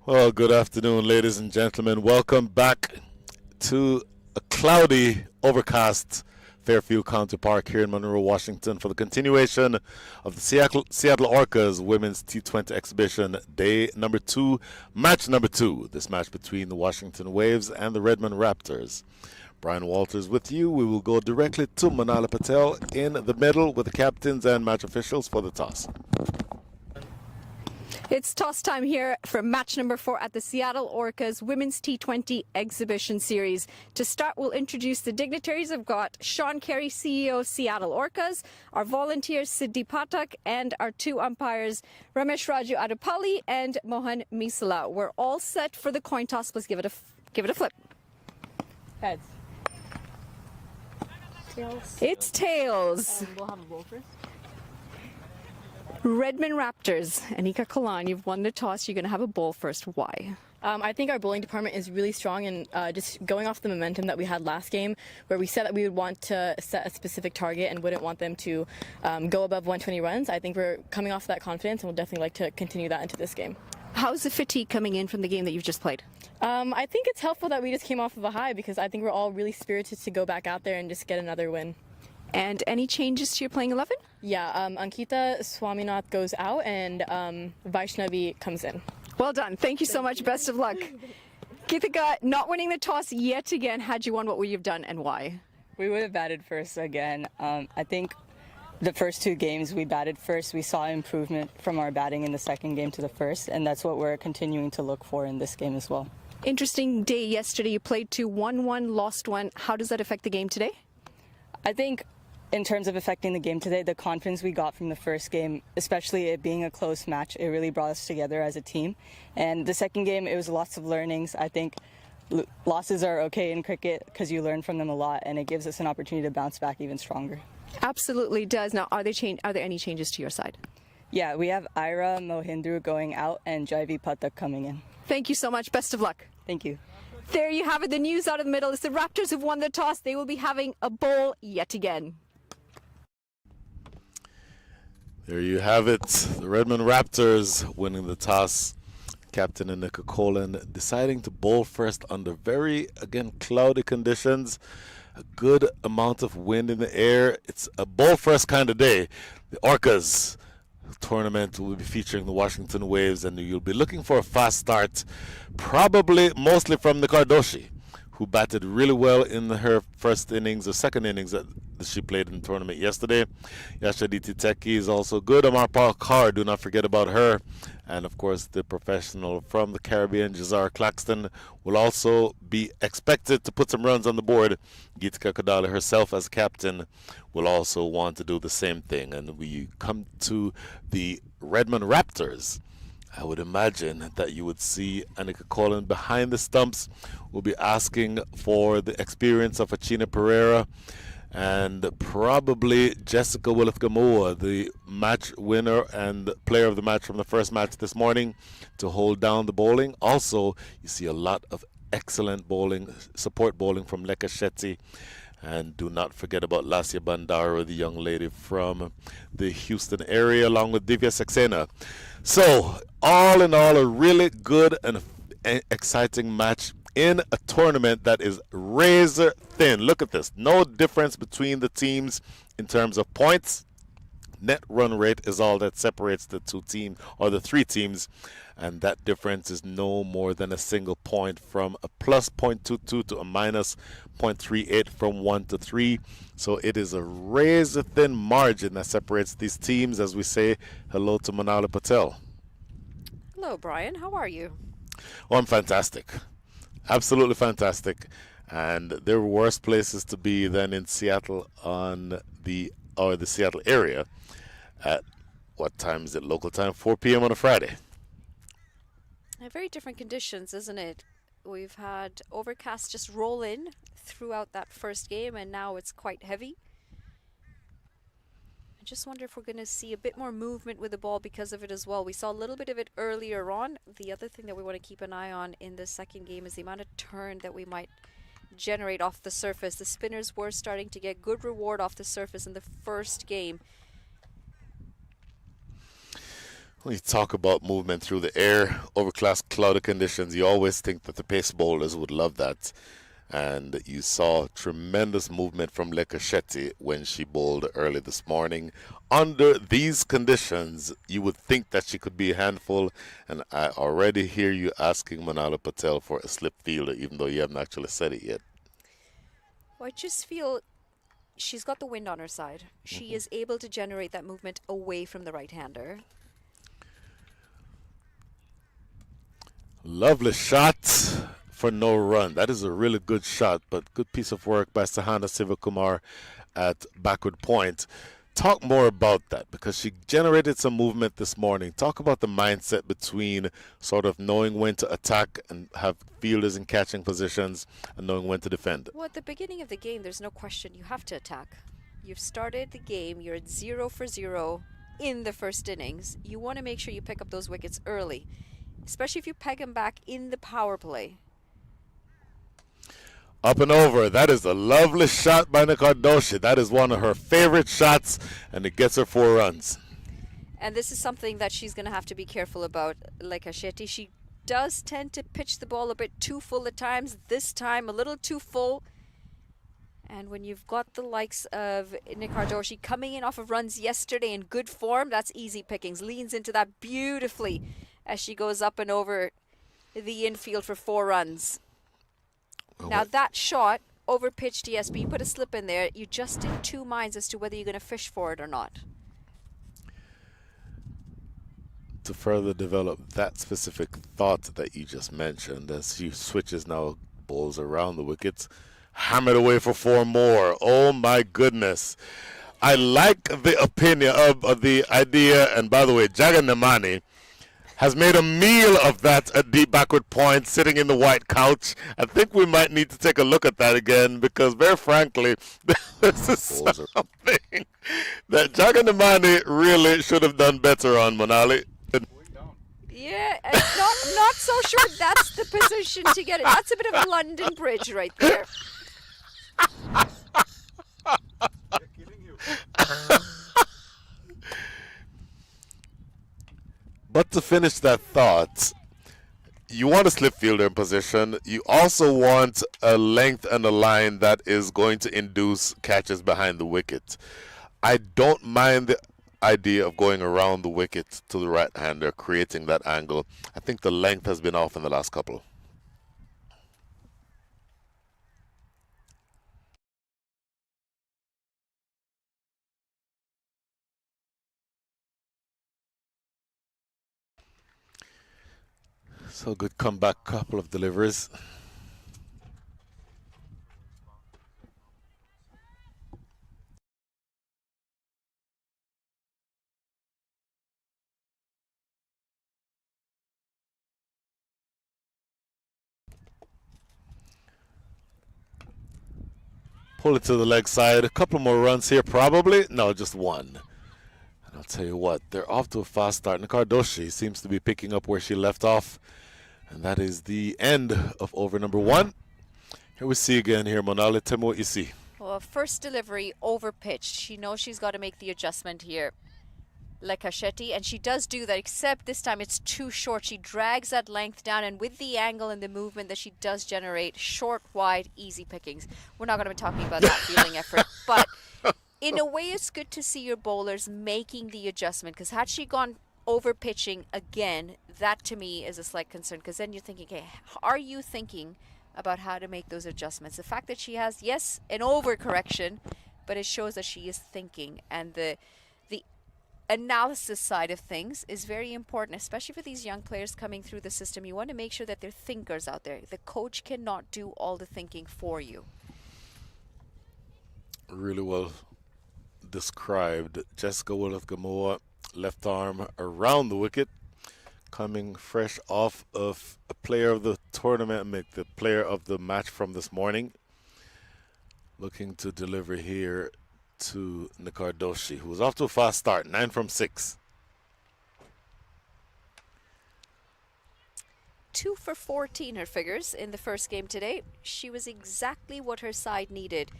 Well, good afternoon, ladies and gentlemen. Welcome back to a cloudy, overcast Fairfield County Park here in Monroe, Washington for the continuation of the Seattle Orcas Women's T20 Exhibition, day number 2, match number 2. This match between the Washington Waves and the Redmond Raptors. Brian Walters with you. We will go directly to Manala Patel in the middle with the captains and match officials for the toss. It's toss time here for match number 4 at the Seattle Orcas Women's T20 Exhibition Series. To start, we'll introduce the dignitaries. I've got Sean Carey, CEO of Seattle Orcas, our volunteers Siddhi Pathak, and our 2 umpires Ramesh Raju Adapalli and Mohan Misala. We're all set for the coin toss. Let's give it a flip. Heads. Tails. It's tails. We'll have a bowl first. Redmond Raptors. Anika Kalan, you've won the toss. You're going to have a bowl first. Why? I think our bowling department is really strong, and just going off the momentum that we had last game, where we said that we would want to set a specific target and wouldn't want them to go above 120 runs. I think we're coming off that confidence, and we'll definitely like to continue that into this game. How's the fatigue coming in from the game that you've just played? I think it's helpful that we just came off of a high, because I think we're all really spirited to go back out there and just get another win. And any changes to your playing 11? Yeah, Ankita Swaminath goes out and Vaishnavi comes in. Well done. Thank you so much. Best of luck. Geethika, not winning the toss yet again. Had you won, what would you have done and why? We would have batted first again. I think the first 2 games we batted first. We saw improvement from our batting in the second game to the first, and that's what we're continuing to look for in this game as well. Interesting day yesterday. You played 2, won 1, lost 1. How does that affect the game today? I think in terms of affecting the game today, the confidence we got from the first game, especially it being a close match, it really brought us together as a team. And the second game, it was lots of learnings. I think losses are okay in cricket because you learn from them a lot, and it gives us an opportunity to bounce back even stronger. Absolutely does. Now, are there any changes to your side? Yeah, we have Ira Mohindru going out and Jaivi Pathak coming in. Thank you so much. Best of luck. Thank you. There you have it. The news out of the middle is the Raptors have won the toss. They will be having a bowl yet again. There you have it. The Redmond Raptors winning the toss. Captain Anika Kalan deciding to bowl first under very, again, cloudy conditions. A good amount of wind in the air. It's a bowl first kind of day. The Orcas tournament will be featuring the Washington Waves, and you'll be looking for a fast start, probably mostly from the Cardoshi, who batted really well in her first innings or second innings that she played in the tournament yesterday. Yashaditi Teki is also good. Amar Parkar, do not forget about her. And of course, the professional from the Caribbean, Jazar Claxton, will also be expected to put some runs on the board. Geethika Kadali herself as captain will also want to do the same thing. And we come to the Redmond Raptors. I would imagine that you would see Anika Kalan behind the stumps. Will be asking for the experience of Achina Pereira and probably Jessica Willith-Gamoa, the match winner and player of the match from the first match this morning, to hold down the bowling. Also, you see a lot of excellent bowling, support bowling from Leka Shetty. And do not forget about Lasya Bandara, the young lady from the Houston area, along with Divya Saxena. So, all in all, a really good and exciting match in a tournament that is razor thin. Look at this. No difference between the teams in terms of points. Net run rate is all that separates the 2 teams or the 3 teams, and that difference is no more than a single point, from a plus 0.22 to a minus 0.38 from 1 to 3. So it is a razor thin margin that separates these teams. As we say hello to Manala Patel. Hello, Brian. How are you? Oh, I'm fantastic. Absolutely fantastic. And there were worse places to be than in Seattle the Seattle area at, what time is it, local time? 4 p.m. on a Friday. Very different conditions, isn't it? We've had overcast just roll in throughout that first game, and now it's quite heavy. I just wonder if we're going to see a bit more movement with the ball because of it as well. We saw a little bit of it earlier on. The other thing that we want to keep an eye on in the second game is the amount of turn that we might generate off the surface. The spinners were starting to get good reward off the surface in the first game. When you talk about movement through the air, overcast cloudy conditions, you always think that the pace bowlers would love that. And you saw tremendous movement from Lekasheti when she bowled early this morning. Under these conditions, you would think that she could be a handful, and I already hear you asking Manala Patel for a slip fielder, even though you haven't actually said it yet. Well, I just feel she's got the wind on her side. She is able to generate that movement away from the right-hander. Lovely shot for no run. That is a really good shot, but good piece of work by Sahana Sivakumar at backward point. Talk more about that because she generated some movement this morning. Talk about the mindset between sort of knowing when to attack and have fielders in catching positions and knowing when to defend. Well, at the beginning of the game, there's no question you have to attack. You've started the game, you're at 0 for 0 in the first innings. You want to make sure you pick up those wickets early, especially if you peg them back in the power play. Up and over. That is a lovely shot by Nikardoshi. That is one of her favorite shots, and it gets her 4 runs. And this is something that she's going to have to be careful about, Lekasheti. She does tend to pitch the ball a bit too full at times. This time, a little too full. And when you've got the likes of Nikardoshi coming in off of runs yesterday in good form, that's easy pickings. Leans into that beautifully as she goes up and over the infield for 4 runs. Now that shot over pitch DSB, you put a slip in there, you're just in 2 minds as to whether you're going to fish for it or not. To further develop that specific thought that you just mentioned, as she switches now, bowls around the wickets, hammered away for 4 more. Oh my goodness. I like the opinion of the idea, and by the way, Jagan Nemani has made a meal of that at deep backward point, sitting in the white couch. I think we might need to take a look at that again because, very frankly, this is something that Jaganamani really should have done better on, Manali. Yeah, not so sure that's the position to get it. That's a bit of a London Bridge right there. But to finish that thought, you want a slip fielder in position. You also want a length and a line that is going to induce catches behind the wicket. I don't mind the idea of going around the wicket to the right-hander, creating that angle. I think the length has been off in the last couple. So good comeback, couple of deliveries. Pull it to the leg side. A couple more runs here, probably. No, just one. And I'll tell you what, they're off to a fast start. Nikardoshi seems to be picking up where she left off. And that is the end of over number 1. Here we see again here, Monali. Tell me what you see. Well, first delivery over pitched. She knows she's got to make the adjustment here. Lekasheti, and she does do that, except this time it's too short. She drags that length down, and with the angle and the movement that she does generate, short, wide, easy pickings. We're not going to be talking about that fielding effort, but in a way it's good to see your bowlers making the adjustment, because had she gone over pitching again, that to me is a slight concern, because then you're thinking, okay, are you thinking about how to make those adjustments? The fact that she has, yes, an overcorrection, but it shows that she is thinking, and the analysis side of things is very important, especially for these young players coming through the system. You want to make sure that they're thinkers out there. The coach cannot do all the thinking for you. Really well described. Jessica Willeth-Gamoa, left arm around the wicket, coming fresh off of a player of the tournament, the player of the match from this morning. Looking to deliver here to Nikardoshi, who was off to a fast start, 9 from 6. 2 for 14 her figures in the first game today. She was exactly what her side needed.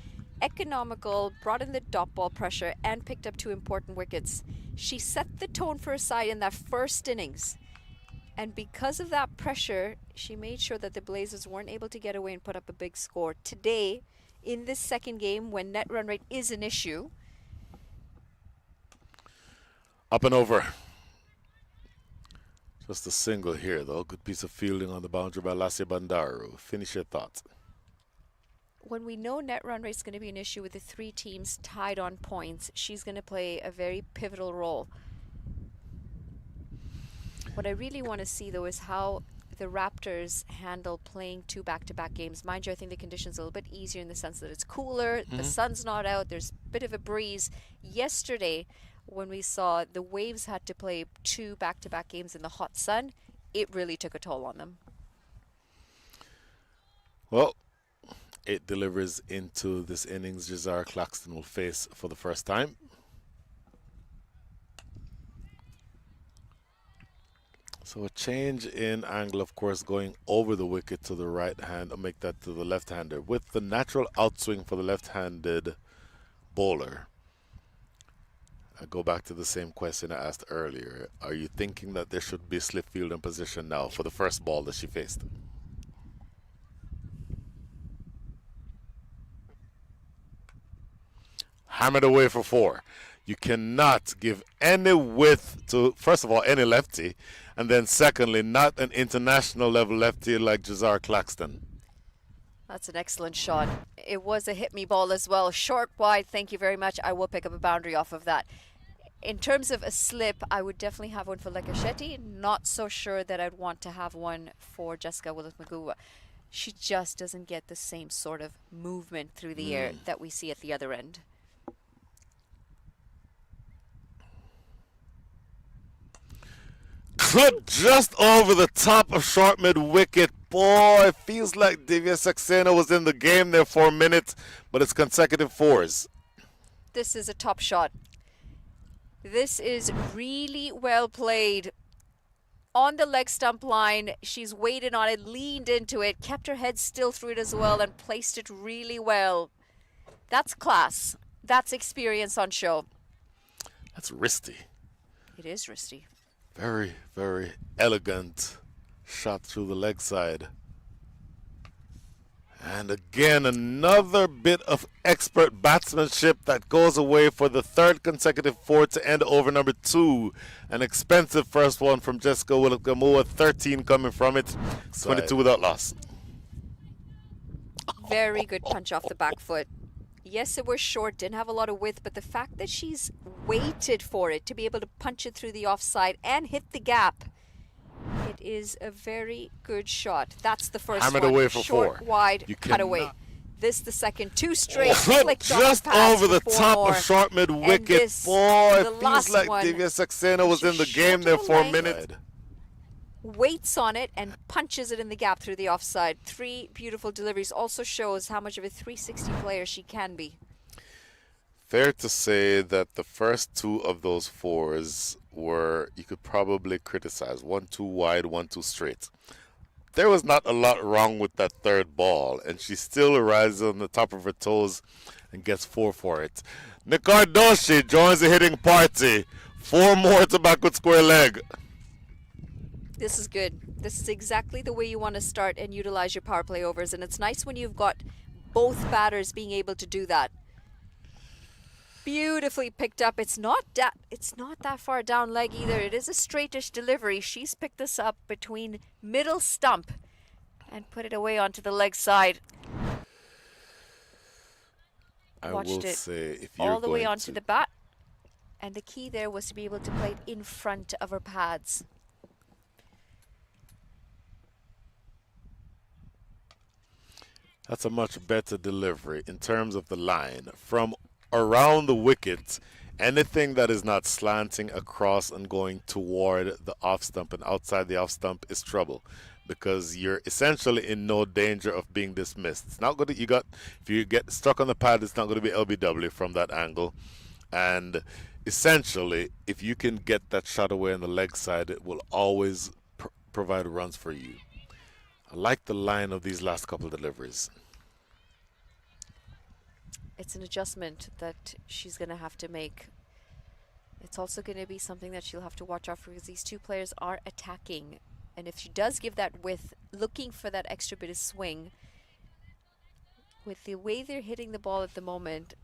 economical, brought in the dot ball pressure, and picked up 2 important wickets. She set the tone for her side in that first innings. And because of that pressure, she made sure that the Blazers weren't able to get away and put up a big score. Today, in this second game, when net run rate is an issue. Up and over. Just a single here, though. Good piece of fielding on the boundary by Lassie Bandaru. Finish your thoughts. When we know net run rate is going to be an issue with the 3 teams tied on points, she's going to play a very pivotal role. What I really want to see, though, is how the Raptors handle playing 2 back-to-back games. Mind you, I think the conditions are a little bit easier in the sense that it's cooler, the sun's not out, there's a bit of a breeze. Yesterday, when we saw the Waves had to play 2 back-to-back games in the hot sun, it really took a toll on them. Well, 8 delivers into this innings Jazar Claxton will face for the first time. So a change in angle, of course, going over the wicket to the right hand, or make that to the left-hander. With the natural outswing for the left-handed bowler, I go back to the same question I asked earlier. Are you thinking that there should be slip field in position now for the first ball that she faced? Hammered away for 4. You cannot give any width to, first of all, any lefty, and then secondly, not an international level lefty like Jazar Claxton. That's an excellent shot. It was a hit me ball as well. Short, wide, thank you very much. I will pick up a boundary off of that. In terms of a slip, I would definitely have one for Lekashetty. Not so sure that I'd want to have one for Jessica Willis-Magua. She just doesn't get the same sort of movement through the air that we see at the other end. Clip just over the top of short mid wicket. Boy, it feels like Divya Saxena was in the game there for a minute, but it's consecutive 4s. This is a top shot. This is really well played. On the leg stump line, she's waited on it, leaned into it, kept her head still through it as well, and placed it really well. That's class. That's experience on show. That's wristy. It is wristy. Very, very elegant shot through the leg side. And again, another bit of expert batsmanship that goes away for the 3rd consecutive 4 to end over number 2. An expensive first one from Jessica Willis-Magua, 13 coming from it, 22 without loss. Very good punch off the back foot. Yes, it was short, didn't have a lot of width, but the fact that she's waited for it to be able to punch it through the offside and hit the gap, it is a very good shot. That's the first Hammered one. away for Short, 4. wide, You cut away. cannot- This the second. 2 straight. Clip Flicked off just the pass over the for 4 top more. of short mid And wicket. this, Boy, the it feels last like one, Divya Saxena was in the just game there short for a length. minute. Waits on it and punches it in the gap through the offside. 3 beautiful deliveries. Also shows how much of a 360 player she can be. Fair to say that the first 2 of those 4s were, you could probably criticize. 1 too wide, 1 too straight. There was not a lot wrong with that 3rd ball, and she still rises on the top of her toes and gets 4 for it. Nikardoshi joins the hitting party. 4 more to backward square leg. This is good. This is exactly the way you want to start and utilize your power play overs, and it's nice when you've got both batters being able to do that. Beautifully picked up. It's not that far down leg either. It is a straightish delivery. She's picked this up between middle stump and put it away onto the leg side. I Watched will it say, if you're all the way going onto to, the bat, and the key there was to be able to play it in front of her pads. that's a much better delivery in terms of the line. From around the wicket, anything that is not slanting across and going toward the off stump and outside the off stump is trouble, because you're essentially in no danger of being dismissed. It's not going to, if you get stuck on the pad, it's not going to be LBW from that angle. And essentially, if you can get that shot away on the leg side, it will always provide runs for you. I like the line of these last couple of deliveries. it's an adjustment that she's going to have to make. It's also going to be something that she'll have to watch out for because these two players are attacking. And if she does give that width, looking for that extra bit of swing, with the way they're hitting the ball at the moment,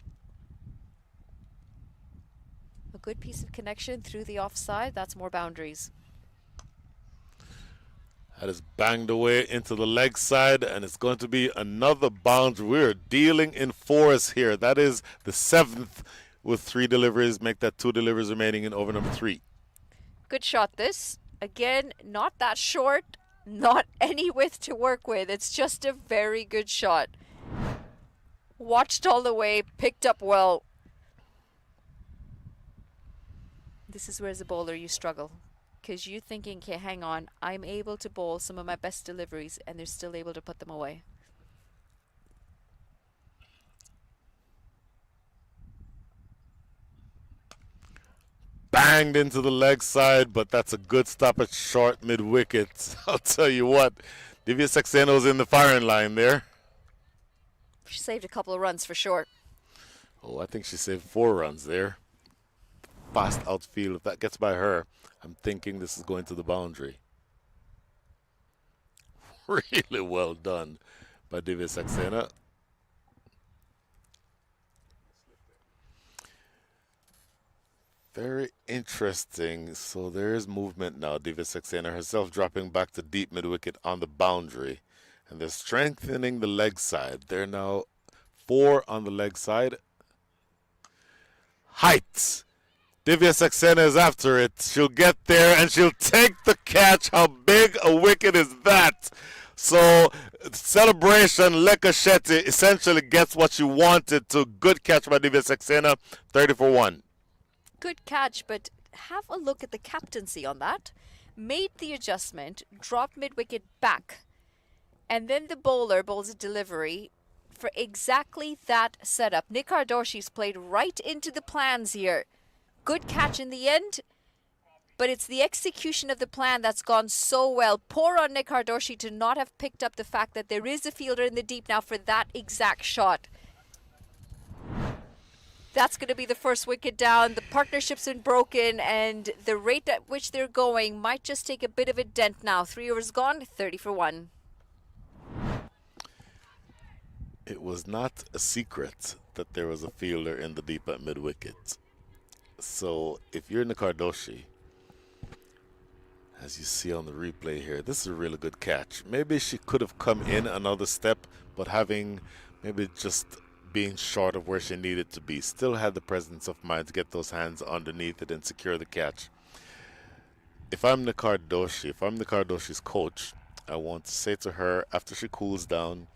a good piece of connection through the offside, that's more boundaries. That is banged away into the leg side, and it's going to be another boundary. We're dealing in fours here. That is the 7th with 3 deliveries, make that 2 deliveries remaining in over number 3. Good shot this. Again, not that short, not any width to work with. It's just a very good shot. Watched all the way, picked up well. This is where as a bowler you struggle. Because you're thinking, okay, hang on, I'm able to bowl some of my best deliveries and they're still able to put them away. Banged into the leg side, but that's a good stop at short mid-wicket. I'll tell you what, Divya Saxeno's in the firing line there. She saved a couple of runs for sure. Oh, I think she saved 4 runs there. Fast outfield. If that gets by her, I'm thinking this is going to the boundary. Really well done by Divya Saxena. Very interesting. So there is movement now. Divya Saxena herself dropping back to deep mid-wicket on the boundary. And they're strengthening the leg side. They're now 4 on the leg side. Height. Divya Saxena is after it. She'll get there and she'll take the catch. How big a wicket is that? So, celebration, Lekka Shetty essentially gets what she wanted to. Good catch by Divya Saxena, 30 for 1. Good catch, but have a look at the captaincy on that. Made the adjustment, dropped mid-wicket back, and then the bowler bowls a delivery for exactly that setup. Nick Ardoshi's played right into the plans here. Good catch in the end, but it's the execution of the plan that's gone so well. Poor on Nick Ardoshi to not have picked up the fact that there is a fielder in the deep now for that exact shot. That's going to be the first wicket down. The partnership's been broken, and the rate at which they're going might just take a bit of a dent now. 3 overs gone, 30 for 1. It was not a secret that there was a fielder in the deep at mid-wicket. So if you're Nikardoshi, as you see on the replay here, this is a really good catch. Maybe she could have come in another step, but having maybe just being short of where she needed to be, still had the presence of mind to get those hands underneath it and secure the catch. If I'm Nikardoshi's coach, I want to say to her, after she cools down,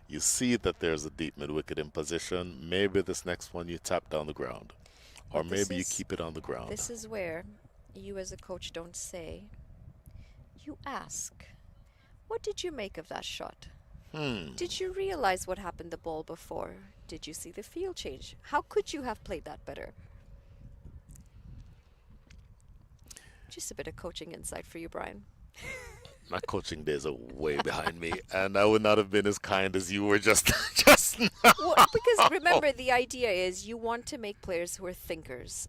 you see that there's a deep mid-wicket in position, maybe this next one you tap down the ground. Or maybe you keep it on the ground. This is where you as a coach don't say, you ask, what did you make of that shot? Did you realize what happened the ball before? Did you see the field change? How could you have played that better? Just a bit of coaching insight for you, Brian. My coaching days are way behind me, and I would not have been as kind as you were just now. Well, because remember, the idea is you want to make players who are thinkers.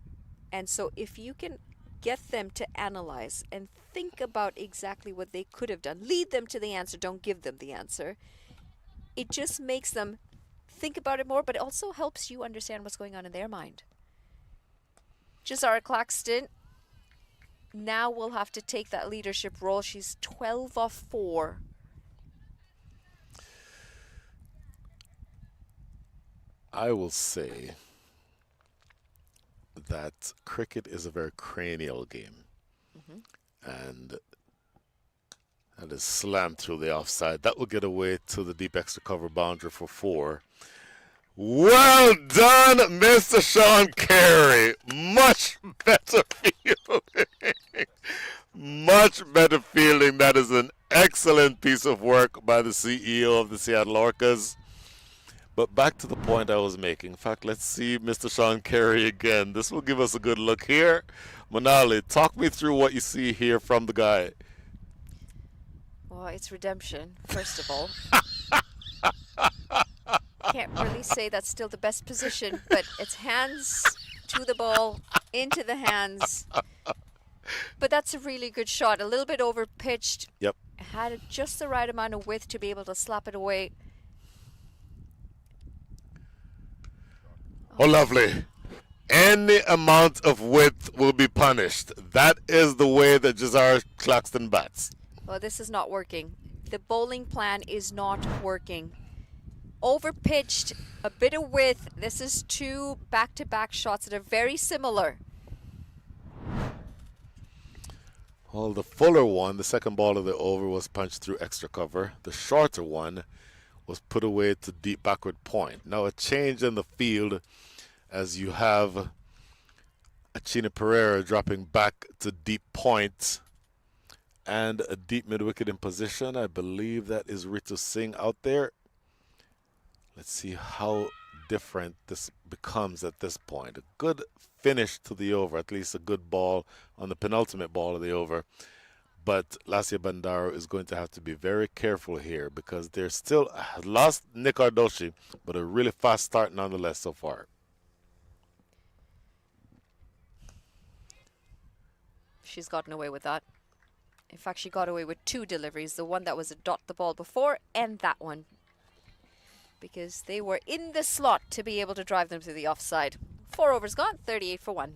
And so if you can get them to analyze and think about exactly what they could have done, lead them to the answer, don't give them the answer. It just makes them think about it more, but it also helps you understand what's going on in their mind. Jazara Claxton now will have to take that leadership role. She's 12 off 4. I will say that cricket is a very cranial game. And that is slammed through the offside. That will get away to the deep extra cover boundary for 4. Well done, Mr. Sean Carey. Much better fielding. Much better fielding. That is an excellent piece of work by the CEO of the Seattle Orcas. But back to the point I was making. In fact, let's see Mr. Sean Carey again. This will give us a good look here. Manali, talk me through what you see here from the guy. Well, it's redemption, first of all. Can't really say that's still the best position, but it's hands to the ball, into the hands. But that's a really good shot. A little bit over pitched. Yep. Had just the right amount of width to be able to slap it away. Oh, lovely. Any amount of width will be punished. That is the way that Jazara Claxton bats. Well, this is not working. The bowling plan is not working. Overpitched, a bit of width. This is two back-to-back shots that are very similar. Well, the fuller one, the second ball of the over, was punched through extra cover. The shorter one was put away to deep backward point. Now a change in the field as you have Achina Pereira dropping back to deep point and a deep mid-wicket in position. I believe that is Ritu Singh out there. Let's see how different this becomes at this point. A good finish to the over, at least a good ball on the penultimate ball of the over. But Lassia Bandaro is going to have to be very careful here because they're still lost Nick Ardoshi, but a really fast start nonetheless so far. She's gotten away with that. In fact, she got away with two deliveries. The one that was a dot the ball before and that one. Because they were in the slot to be able to drive them to the offside. 4 overs gone, 38 for 1.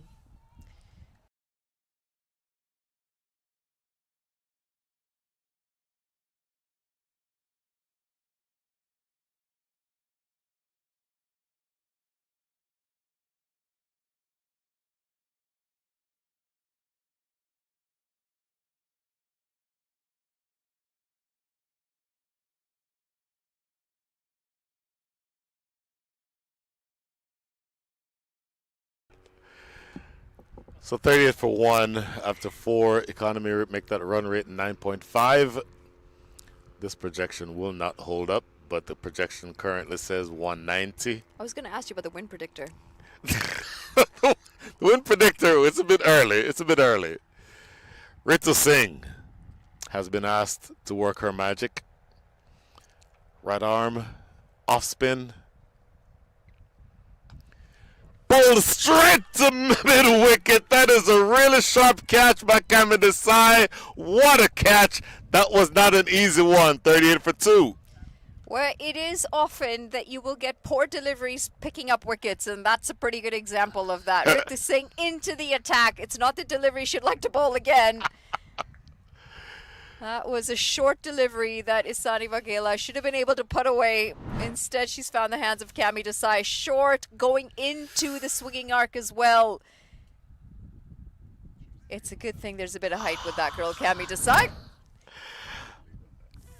So 38 for 1 after 4. Economy make that run rate 9.5. This projection will not hold up, but the projection currently says 190. I was going to ask you about the win predictor. The win predictor, it's a bit early. It's a bit early. Ritu Singh has been asked to work her magic. Right arm, off spin. Ball straight to mid-wicket. That is a really sharp catch by Kami Desai. What a catch. That was not an easy one. 38 for 2. Well, it is often that you will get poor deliveries picking up wickets, and that's a pretty good example of that. Ritu Singh into the attack. It's not the delivery she'd like to bowl again. That was a short delivery that Isani Vaghela should have been able to put away. Instead, she's found the hands of Kami Desai. Short, going into the swinging arc as well. It's a good thing there's a bit of height with that girl, Kami Desai.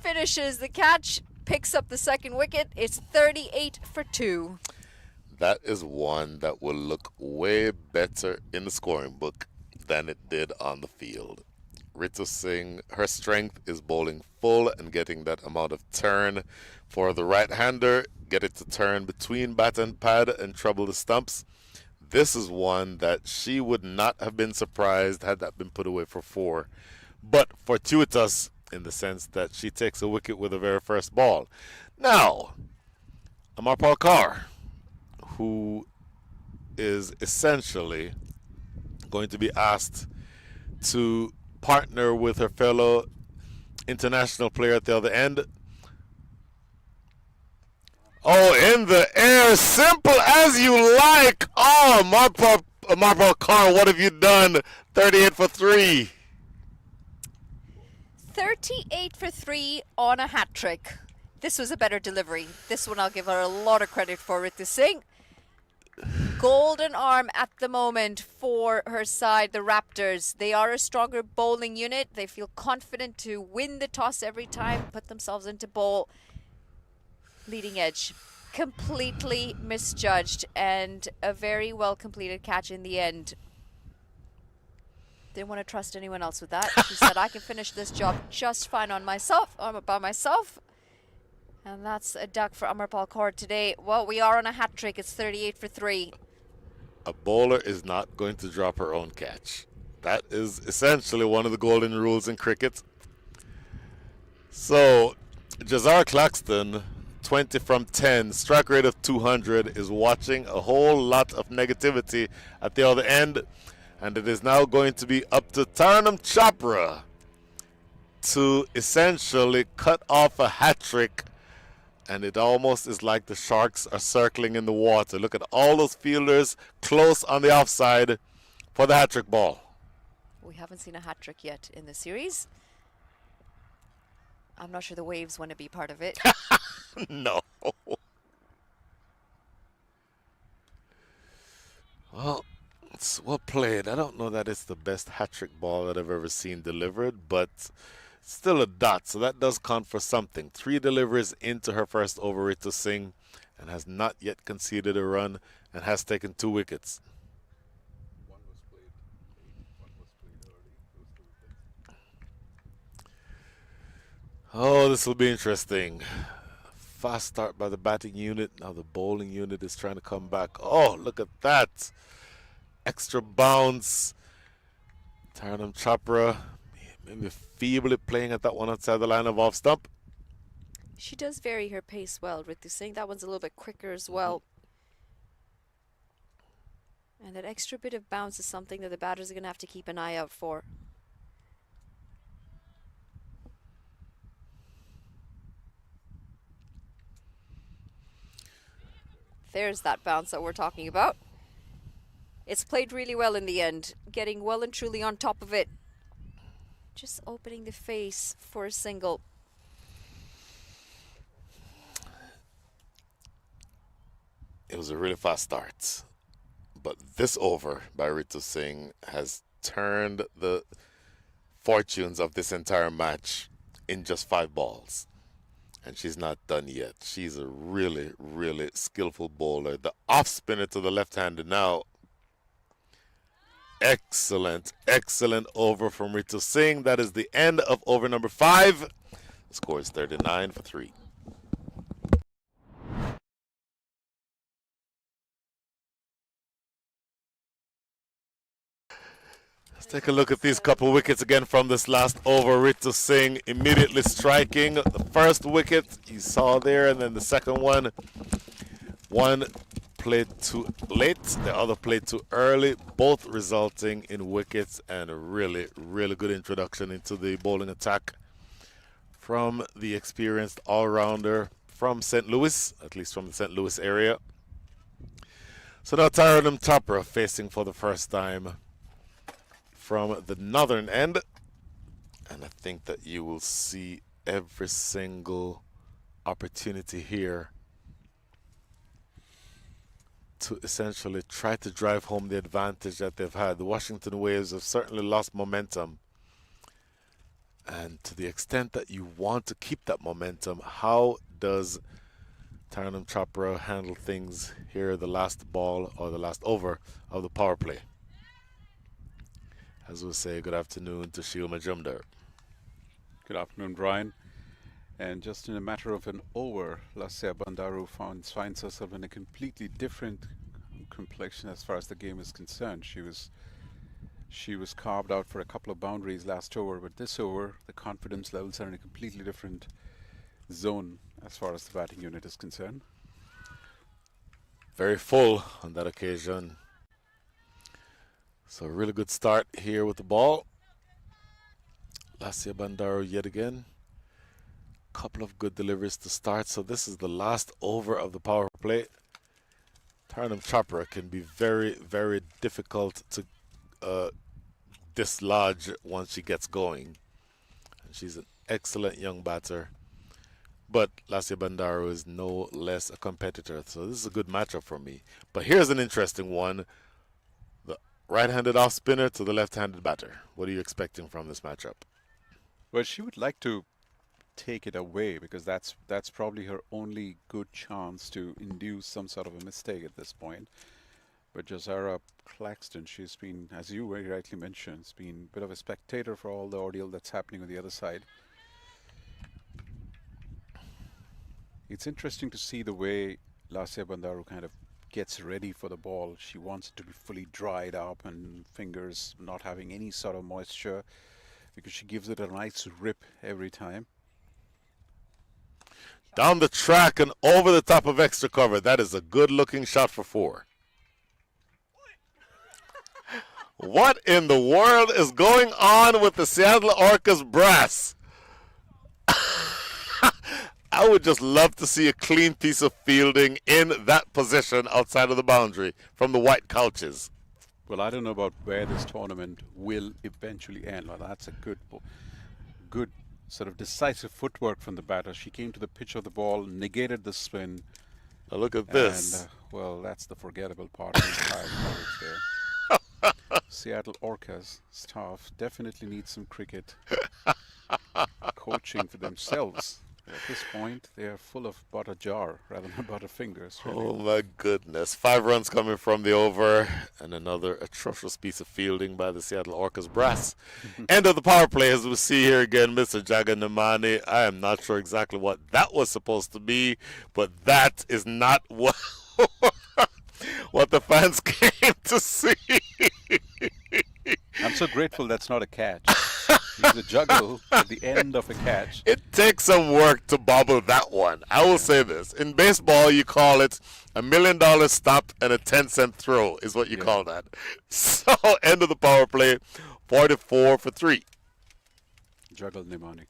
Finishes the catch, picks up the second wicket. It's 38 for 2. That is one that will look way better in the scoring book than it did on the field. Ritu Singh, her strength is bowling full and getting that amount of turn for the right-hander, get it to turn between bat and pad and trouble the stumps. This is one that she would not have been surprised had that been put away for 4. But fortuitous in the sense that she takes a wicket with the very first ball. Now, Amar Palkar, who is essentially going to be asked to partner with her fellow international player at the other end. Oh, in the air, simple as you like. Oh, Marple Carr, what have you done? 38 for 3. 38 for 3 on a hat trick. This was a better delivery. This one I'll give her a lot of credit for, Ritu Singh. Golden arm at the moment for her side, the Raptors. They are a stronger bowling unit. They feel confident to win the toss every time, put themselves into bowl. Leading edge. Completely misjudged and a very well completed catch in the end. Didn't want to trust anyone else with that. She said, I can finish this job just fine on myself. I'm by myself. And that's a duck for Amarpal Kaur today. Well, we are on a hat trick. It's 38 for 3. A bowler is not going to drop her own catch. That is essentially one of the golden rules in cricket. So, Jazara Claxton 20 from 10, strike rate of 200, is watching a whole lot of negativity at the other end. And it is now going to be up to Taranum Chopra to essentially cut off a hat trick. And it almost is like the Sharks are circling in the water. Look at all those fielders close on the offside for the hat trick ball. We haven't seen a hat trick yet in the series. I'm not sure the Waves want to be part of it. No. Well, it's well played. I don't know that it's the best hat trick ball that I've ever seen delivered, but still a dot, so that does count for something. 3 deliveries into her first over to Singh, and has not yet conceded a run and has taken 2 wickets. One was played early. Those 2 wickets. Oh, this will be interesting. Fast start by the batting unit. Now the bowling unit is trying to come back. Oh, look at that. Extra bounce. Taranum Chopra maybe feebly playing at that one outside the line of off stump. She does vary her pace well, Ritu Singh. That one's a little bit quicker as well. And that extra bit of bounce is something that the batters are going to have to keep an eye out for. There's that bounce that we're talking about. It's played really well in the end, getting well and truly on top of it. Just opening the face for a single. It was a really fast start. But this over by Ritu Singh has turned the fortunes of this entire match in just 5 balls. And she's not done yet. She's a really, really skillful bowler. The off spinner to the left-hander now. Excellent, excellent over from Ritu Singh. That is the end of over number 5. The score is 39 for 3. Let's take a look at these couple wickets again from this last over. Ritu Singh immediately striking the first wicket you saw there, and then the second one. One played too late, the other played too early, both resulting in wickets, and a really, really good introduction into the bowling attack from the experienced all-rounder from St. Louis, at least from the St. Louis area. So now Taranum Chopra facing for the first time from the northern end, and I think that you will see every single opportunity here to essentially try to drive home the advantage that they've had. The Washington Waves have certainly lost momentum, and to the extent that you want to keep that momentum, how does Taranum Chopra handle things here, the last ball or the last over of the power play? As we say, good afternoon to Sheel Majumdar. Good afternoon, Brian. And just in a matter of an over, Lasya Bandaru finds herself in a completely different complexion as far as the game is concerned. She was carved out for a couple of boundaries last over, but this over, the confidence levels are in a completely different zone as far as the batting unit is concerned. Very full on that occasion. So a really good start here with the ball. Lasya Bandaru yet again. Couple of good deliveries to start. So this is the last over of the power play. Taranum Chopra can be very, very difficult to dislodge once she gets going. And she's an excellent young batter. But Lasya Bandaru is no less a competitor. So this is a good matchup for me. But here's an interesting one. The right-handed off spinner to the left-handed batter. What are you expecting from this matchup? Well, she would like to take it away because that's probably her only good chance to induce some sort of a mistake at this point. But Jazara Claxton, she's been, as you very rightly mentioned, has been a bit of a spectator for all the ordeal that's happening on the other side. It's interesting to see the way Lasya Bandaru kind of gets ready for the ball. She wants it to be fully dried up and fingers not having any sort of moisture, because she gives it a nice rip every time. Down the track and over the top of extra cover. That is a good-looking shot for 4. What in the world is going on with the Seattle Orcas brass? I would just love to see a clean piece of fielding in that position outside of the boundary from the white couches. Well, I don't know about where this tournament will eventually end. Well, that's a good sort of decisive footwork from the batter. She came to the pitch of the ball, negated the spin. Now look at this. And, well, that's the forgettable part of the entire coverage there. Seattle Orcas staff definitely needs some cricket coaching for themselves. At this point, they are full of butter jar rather than butter fingers. Really. Oh my goodness. 5 runs coming from the over and another atrocious piece of fielding by the Seattle Orcas brass. End of the power play as we see here again, Mr. Jaganamani. I am not sure exactly what that was supposed to be, but that is not what what the fans came to see. I'm so grateful that's not a catch. He's a juggle at the end of a catch. It takes some work to bobble that one. I will say this. In baseball, you call it $1 million stop and a 10-cent throw is what you call that. So, end of the power play, 44 for 3. Juggle Nimani.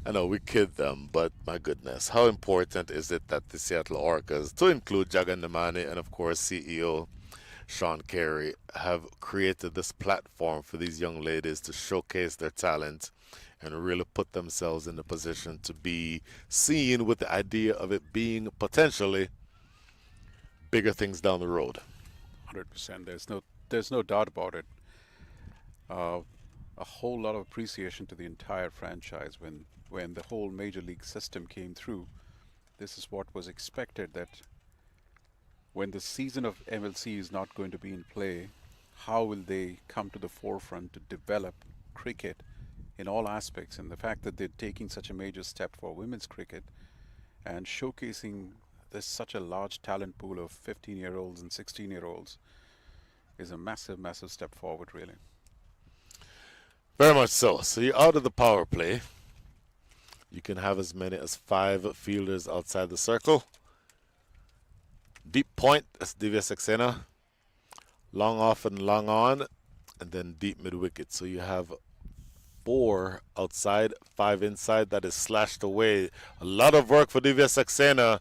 I know we kid them, but my goodness, how important is it that the Seattle Orcas, to include Jagan Nemani and of course CEO Sean Carey, have created this platform for these young ladies to showcase their talent and really put themselves in a position to be seen with the idea of it being potentially bigger things down the road. 100%. There's no doubt about it. A whole lot of appreciation to the entire franchise when the whole major league system came through. This is what was expected, that when the season of MLC is not going to be in play, how will they come to the forefront to develop cricket in all aspects? And the fact that they're taking such a major step for women's cricket and showcasing this such a large talent pool of 15-year-olds and 16-year-olds is a massive, massive step forward, really. Very much so. So you're out of the power play. You can have as many as 5 fielders outside the circle. Deep point, that's Divya Saxena. Long off and long on, and then deep mid-wicket. So you have 4 outside, 5 inside. That is slashed away. A lot of work for Divya Saxena,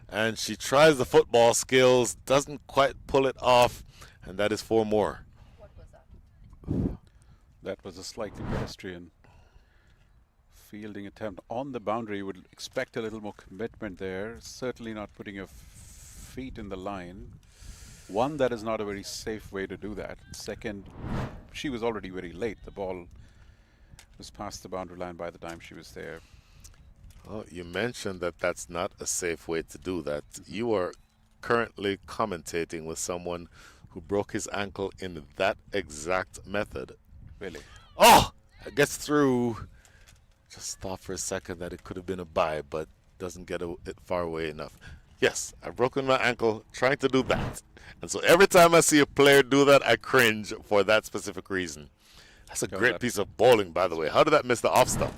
and she tries the football skills, doesn't quite pull it off, and that is 4 more. What was that? That was a slightly pedestrian fielding attempt on the boundary. You would expect a little more commitment there. Certainly not putting your feet in the line. One, that is not a very safe way to do that. Second, she was already very late. The ball was past the boundary line by the time she was there. Oh, you mentioned that that's not a safe way to do that. You are currently commentating with someone who broke his ankle in that exact method. Really? Oh, I guess through. Just thought for a second that it could have been a bye, but doesn't get it far away enough. Yes, I've broken my ankle trying to do that. And so every time I see a player do that, I cringe for that specific reason. That's a great piece of bowling, by the way. How did that miss the off stump?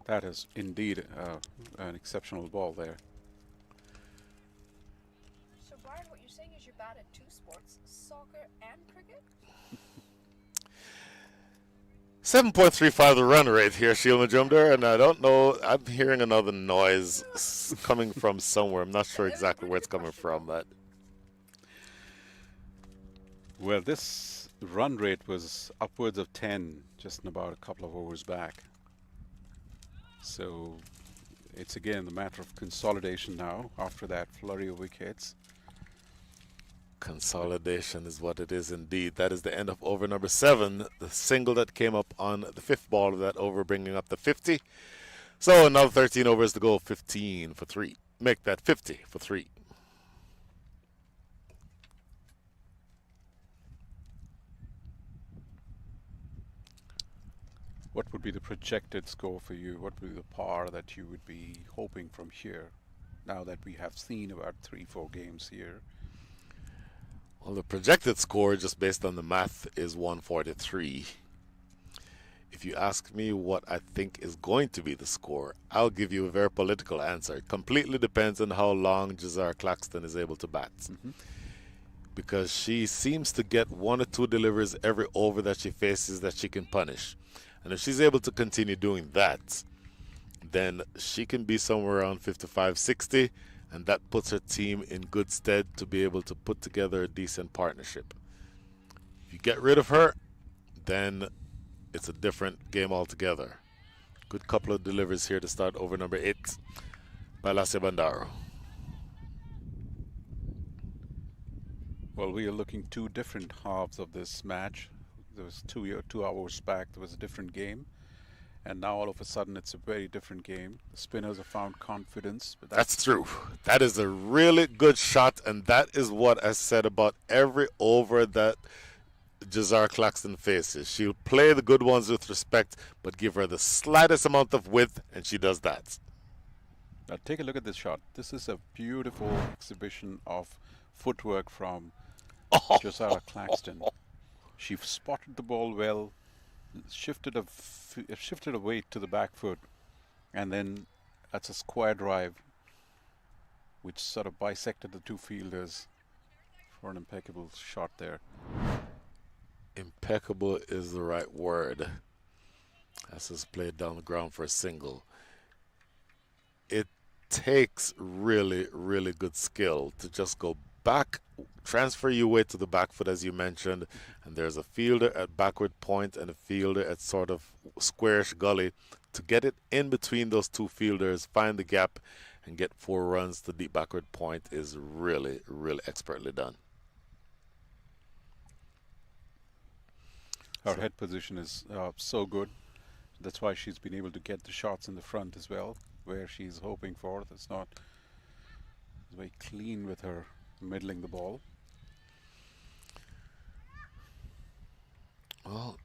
That is indeed an exceptional ball there. So, Brian, what you're saying is you're bad at 2 sports, soccer and cricket? 7.35 the run rate here, Sheila Majumdar, and I don't know, I'm hearing another noise coming from somewhere. I'm not sure exactly where it's coming from. But well, this run rate was upwards of 10 just in about a couple of overs back. So it's again the matter of consolidation now after that flurry of wickets. Consolidation is what it is indeed. That is the end of over number 7, the single that came up on the 5th ball of that over, bringing up the 50. So another 13 overs to go, 15 for 3. Make that 50 for 3. What would be the projected score for you? What would be the par that you would be hoping from here, now that we have seen about 3-4 games here? Well, the projected score, just based on the math, is 143. if you ask me what I think is going to be the score, I'll give you a very political answer. It completely depends on how long Jazar Claxton is able to bat. Because she seems to get one or two deliveries every over that she faces that she can punish. And if she's able to continue doing that, then she can be somewhere around 55, 60, and that puts her team in good stead to be able to put together a decent partnership. If you get rid of her, then it's a different game altogether. Good couple of deliveries here to start over number 8 by Lassia Bandaro. Well, we are looking two different halves of this match. There was 2 hours back, there was a different game. And now all of a sudden it's a very different game. The spinners have found confidence. But That's true. That is a really good shot, and that is what I said about every over that Jazar Claxton faces. She'll play the good ones with respect, but give her the slightest amount of width, and she does that. Now take a look at this shot. This is a beautiful exhibition of footwork from Jazara Claxton. She spotted the ball well, shifted a weight to the back foot, and then that's a square drive which sort of bisected the two fielders for an impeccable shot there. Impeccable is the right word. That's just played down the ground for a single. It takes really, really good skill to just go back, transfer your weight to the back foot, as you mentioned, and there's a fielder at backward point and a fielder at sort of squarish gully. To get it in between those two fielders, find the gap, and get 4 runs to deep backward point is really, really expertly done. Her head position is so good. That's why she's been able to get the shots in the front as well, where she's hoping for. That's not very clean with her middling the ball. Well,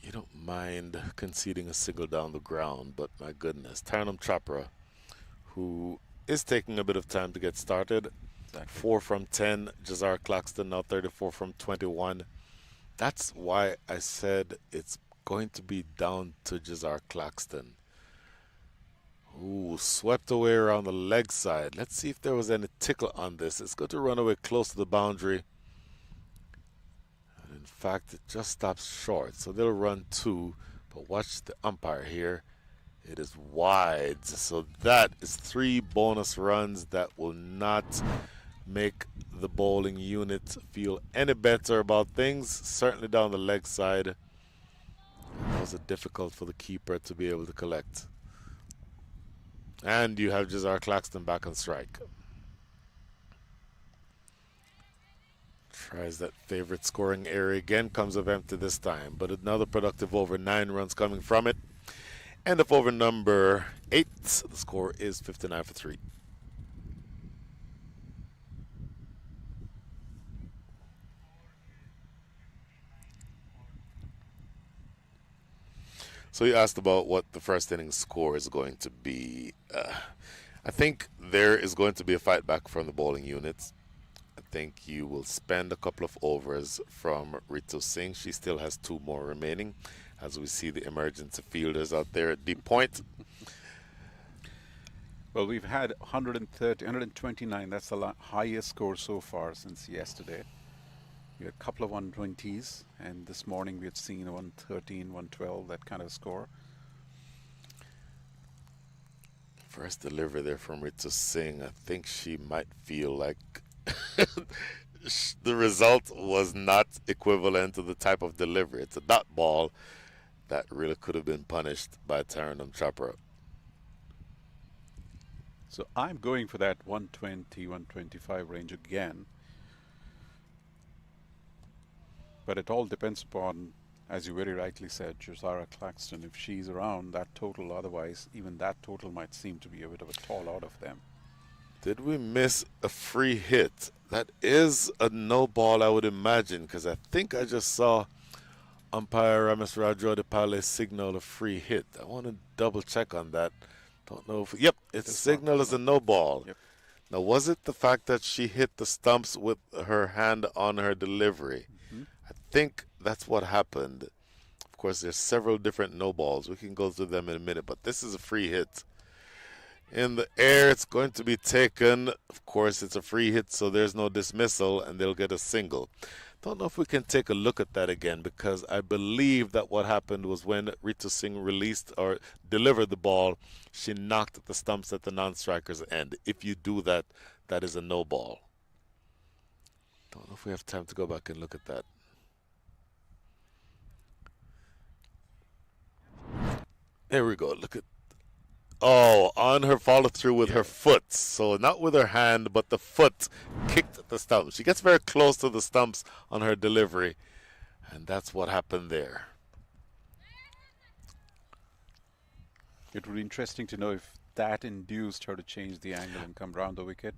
you don't mind conceding a single down the ground, but my goodness, Tarnum Chopra, who is taking a bit of time to get started, 4 from 10. Jazar Claxton now 34 from 21. That's why I said it's going to be down to Jazar Claxton. Ooh, swept away around the leg side. Let's see if there was any tickle on this. It's going to run away close to the boundary. And in fact, it just stops short. So they'll run 2. But watch the umpire here. It is wide. So that is 3 bonus runs that will not make the bowling unit feel any better about things. Certainly down the leg side. It was difficult for the keeper to be able to collect. And you have Jazar Claxton back on strike. Tries that favorite scoring area again, comes up empty this time. But another productive over, 9 runs coming from it. End of over number 8. The score is 59 for 3. So you asked about what the first inning score is going to be. I think there is going to be a fight back from the bowling units. I think you will spend a couple of overs from Ritu Singh. She still has 2 more remaining, as we see the emergence of fielders out there at deep point. Well, we've had 130, 129. That's the highest score so far since yesterday. We had a couple of 120s, and this morning we had seen 113, 112, that kind of score. First delivery there from Ritu Singh. I think she might feel like the result was not equivalent to the type of delivery. It's a dot ball that really could have been punished by Taranum Chopra. So I'm going for that 120, 125 range again. But it all depends upon, as you very rightly said, Jazara Claxton. If she's around, that total, otherwise, even that total might seem to be a bit of a tall out of them. Did we miss a free hit? That is a no ball, I would imagine, because I think I just saw umpire Ramesh Rajwa de Pale signal a free hit. I want to double check on that. Don't know if... Yep, it's signaled as a no ball. Yep. Now, was it the fact that she hit the stumps with her hand on her delivery? I think that's what happened. Of course, there's several different no balls. We can go through them in a minute, but this is a free hit. In the air, it's going to be taken. Of course, it's a free hit, so there's no dismissal, and they'll get a single. Don't know if we can take a look at that again, because I believe that what happened was when Ritu Singh released or delivered the ball, she knocked at the stumps at the non-striker's end. If you do that, that is a no ball. Don't know if we have time to go back and look at that. There we go. Look at, oh, on her follow through with her foot. So not with her hand, but the foot kicked at the stumps. She gets very close to the stumps on her delivery, and that's what happened there. It would be interesting to know if that induced her to change the angle and come round the wicket,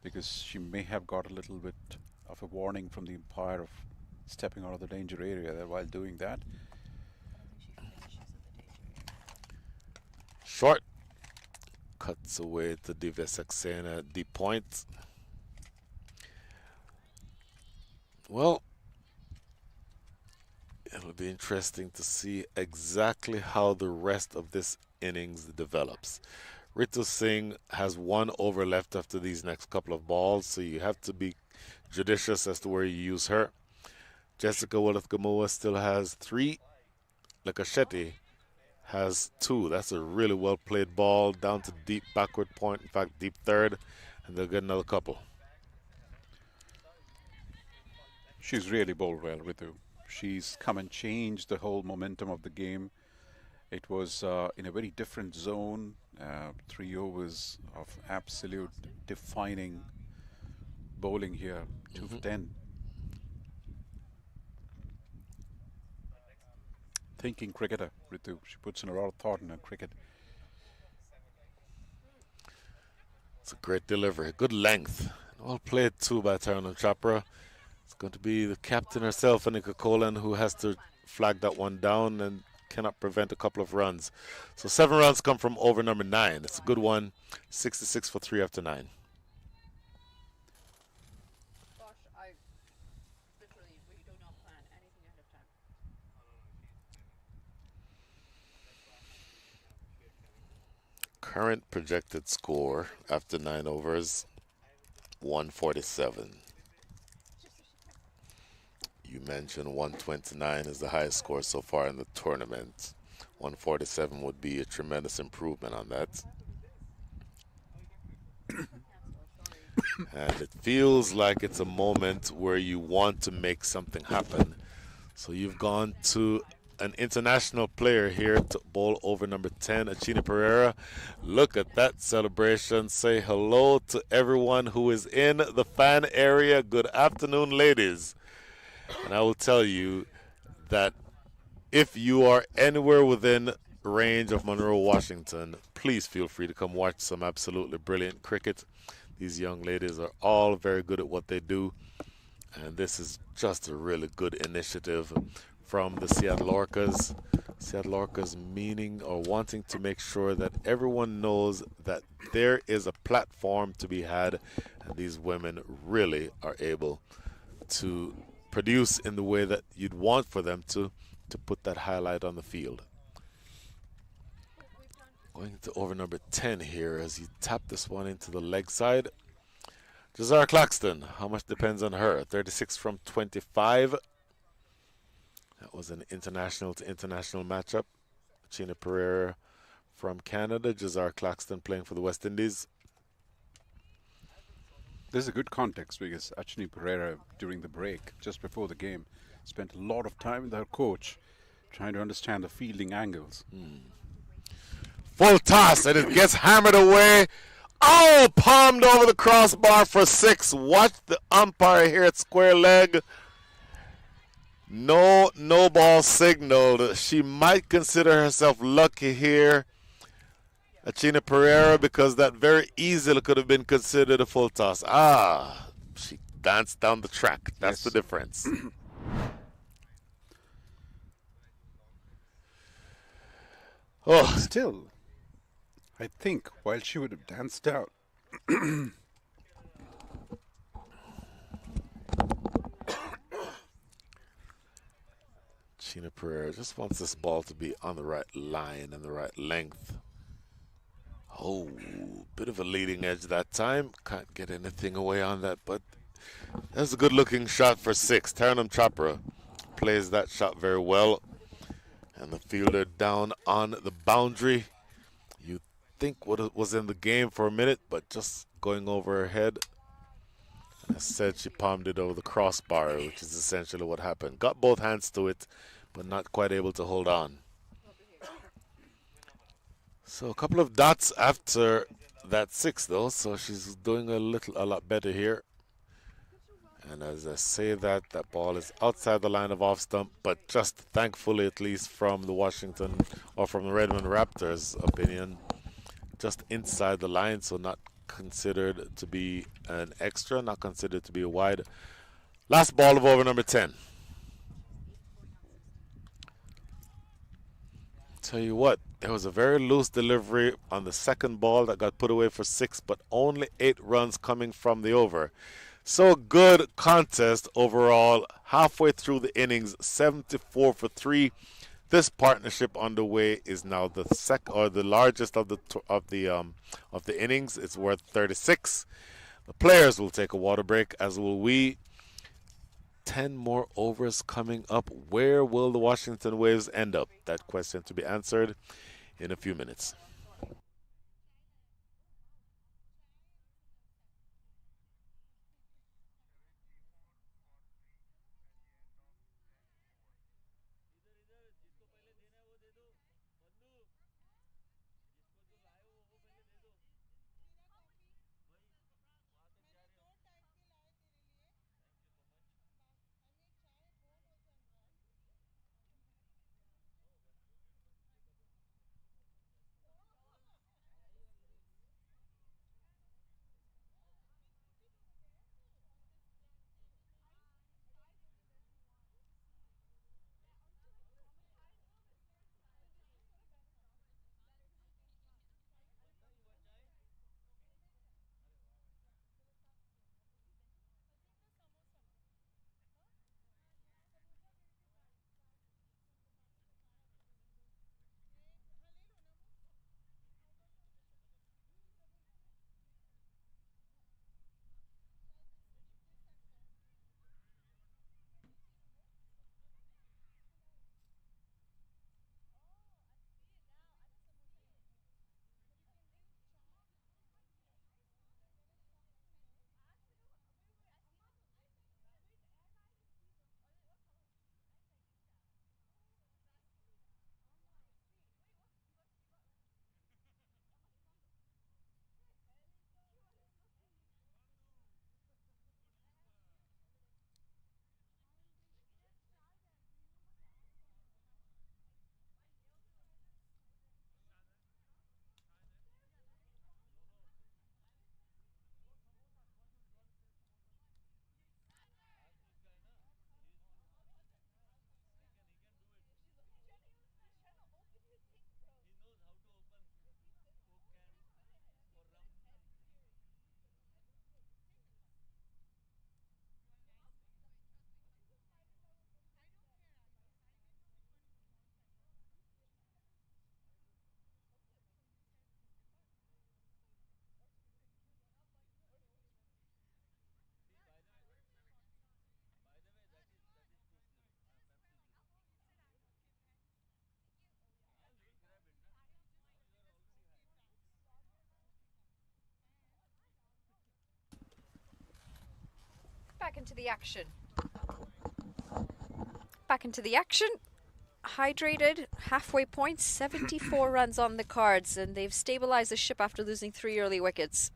because she may have got a little bit of a warning from the umpire of stepping out of the danger area there while doing that. Short. Cuts away to Divya Saxena at deep point. Well, it'll be interesting to see exactly how the rest of this innings develops. Ritu Singh has 1 over left after these next couple of balls, so you have to be judicious as to where you use her. Jessica Walleth-Gamua still has 3. Lakashetty has 2. That's a really well played ball down to deep backward point, in fact deep third, and they'll get another couple. She's really bowled well, Ritu. She's come and changed the whole momentum of the game. It was in a very different zone. 3 overs of absolute defining bowling here, 2 for 10. Thinking cricketer, Ritu. She puts in a lot of thought in her cricket. It's a great delivery, good length. Well played too by Tarun Chopra. It's going to be the captain herself, Anika Kolan, who has to flag that one down and cannot prevent a couple of runs. So 7 runs come from over number 9. It's a good one. 66 for 3 after 9. Current projected score after 9 overs, 147. You mentioned 129 is the highest score so far in the tournament. 147 would be a tremendous improvement on that. And it feels like it's a moment where you want to make something happen. So you've gone to an international player here to bowl over number 10, Achini Pereira. Look at that celebration. Say hello to everyone who is in the fan area. Good afternoon, ladies. And I will tell you that if you are anywhere within range of Monroe, Washington, please feel free to come watch some absolutely brilliant cricket. These young ladies are all very good at what they do, and this is just a really good initiative from the Seattle Orcas. Seattle Orcas meaning or wanting to make sure that everyone knows that there is a platform to be had, and these women really are able to produce in the way that you'd want for them to put that highlight on the field. Going to over number 10 here as you tap this one into the leg side. Jazara Claxton, how much depends on her? 36 from 25. That was an international to international matchup. Achini Pereira from Canada, Jazara Claxton playing for the West Indies. This is a good context because Achini Pereira, during the break, just before the game, spent a lot of time with her coach trying to understand the fielding angles. Full toss, and it gets hammered away. Oh, palmed over the crossbar for 6. Watch the umpire here at square leg. No ball signaled. She might consider herself lucky here, Achini Pereira, because that very easily could have been considered a full toss. She danced down the track. That's the difference. Still, I think while she would have danced out, Tina Pereira just wants this ball to be on the right line and the right length. Oh, bit of a leading edge that time. Can't get anything away on that, but that's a good looking shot for 6. Taranam Chopra plays that shot very well. And the fielder down on the boundary. You think what was in the game for a minute, but just going over her head. As said, she palmed it over the crossbar, which is essentially what happened. Got both hands to it, but not quite able to hold on. So a couple of dots after that 6, though, so she's doing a lot better here. And as I say that, that ball is outside the line of off stump, but just thankfully, at least from the Washington or from the Redmond Raptors' opinion, just inside the line, so not considered to be an extra, not considered to be a wide. Last ball of over number 10. Tell you what, there was a very loose delivery on the second ball that got put away for 6, but only 8 runs coming from the over. So good contest overall. Halfway through the innings, 74 for 3. This partnership underway is now the largest of the innings. It's worth 36. The players will take a water break, as will we. 10 more overs coming up. Where will the Washington Waves end up? That question to be answered in a few minutes. Back into the action. Back into the action. Hydrated, halfway point, 74 runs on the cards, and they've stabilized the ship after losing 3 early wickets.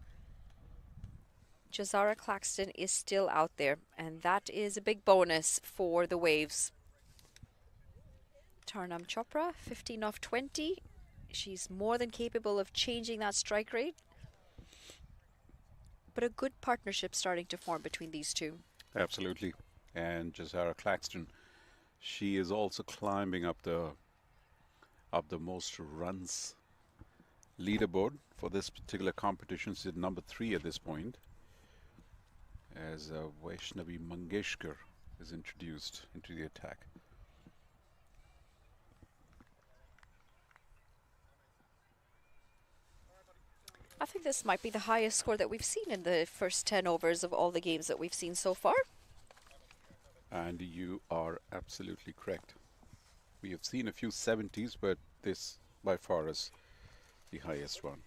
Jazara Claxton is still out there, and that is a big bonus for the Waves. Tarnam Chopra, 15 off 20. She's more than capable of changing that strike rate. But a good partnership starting to form between these two. Absolutely. And Jazara Claxton, she is also climbing up the most runs leaderboard for this particular competition. She's at number 3 at this point, as Vaishnavi Mangeshkar is introduced into the attack. I think this might be the highest score that we've seen in the first 10 overs of all the games that we've seen so far. And you are absolutely correct. We have seen a few 70s, but this by far is the highest one.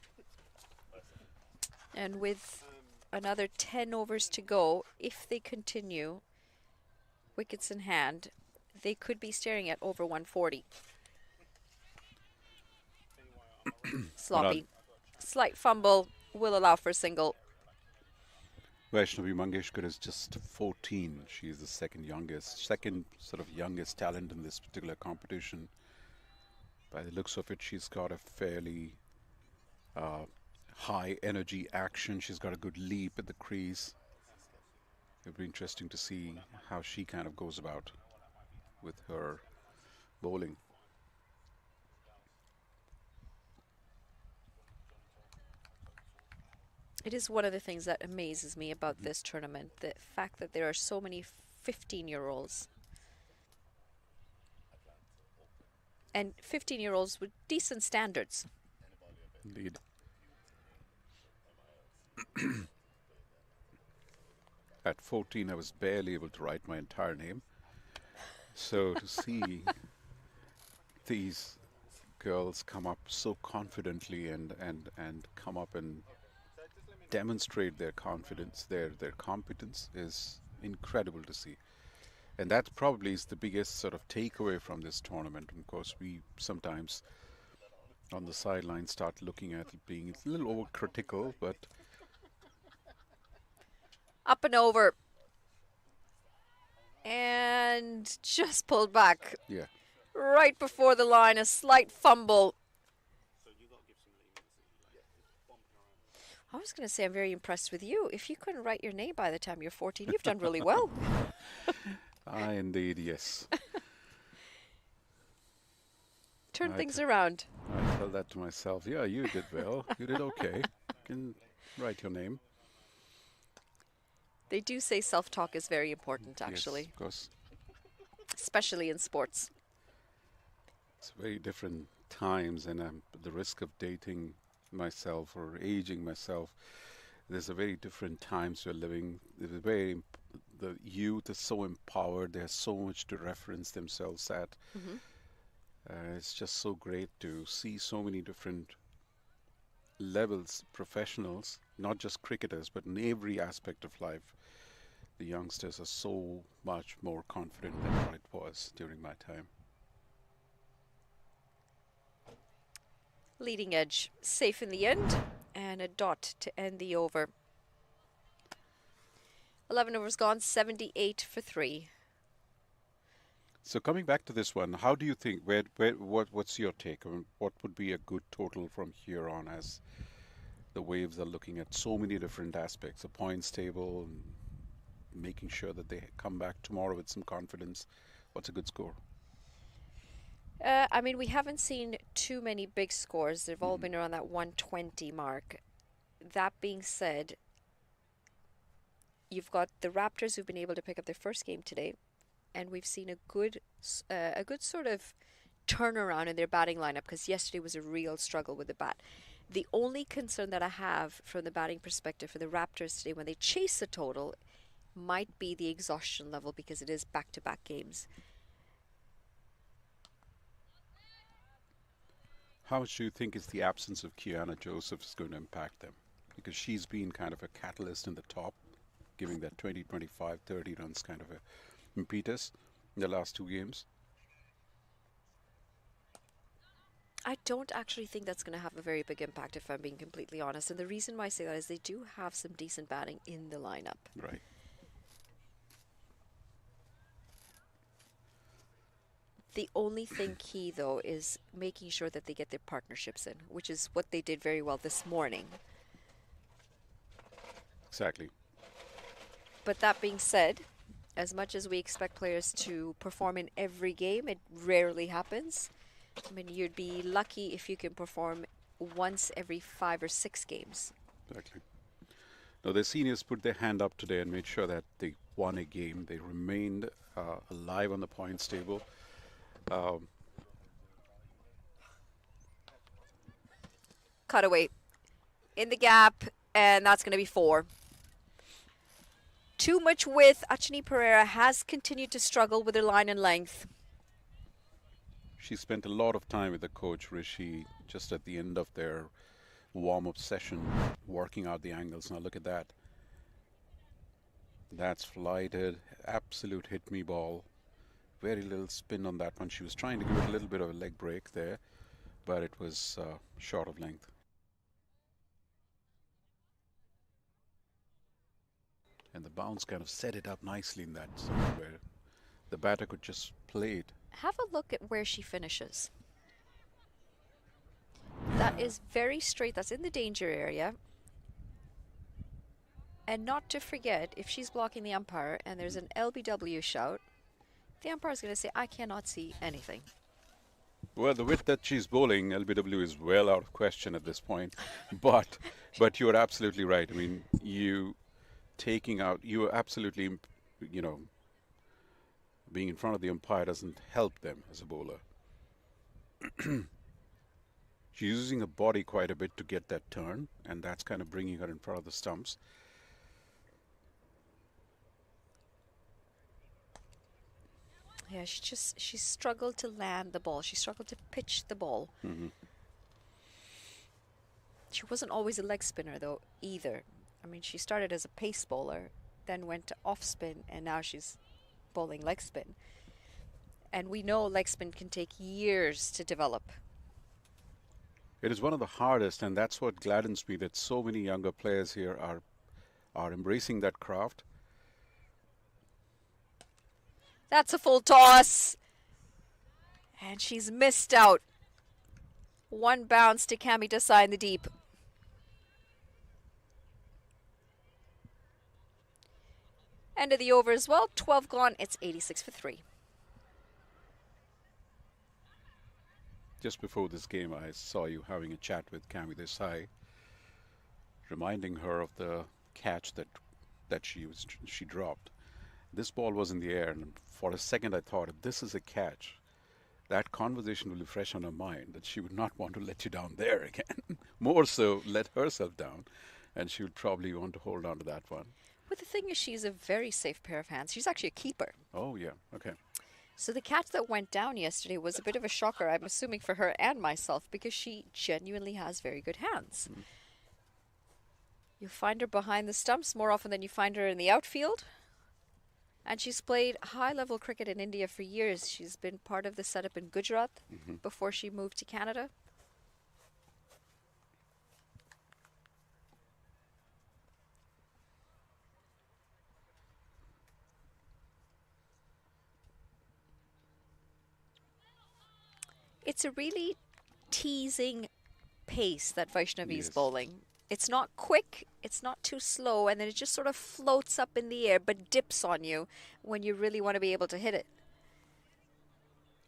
And with another 10 overs to go, if they continue, wickets in hand, they could be staring at over 140. Sloppy. Slight fumble will allow for a single. Vaishnavi Mangeshkar is just 14. She is the second sort of youngest talent in this particular competition. By the looks of it, she's got a fairly high energy action. She's got a good leap at the crease. It'll be interesting to see how she kind of goes about with her bowling. It is one of the things that amazes me about this tournament, the fact that there are so many 15-year-olds. And 15-year-olds with decent standards. Indeed. At 14, I was barely able to write my entire name. So to see these girls come up so confidently and come up and demonstrate their confidence, their competence is incredible to see. And that probably is the biggest sort of takeaway from this tournament. And of course, we sometimes on the sideline start looking at it being a little overcritical, but Up and over. And just pulled back. yeah. Right before the line, a slight fumble. I was going to say I'm very impressed with you. If you couldn't write your name by the time you're 14, you've done really well. Indeed, yes. Turn I things t- around. I tell that to myself. Yeah, you did well. You did okay. You can write your name. They do say self-talk is very important, actually, Yes, of course. especially in sports. It's very different times, and the risk of dating myself or aging myself. There's a very different times we're living. The youth is so empowered. They have so much to reference themselves at. It's just so great to see so many different levels, professionals, not just cricketers, but in every aspect of life. The youngsters are so much more confident than what it was during my time. Leading edge, safe in the end, and a dot to end the over. 11 overs gone, 78 for 3. So coming back to this one, how do you think, what's your take? I mean, what would be a good total from here on as the Waves are looking at so many different aspects, a points table, and making sure that they come back tomorrow with some confidence? What's a good score? I mean, we haven't seen too many big scores. They've all been around that 120 mark. That being said, you've got the Raptors who've been able to pick up their first game today, and we've seen a good sort of turnaround in their batting lineup, because yesterday was a real struggle with the bat. The only concern that I have from the batting perspective for the Raptors today when they chase a total might be the exhaustion level, because it is back-to-back games. How much do you think is the absence of Kiana Joseph is going to impact them? Because she's been kind of a catalyst in the top, giving that 20, 25, 30 runs kind of a impetus in the last two games. I don't actually think that's going to have a very big impact, if I'm being completely honest. And the reason why I say that is they do have some decent batting in the lineup. Right. The only thing key, though, is making sure that they get their partnerships in, which is what they did very well this morning. Exactly. But that being said, as much as we expect players to perform in every game, it rarely happens. I mean, you'd be lucky if you can perform once every 5 or 6 games. Exactly. Now, the seniors put their hand up today and made sure that they won a game. They remained alive on the points table. Cutaway. in the gap, and that's going to be 4. Too much width. Achini Pereira has continued to struggle with her line and length. She spent a lot of time with the coach Rishi just at the end of their warm-up session, working out the angles. Now look at that. That's flighted, absolute hit me ball. Very little spin on that one. She was trying to give it a little bit of a leg break there, but it was short of length. And the bounce kind of set it up nicely in that zone where the batter could just play it. Have a look at where she finishes. That is very straight. That's in the danger area. And not to forget, if she's blocking the umpire and there's an LBW shout, the umpire is going to say, I cannot see anything. Well, the width that she's bowling, LBW is well out of question at this point. But you're absolutely right. I mean, you are absolutely, being in front of the umpire doesn't help them as a bowler. She's using her body quite a bit to get that turn, and that's kind of bringing her in front of the stumps. Yeah, she struggled to land the ball. She struggled to pitch the ball. Mm-hmm. She wasn't always a leg spinner, though, either. I mean, she started as a pace bowler, then went to off spin, and now she's bowling leg spin. And we know leg spin can take years to develop. It is one of the hardest, and that's what gladdens me, that so many younger players here are embracing that craft. That's a full toss. And she's missed out. 1 bounce to Cami Desai in the deep. End of the over as well. 12 gone. It's 86 for 3. Just before this game, I saw you having a chat with Cami Desai, reminding her of the catch that she dropped. This ball was in the air, and for a second I thought, if this is a catch, that conversation will be fresh on her mind, that she would not want to let you down there again. More so, let herself down, and she would probably want to hold on to that one. But the thing is, she's a very safe pair of hands. She's actually a keeper. Oh, yeah. Okay. So the catch that went down yesterday was a bit of a shocker, I'm assuming, for her and myself, because she genuinely has very good hands. Mm. You find her behind the stumps more often than you find her in the outfield. And she's played high-level cricket in India for years. She's been part of the setup in Gujarat before she moved to Canada. It's a really teasing pace that Vaishnavi is bowling. It's not quick, it's not too slow, and then it just sort of floats up in the air but dips on you when you really want to be able to hit it.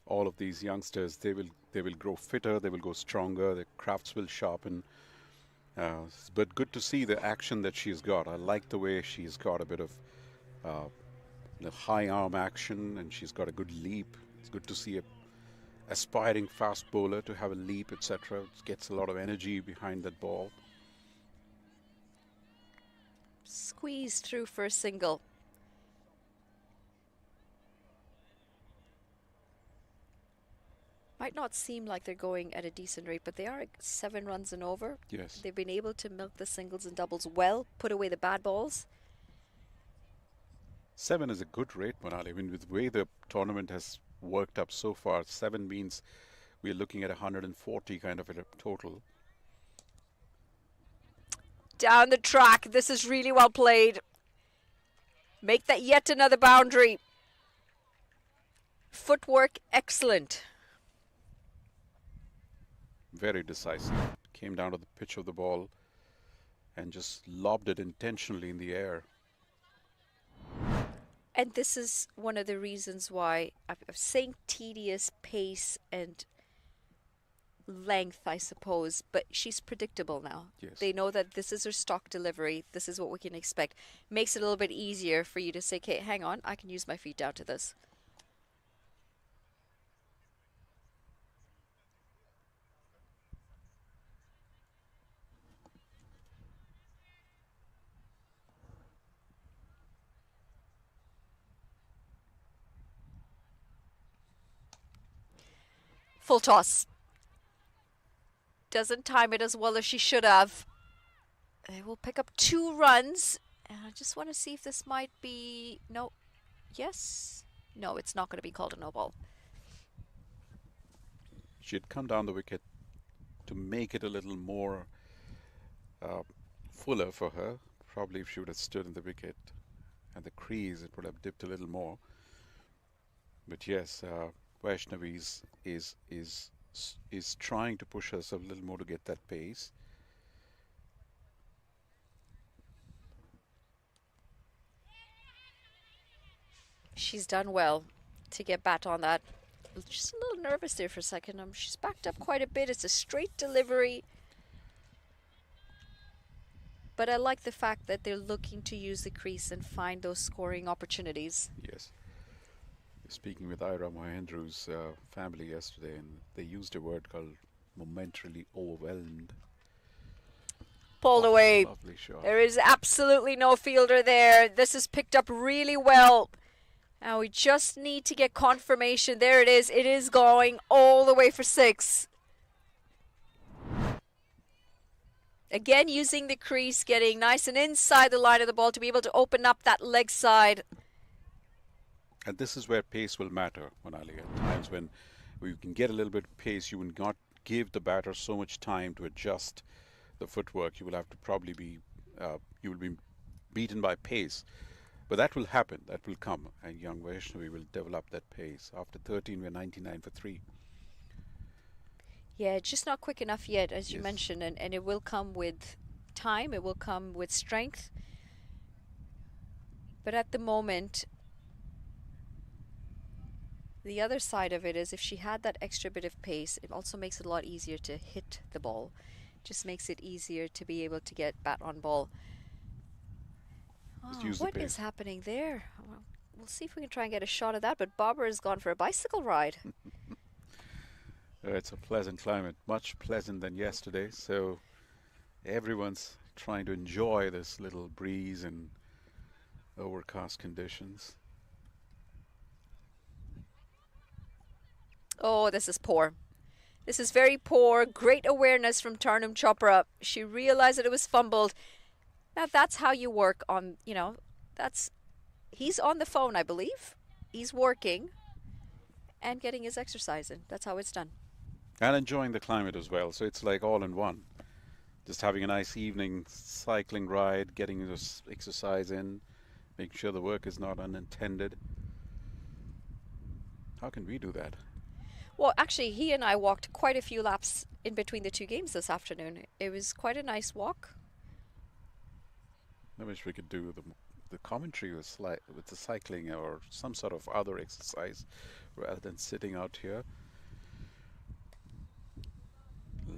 All of these youngsters, they will grow fitter, they will go stronger, their crafts will sharpen. But good to see the action that she's got. I like the way she's got a bit of the high arm action, and she's got a good leap. It's good to see a aspiring fast bowler to have a leap, etc. It gets a lot of energy behind that ball. Squeeze through for a single. Might not seem like they're going at a decent rate, but they are 7 runs and over. Yes. They've been able to milk the singles and doubles well, put away the bad balls. 7 is a good rate, Manali. I mean, with the way the tournament has worked up so far, 7 means we're looking at 140 kind of a total. Down the track. This is really well played. Make that yet another boundary. Footwork excellent. Very decisive. Came down to the pitch of the ball and just lobbed it intentionally in the air. And this is one of the reasons why I'm saying tedious pace and length, I suppose, but she's predictable now. Yes. They know that this is her stock delivery. This is what we can expect. Makes it a little bit easier for you to say, okay, hang on, I can use my feet down to this. Full toss. Doesn't time it as well as she should have. They will pick up 2 runs. And I just want to see if this might be... No. Yes. No, it's not going to be called a no ball. She had come down the wicket to make it a little more fuller for her. Probably if she would have stood in the wicket and the crease, it would have dipped a little more. But yes, Vaishnavi is trying to push herself a little more to get that pace. She's done well to get back on that. Just a little nervous there for a second. She's backed up quite a bit. It's a straight delivery. But I like the fact that they're looking to use the crease and find those scoring opportunities. Yes. Speaking with Ira Mohendru's family yesterday, and they used a word called momentarily overwhelmed. Pulled away. Lovely shot. There is absolutely no fielder there. This is picked up really well. Now we just need to get confirmation. There it is. It is going all the way for 6. Again, using the crease, getting nice and inside the line of the ball to be able to open up that leg side. And this is where pace will matter, Monali. At times when you can get a little bit of pace, you will not give the batter so much time to adjust the footwork. You will have to probably be, you will be beaten by pace. But that will happen, that will come. And young Vaishnavi will develop that pace. After 13, we're 99 for 3. Yeah, it's just not quick enough yet, as you Yes. mentioned. And it will come with time. It will come with strength. But at the moment, the other side of it is if she had that extra bit of pace, it also makes it a lot easier to hit the ball. Just makes it easier to be able to get bat on ball. Just Oh, use the what is pace. happening there? Well, we'll see if we can try and get a shot at that, but Barbara has gone for a bicycle ride. It's a pleasant climate, much pleasant than yesterday. So everyone's trying to enjoy this little breeze and overcast conditions. Oh, this is poor. This is very poor. Great awareness from Tarnum Chopra. She realized that it was fumbled. Now that's how you work on, he's on the phone, I believe. He's working and getting his exercise in. That's how it's done. And enjoying the climate as well. So it's like all in one. Just having a nice evening cycling ride, getting this exercise in, making sure the work is not unintended. How can we do that? Well, actually, he and I walked quite a few laps in between the 2 games this afternoon. It was quite a nice walk. I wish we could do the commentary with the cycling or some sort of other exercise rather than sitting out here.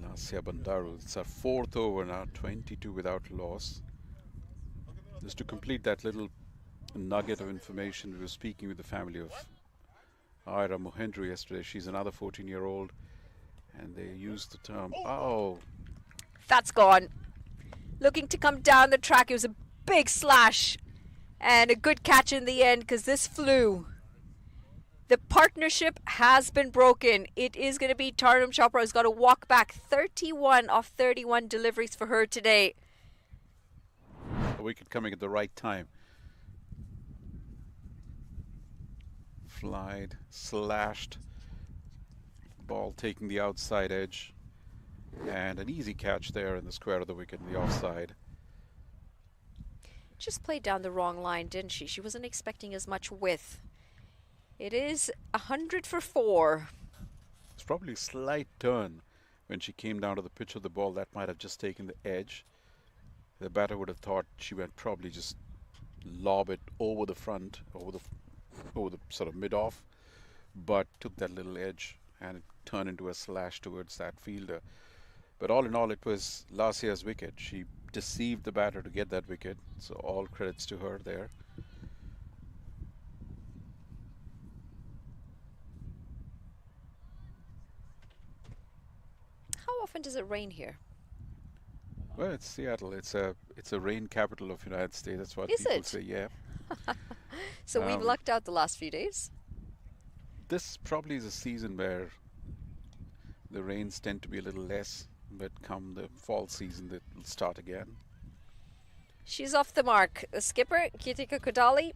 Lasya Bandaru, it's our 4th over now, 22 without loss. Just to complete that little nugget of information, we were speaking with the family of Ira Mohendru yesterday. She's another 14-year-old, and they used the term, oh, That's gone. Looking to come down the track. It was a big slash and a good catch in the end because this flew. The partnership has been broken. It is going to be Tarnum Chopra who's got to walk back 31 of 31 deliveries for her today. a wicket coming at the right time. Flied, slashed, ball taking the outside edge, and an easy catch there in the square of the wicket in the offside. Just played down the wrong line, didn't she? She wasn't expecting as much width. It is 100 for 4. It's probably a slight turn when she came down to the pitch of the ball. That might have just taken the edge. The batter would have thought she would probably just lob it over the front, over the sort of mid-off, but took that little edge and it turned into a slash towards that fielder. But all in all, it was Lasia's wicket. She deceived the batter to get that wicket, so all credits to her there. How often does it rain here? Well, it's Seattle. It's a rain capital of the United States. That's what Is people it? say. Yeah. So we've lucked out the last few days. This probably is a season where The rains tend to be a little less, but come the fall season, it will start again. She's off the mark. The skipper, Gitika Kodali.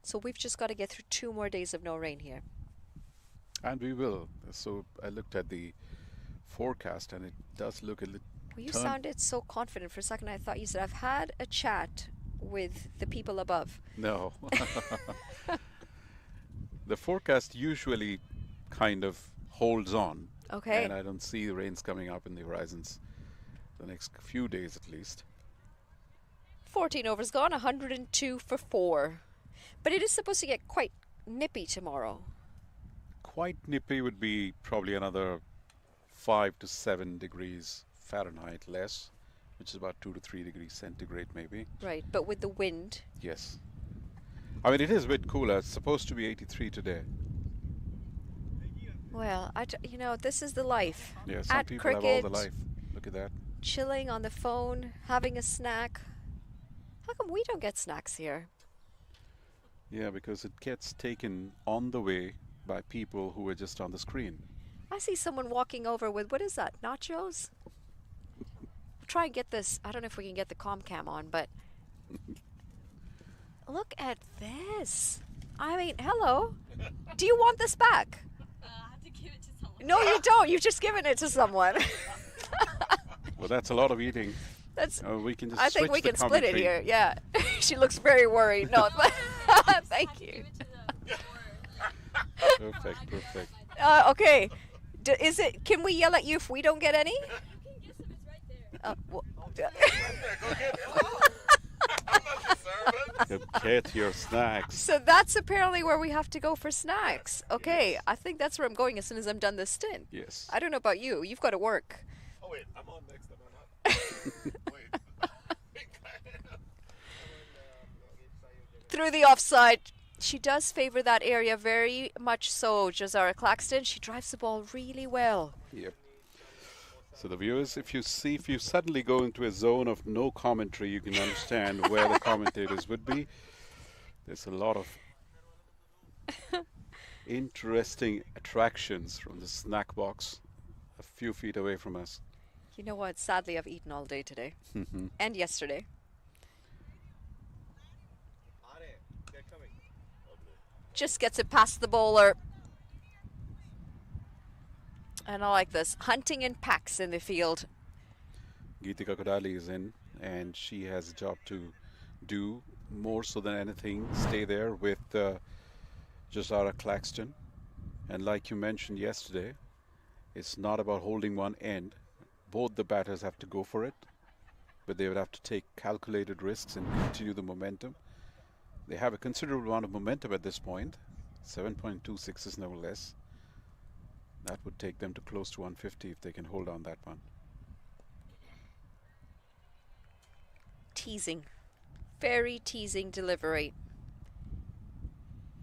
So we've just got to get through 2 more days of no rain here. And we will. So I looked at the forecast, and it does look a little. Well, you sounded so confident for a second. I thought you said, I've had a chat with the people above. No. The forecast usually kind of holds on. Okay. And I don't see the rains coming up in the horizons the next few days at least. 14 overs gone, 102 for 4. But it is supposed to get quite nippy tomorrow. Quite nippy would be probably another 5 to 7 degrees Fahrenheit less, which is about 2 to 3 degrees centigrade maybe. Right, but with the wind. Yes. I mean, it is a bit cooler. It's supposed to be 83 today. Well, you know, this is the life. Yeah, some At people cricket, have all the life. Look at that. chilling on the phone, having a snack. How come we don't get snacks here? Yeah, because it gets taken on the way by people who are just on the screen. I see someone walking over with, what is that, nachos? We'll try and get this. I don't know if we can get the Comcam on, but look at this. I mean, hello. Do you want this back? I have to give it to someone. No, you don't. You've just given it to someone. Well, that's a lot of eating. That's. We can just I think switch we the can split it commentary. here. Yeah. She looks very worried. No, but thank you. Perfect, perfect. Okay. Is it? Can we yell at you if we don't get any? You can guess if it's right there. Well, Get your snacks. so that's apparently where we have to go for snacks. Okay, I think that's where I'm going as soon as I'm done this stint. Yes. I don't know about you. You've got to work. Oh wait, I'm on next time. I'm not. Wait. Through the offside. She does favor that area very much so, Jazara Claxton. She drives the ball really well. Yep. So the viewers, if you suddenly go into a zone of no commentary, you can understand where the commentators would be. There's a lot of interesting attractions from the snack box a few feet away from us. You know what? Sadly, I've eaten all day today and yesterday. Just gets it past the bowler. And I like this. Hunting in packs in the field. Geetika Kodali is in, and she has a job to do more so than anything. Stay there with Jazara Claxton. And like you mentioned yesterday, it's not about holding one end. Both the batters have to go for it, but they would have to take calculated risks and continue the momentum. They have a considerable amount of momentum at this point. 7.26 is no less. That would take them to close to 150 if they can hold on that one. Teasing. Very teasing delivery.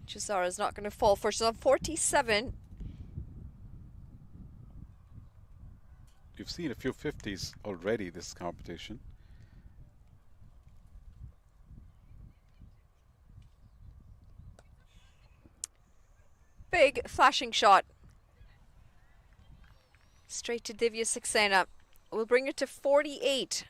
Jazara's not going to fall for. She's on 47. You've seen a few 50s already this competition. Big flashing shot. Straight to Divya Saxena. We'll bring it to 48.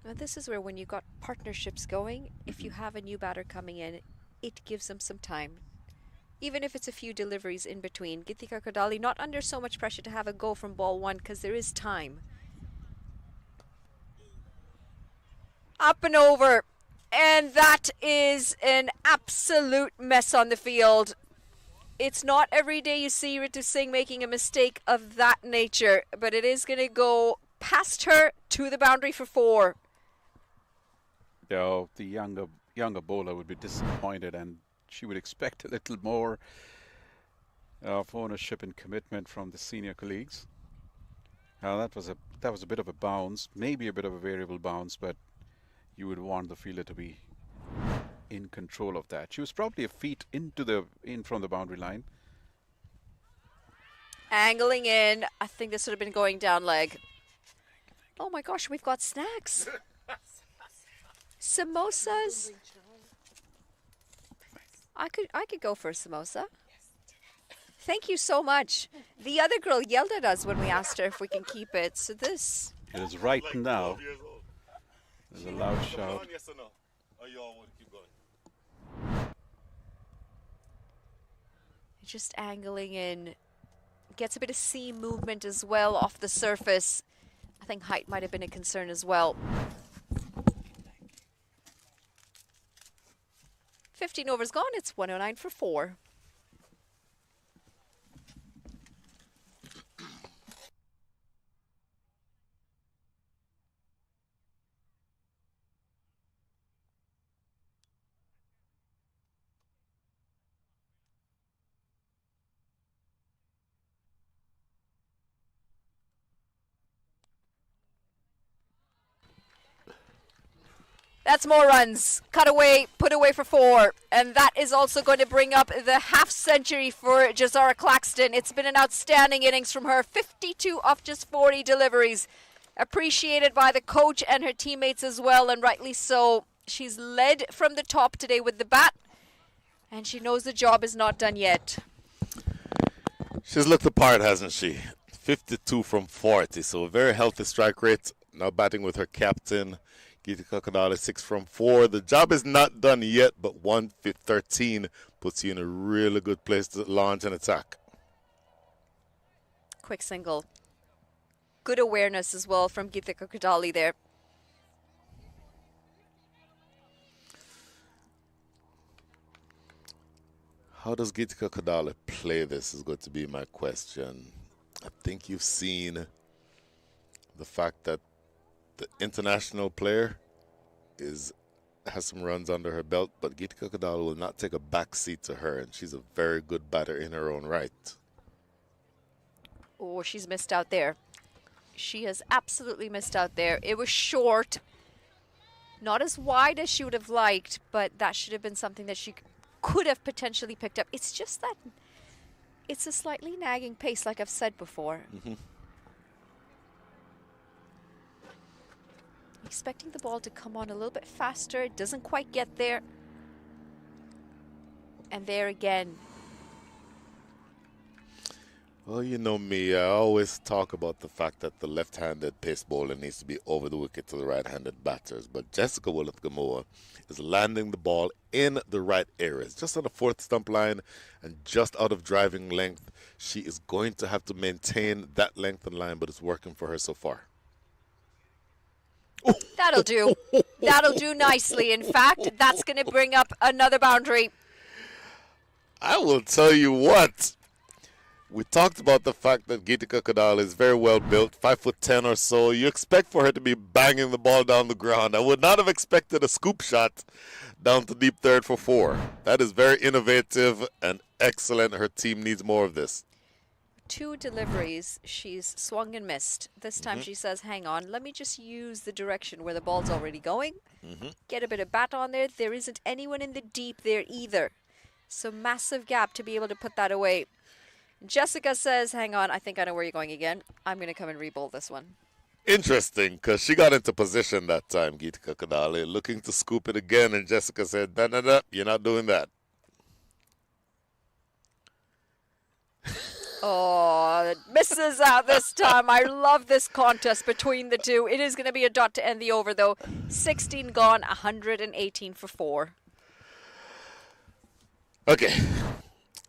Now this is where when you've got partnerships going, if you have a new batter coming in, it gives them some time. Even if it's a few deliveries in between. Gitika Kodali not under so much pressure to have a go from ball one because there is time. Up and over. And that is an absolute mess on the field. It's not every day you see Ritu Singh making a mistake of that nature, but it is going to go past her to the boundary for 4. The younger bowler would be disappointed, and she would expect a little more of ownership and commitment from the senior colleagues. Now that was a bit of a bounce, maybe a bit of a variable bounce, but you would want the fielder to be in control of that. She was probably a feet in from the boundary line. Angling in. I think this would have been going down leg. Oh my gosh, we've got snacks. Samosas. I could go for a samosa. Thank you so much. The other girl yelled at us when we asked her if we can keep it. So this. It is right now. There's a loud shout. Yes or no? Or you all want to keep going? Just angling in. Gets a bit of seam movement as well off the surface. I think height might have been a concern as well. 15 overs gone. It's 109 for 4. That's more runs. Cut away, put away for 4. And that is also going to bring up the half century for Jazara Claxton. It's been an outstanding innings from her. 52 off just 40 deliveries. Appreciated by the coach and her teammates as well, and rightly so. She's led from the top today with the bat, and she knows the job is not done yet. She's looked the part, hasn't she? 52 from 40, so a very healthy strike rate. Now batting with her captain, Geeta Kakadala, 6 from 4. The job is not done yet, but 1-13 puts you in a really good place to launch an attack. Quick single. Good awareness as well from Geeta Kakadali there. How does Geeta Kakadala play this is going to be my question. I think you've seen the fact that the international player has some runs under her belt, but Geeta Kakadala will not take a back seat to her, and she's a very good batter in her own right. Oh, she's missed out there. She has absolutely missed out there. It was short, not as wide as she would have liked, but that should have been something that she could have potentially picked up. It's just that it's a slightly nagging pace, like I've said before. Expecting the ball to come on a little bit faster. It doesn't quite get there. And there again. Well, you know me, I always talk about the fact that the left-handed pace bowler needs to be over the wicket to the right-handed batters. But Jessica Willett-Gamoa is landing the ball in the right areas, just on the fourth stump line and just out of driving length. She is going to have to maintain that length and line, but it's working for her so far. That'll do. That'll do nicely. In fact, that's going to bring up another boundary. I will tell you what. We talked about the fact that Geeta Kakadala is very well built, 5'10" or so. You expect for her to be banging the ball down the ground. I would not have expected a scoop shot down to deep third for 4. That is very innovative and excellent. Her team needs more of this. 2 deliveries, she's swung and missed. This time she says, hang on, let me just use the direction where the ball's already going. Get a bit of bat on there. There isn't anyone in the deep there either. So massive gap to be able to put that away. Jessica says, hang on, I think I know where you're going again. I'm going to come and re-bowl this one. Interesting, because she got into position that time, Geeta Kakadala, looking to scoop it again, and Jessica said, no, you're not doing that. Oh, misses out this time. I love this contest between the two. It is going to be a dot to end the over, though. 16 gone, 118 for 4. Okay.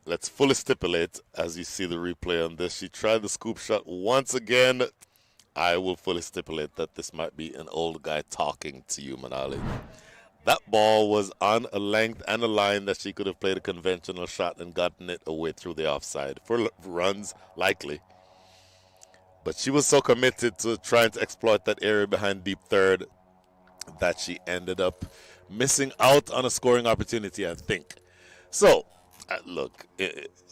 Let's fully stipulate, as you see the replay on this, she tried the scoop shot once again. I will fully stipulate that this might be an old guy talking to you, Manali. That ball was on a length and a line that she could have played a conventional shot and gotten it away through the offside. For runs, likely. But she was so committed to trying to exploit that area behind deep third that she ended up missing out on a scoring opportunity, I think. So, look,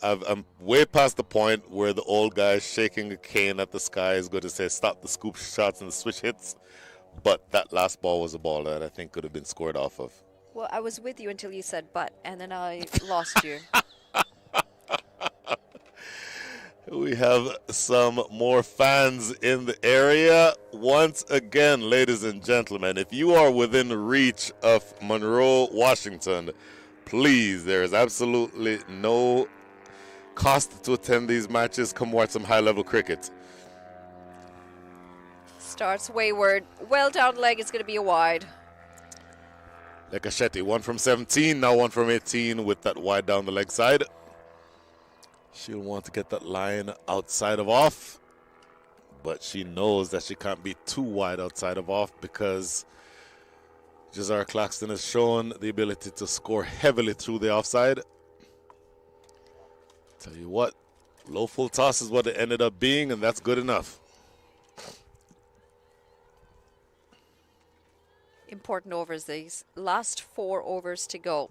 I'm way past the point where the old guy shaking a cane at the sky is going to say stop the scoop shots and the switch hits. But that last ball was a ball that I think could have been scored off of. Well, I was with you until you said but, and then I lost you. We have some more fans in the area. Once again, ladies and gentlemen, if you are within reach of Monroe, Washington, please, there is absolutely no cost to attend these matches. Come watch some high-level cricket. Starts wayward. Well down leg. It's going to be a wide. Lekachetti, 1 from 17, now 1 from 18 with that wide down the leg side. She'll want to get that line outside of off, but she knows that she can't be too wide outside of off because Jazara Claxton has shown the ability to score heavily through the offside. Tell you what, low full toss is what it ended up being, and that's good enough. Important overs these. Last 4 overs to go.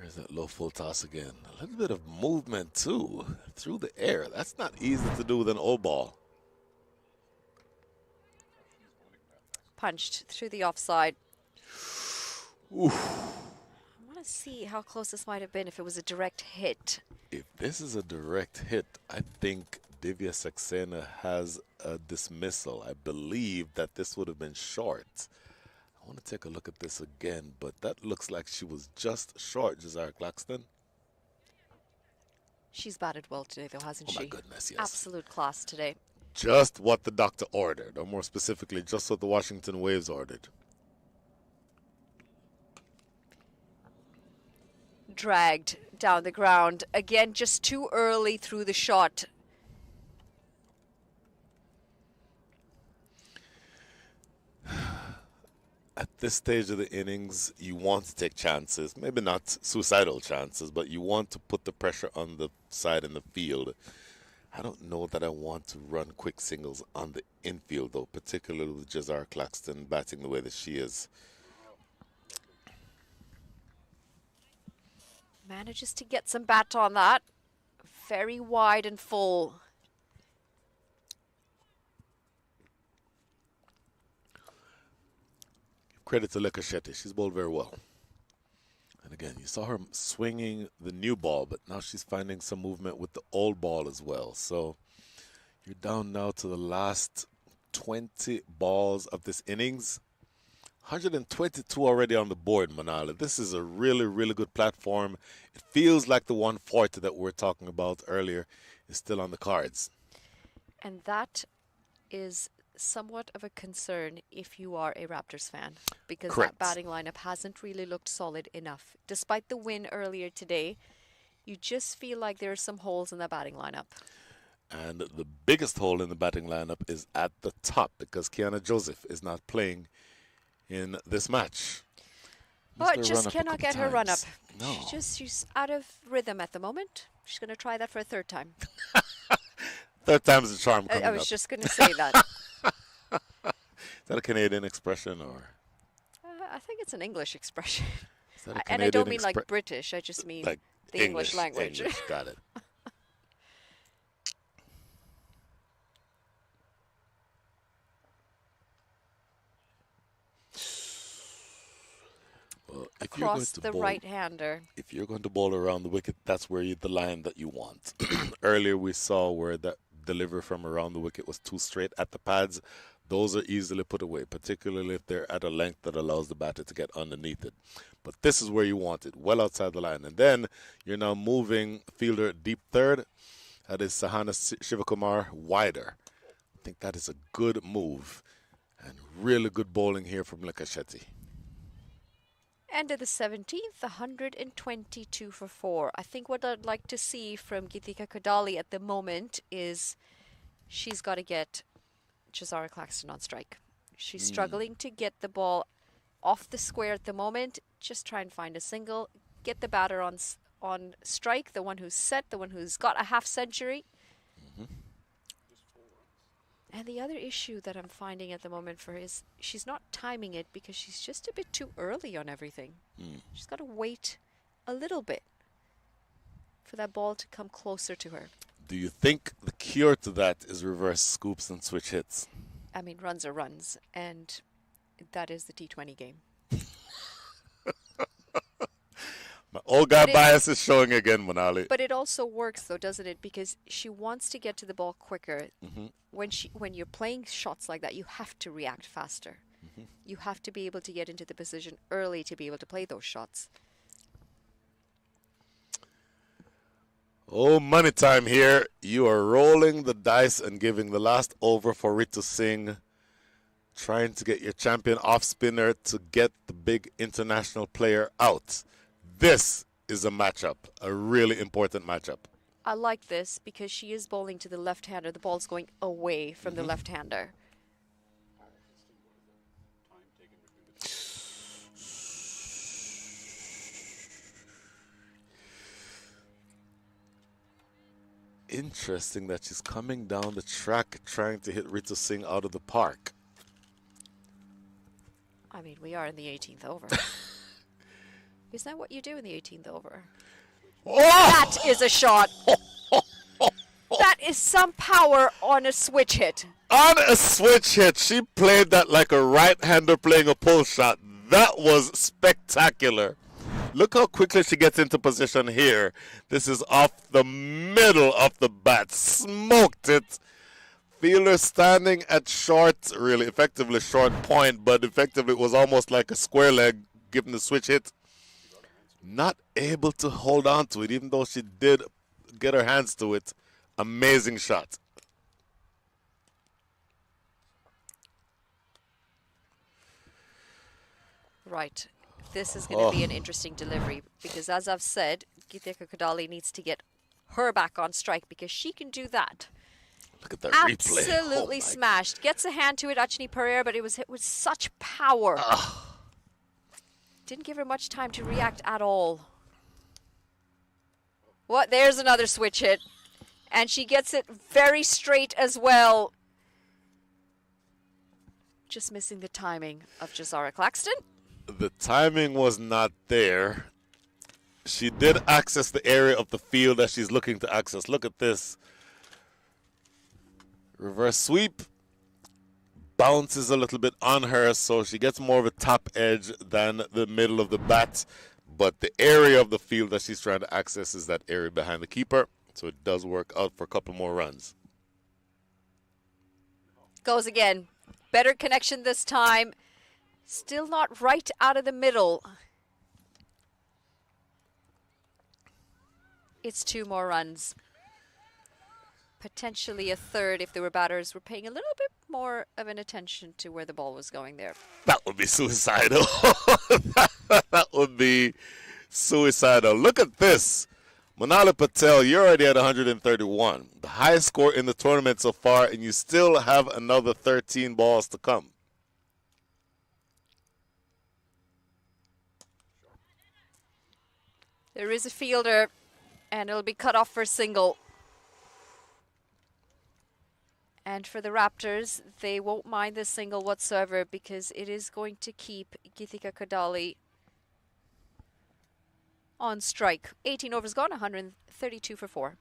Here's that low full toss again. A little bit of movement too, through the air. That's not easy to do with an old ball. Punched through the offside. Oof. I want to see how close this might have been if it was a direct hit. If this is a direct hit, I think Divya Saxena has a dismissal. I believe that this would have been short. I want to take a look at this again, but that looks like she was just short, Jazara Claxton. She's batted well today, though, hasn't she? Oh, my goodness, yes. Absolute class today. Just what the doctor ordered, or more specifically, just what the Washington Waves ordered. Dragged down the ground. Again, just too early through the shot. At this stage of the innings, you want to take chances. Maybe not suicidal chances, but you want to put the pressure on the side in the field. I don't know that I want to run quick singles on the infield, though, particularly with Jazara Claxton batting the way that she is. Manages to get some bat on that. Very wide and full. Credit to Lekachetti. She's bowled very well. And again, you saw her swinging the new ball, but now she's finding some movement with the old ball as well. So you're down now to the last 20 balls of this innings. 122 already on the board, Manala. This is a really, really good platform. It feels like the 140 that we were talking about earlier is still on the cards. And that is somewhat of a concern if you are a Raptors fan, because Correct. that batting lineup hasn't really looked solid enough. Despite the win earlier today, you just feel like there are some holes in the batting lineup. And the biggest hole in the batting lineup is at the top because Kiana Joseph is not playing in this match. But Missed her just run-up a cannot couple get her run up. times. No. She's out of rhythm at the moment. She's going to try that for a third time. Third time's the charm coming I was up. just going to say that. Is that a Canadian expression or? I think it's an English expression. Is that a And I don't Canadian mean like British. I just mean like the English language. English, got it. Well, if you're going Across to the bowl, right-hander. if you're going to bowl around the wicket, that's where the line that you want. Earlier we saw where that delivery from around the wicket was too straight at the pads. Those are easily put away, particularly if they're at a length that allows the batter to get underneath it. But this is where you want it, well outside the line. And then you're now moving fielder deep third. That is Sahana Shivakumar wider. I think that is a good move. And really good bowling here from Lekachetti. End of the 17th, 122 for 4. I think what I'd like to see from Geetika Kodali at the moment is she's got to get Jazara Claxton on strike. She's struggling to get the ball off the square at the moment. Just try and find a single. Get the batter on strike, the one who's set, the one who's got a half century. And the other issue that I'm finding at the moment for her is she's not timing it because she's just a bit too early on everything. She's got to wait a little bit for that ball to come closer to her. Do you think the cure to that is reverse scoops and switch hits? I mean, runs are runs, and that is the T20 game. My old guy But it- bias is showing again, Manali. But it also works though, doesn't it? Because she wants to get to the ball quicker. When you're playing shots like that, you have to react faster. You have to be able to get into the position early to be able to play those shots. Oh, money time here. You are rolling the dice and giving the last over for Ritu Singh, trying to get your champion off spinner to get the big international player out. This is a matchup, a really important matchup. I like this because she is bowling to the left-hander. The ball's going away from the left-hander. Interesting that she's coming down the track trying to hit Ritu Singh out of the park. I mean, we are in the 18th over. Isn't that what you do in the 18th over? Oh! That is a shot. That is some power on a switch hit. On a switch hit, she played that like a right-hander playing a pull shot. That was spectacular. Look how quickly she gets into position here. This is off the middle of the bat. Smoked it. Fielder standing at short, really effectively short point, but effectively it was almost like a square leg given the switch hit. Not able to hold on to it, even though she did get her hands to it. Amazing shot. Right. This is going to be an interesting delivery because, as I've said, Geethika Kodali needs to get her back on strike because she can do that. Look at that replay. Absolutely Oh my smashed. Gets a hand to it, Achni Pereira, but it was hit with such power. Didn't give her much time to react at all. What? There's another switch hit. And she gets it very straight as well. Just missing the timing of Jazara Claxton. The timing was not there. She did access the area of the field that she's looking to access. Look at this. Reverse sweep. Bounces a little bit on her, so she gets more of a top edge than the middle of the bat. But the area of the field that she's trying to access is that area behind the keeper. So it does work out for a couple more runs. Goes again. Better connection this time. Still not right out of the middle. It's 2 more runs. Potentially a third if there were batters were paying a little bit more of an attention to where the ball was going there. That would be suicidal. That would be suicidal. Look at this. Manali Patel, you're already at 131. The highest score in the tournament so far, and you still have another 13 balls to come. There is a fielder, and it'll be cut off for a single. And for the Raptors, they won't mind this single whatsoever because it is going to keep Geethika Kodali on strike. 18 overs gone, 132 for 4.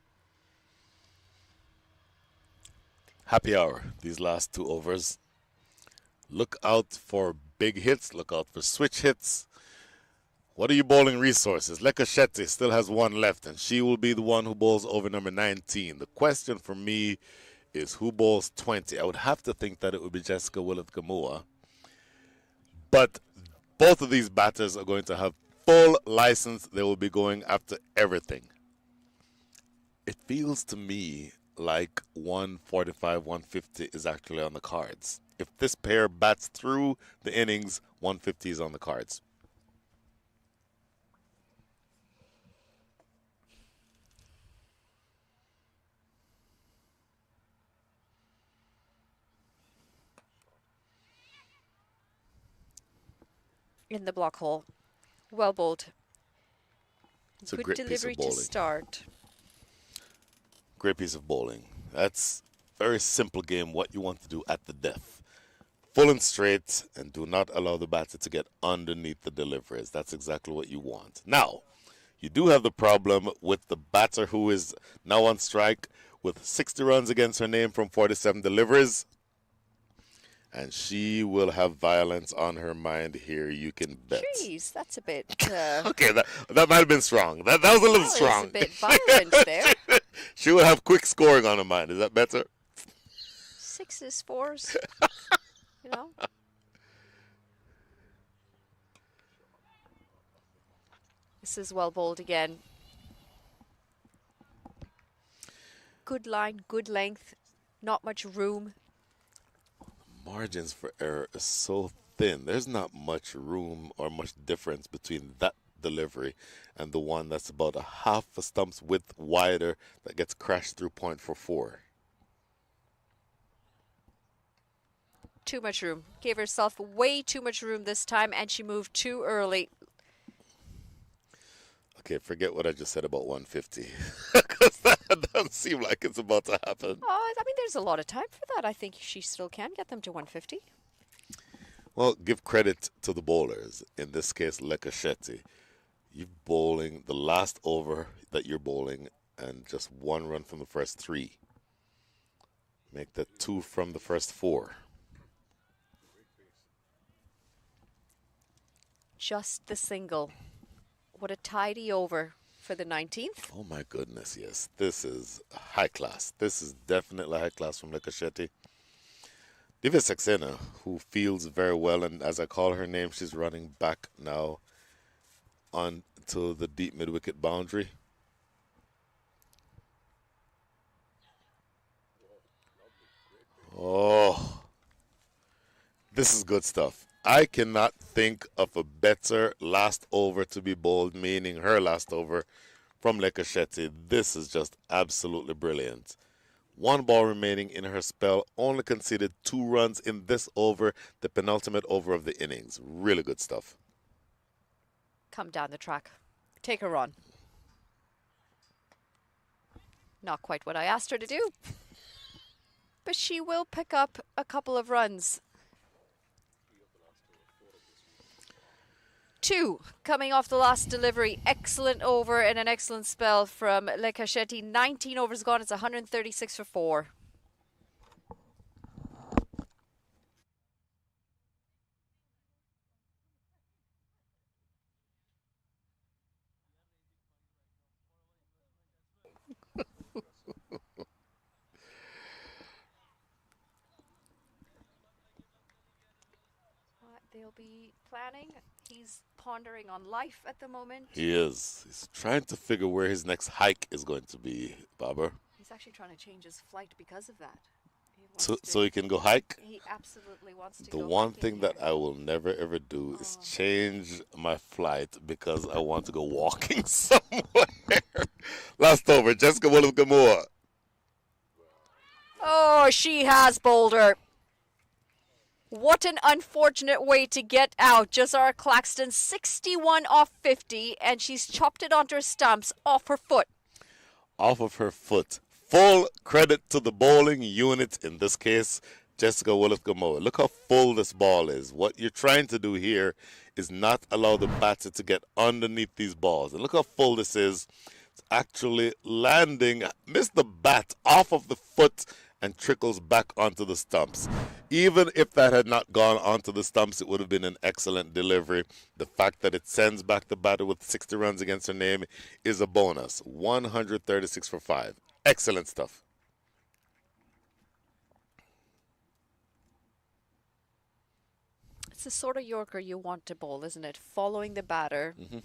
Happy hour, these last 2 overs. Look out for big hits. Look out for switch hits. What are you bowling resources? Leka Shetty still has 1 left, and she will be the one who bowls over number 19. The question for me is who bowls 20. I would have to think that it would be Jessica Willett-Gamua. But both of these batters are going to have full license. They will be going after everything. It feels to me like 145, 150 is actually on the cards. If this pair bats through the innings, 150 is on the cards. In the block hole. Well bowled. It's a Good great piece of delivery to bowling. start. Great piece of bowling. That's a very simple game, what you want to do at the death. Full and straight, and do not allow the batter to get underneath the deliveries. That's exactly what you want. Now, you do have the problem with the batter who is now on strike with 60 runs against her name from 47 deliveries. And she will have violence on her mind here, you can bet. Jeez, that's a bit. Okay, that might have been strong. That was a little That was strong. a bit violent there. She will have quick scoring on her mind. Is that better? Sixes, fours. You know. This is well bowled again. Good line, good length, not much room. Margins for error is so thin. There's not much room or much difference between that delivery and the one that's about a half a stump's width wider that gets crashed through point for 4. Too much room. Gave herself way too much room this time, and she moved too early. Okay, forget what I just said about 150. Because that doesn't seem like it's about to happen. Oh, I mean, there's a lot of time for that. I think she still can get them to 150. Well, give credit to the bowlers. In this case, Lekashetti. You're bowling the last over that you're bowling and just 1 run from the first 3. Make that 2 from the first 4. Just the single. What a tidy over for the 19th. Oh my goodness, yes. This is high class. This is definitely high class from Lekashetti. Divya Saxena, who feels very well, and as I call her name, she's running back now onto the deep mid-wicket boundary. Oh, this is good stuff. I cannot think of a better last over to be bowled, meaning her last over from Lekashetti. This is just absolutely brilliant. 1 ball remaining in her spell, only conceded 2 runs in this over, the penultimate over of the innings. Really good stuff. Come down the track. Take a run. Not quite what I asked her to do. But she will pick up a couple of runs. 2 coming off the last delivery. Excellent over and an excellent spell from Lekashetti. 19 overs gone. It's 136 for 4. They'll be planning. He's pondering on life at the moment. He is. He's trying to figure where his next hike is going to be, Barbara. He's actually trying to change his flight because of that. So he can go hike? He absolutely wants to The go one hiking thing here. that I will never ever do is change my flight because I want to go walking somewhere. Last over, Jessica Williams-Gamora. Oh, she has bowled her. What an unfortunate way to get out. Jazara Claxton, 61 off 50, and she's chopped it onto her stumps off her foot. Off of her foot. Full credit to the bowling unit, in this case, Jessica Williams-Gamora. Look how full this ball is. What you're trying to do here is not allow the batter to get underneath these balls. And look how full this is. It's actually landing, missed the bat off of the foot and trickles back onto the stumps. Even if that had not gone onto the stumps, it would have been an excellent delivery. The fact that it sends back the batter with 60 runs against her name is a bonus. 136 for 5. Excellent stuff. It's the sort of Yorker you want to bowl, isn't it? Following the batter. Mm-hmm.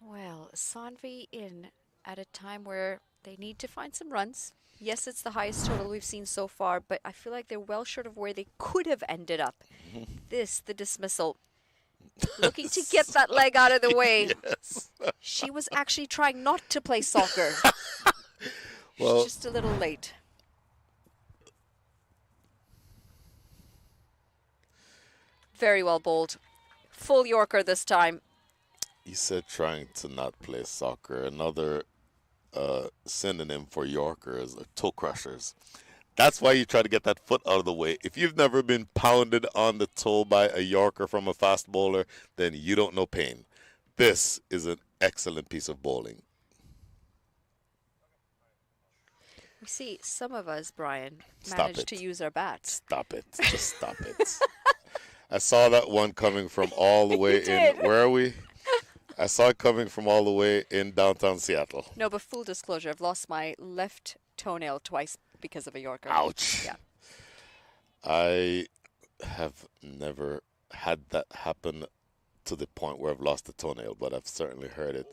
Well, Sanvi in at a time where they need to find some runs. Yes, it's the highest total we've seen so far, but I feel like they're well short of where they could have ended up. This, the dismissal. Looking to get that leg out of the way. Yes. She was actually trying not to play soccer. Well, She's just a little late. Very well bowled. Full Yorker this time. you said trying to not play soccer. Another synonym for Yorkers are toe crushers. That's why you try to get that foot out of the way. If you've never been pounded on the toe by a Yorker from a fast bowler, then you don't know pain. This is an excellent piece of bowling. We see some of us, Brian, Stop manage it. to use our bats. Stop it. Just stop it. I saw that one coming from all the way in. Where are we? I saw it coming from all the way in downtown Seattle. No, but full disclosure, I've lost my left toenail twice because of a Yorker. Ouch. Yeah. I have never had that happen to the point where I've lost a toenail, but I've certainly heard it.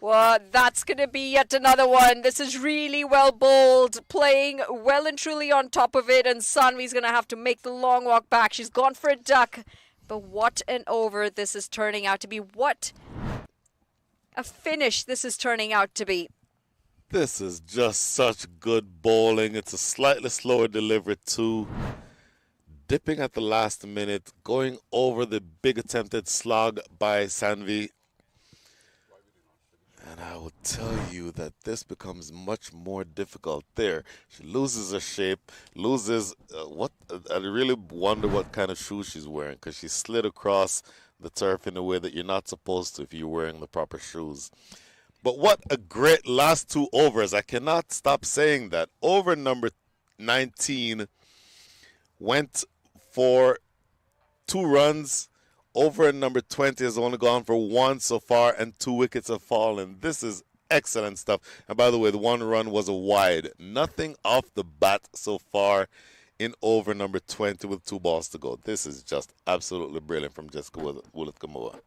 Well, that's going to be yet another one. This is really well bowled, playing well and truly on top of it, and Sanvi's going to have to make the long walk back. She's gone for a duck, but what an over this is turning out to be. What a finish this is turning out to be. This is just such good bowling. It's a slightly slower delivery too. Dipping at the last minute, going over the big attempted slog by Sanvi. And I will tell you that this becomes much more difficult there. She loses her shape, loses what I really wonder what kind of shoes she's wearing, because she slid across the turf in a way that you're not supposed to if you're wearing the proper shoes. But what a great last two overs. I cannot stop saying that. Over number 19 went for 2 runs. Over number 20 has only gone for 1 so far, and 2 wickets have fallen. This is excellent stuff. And by the way, the 1 run was a wide. Nothing off the bat so far in over number 20 with 2 balls to go. This is just absolutely brilliant from Jessica Willett-Gamoa.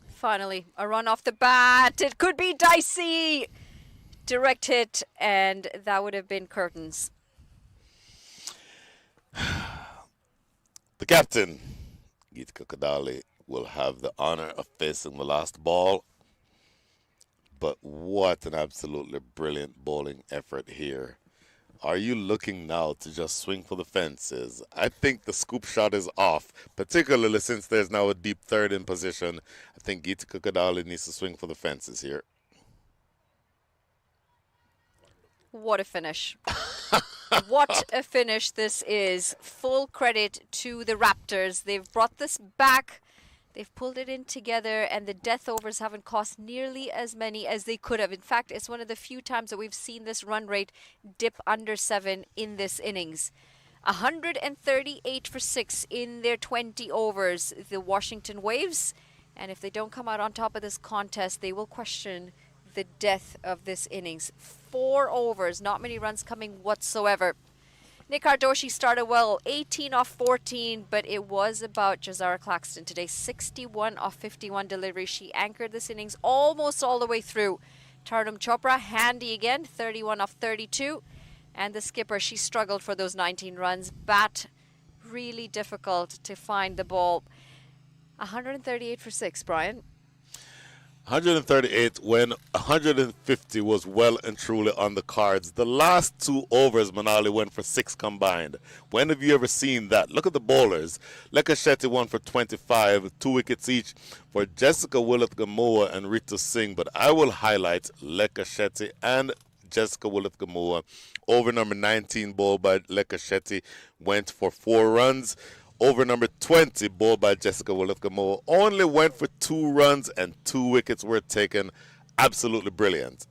Finally, a run off the bat. It could be dicey. Direct hit, and that would have been curtains. The captain, Geetika Kadali, will have the honor of facing the last ball. But what an absolutely brilliant bowling effort here. Are you looking now to just swing for the fences? I think the scoop shot is off, particularly since there's now a deep third in position. I think Geetika Kadali needs to swing for the fences here. What a finish. What a finish this is. Full credit to the Raptors. They've brought this back. They've pulled it in together, and the death overs haven't cost nearly as many as they could have. In fact, it's one of the few times that we've seen this run rate dip under 7 in this innings. 138 for 6 in their 20 overs, the Washington Waves. And if they don't come out on top of this contest, they will question the death of this innings. 4 overs, not many runs coming whatsoever. Nick Ardoshi started well, 18 off 14, but it was about Jazara Claxton today. 61 off 51 delivery. She anchored this innings almost all the way through. Tardum Chopra, handy again, 31 off 32. And the skipper, she struggled for those 19 runs. Bat, really difficult to find the ball. 138 for 6, Brian. 138 when 150 was well and truly on the cards. The last 2 overs, Manali went for 6 combined. When have you ever seen that? Look at the bowlers. Lekka Shetty won for 25, 2 wickets each for Jessica Willett-Gamoa and Ritu Singh. But I will highlight Lekka Shetty and Jessica Willett-Gamoa. Over number 19 bowled by Lekka Shetty went for 4 runs. Over number 20, bowled by Jessica Willett-Gamoa, only went for 2 runs and 2 wickets were taken. Absolutely brilliant.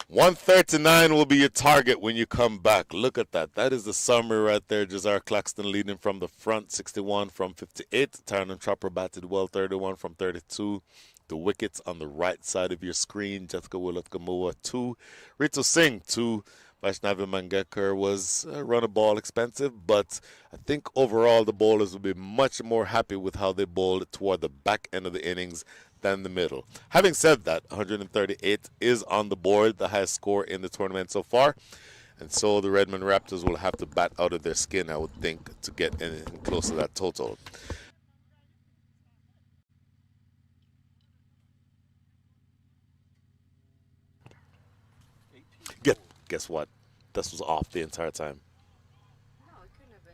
139 will be your target when you come back. Look at that. That is the summary right there. Jazara Claxton leading from the front, 61 from 58. Tardum Chopra batted well, 31 from 32. The wickets on the right side of your screen. Jessica Willett-Gamoa, 2. Ritu Singh, 2. Vaishnavi Mangekar was run a ball expensive, but I think overall the bowlers will be much more happy with how they bowled toward the back end of the innings than the middle. Having said that, 138 is on the board, the highest score in the tournament so far. And so the Redmond Raptors will have to bat out of their skin, I would think, to get anything close to that total. Guess what? This was off the entire time. No, it couldn't have been.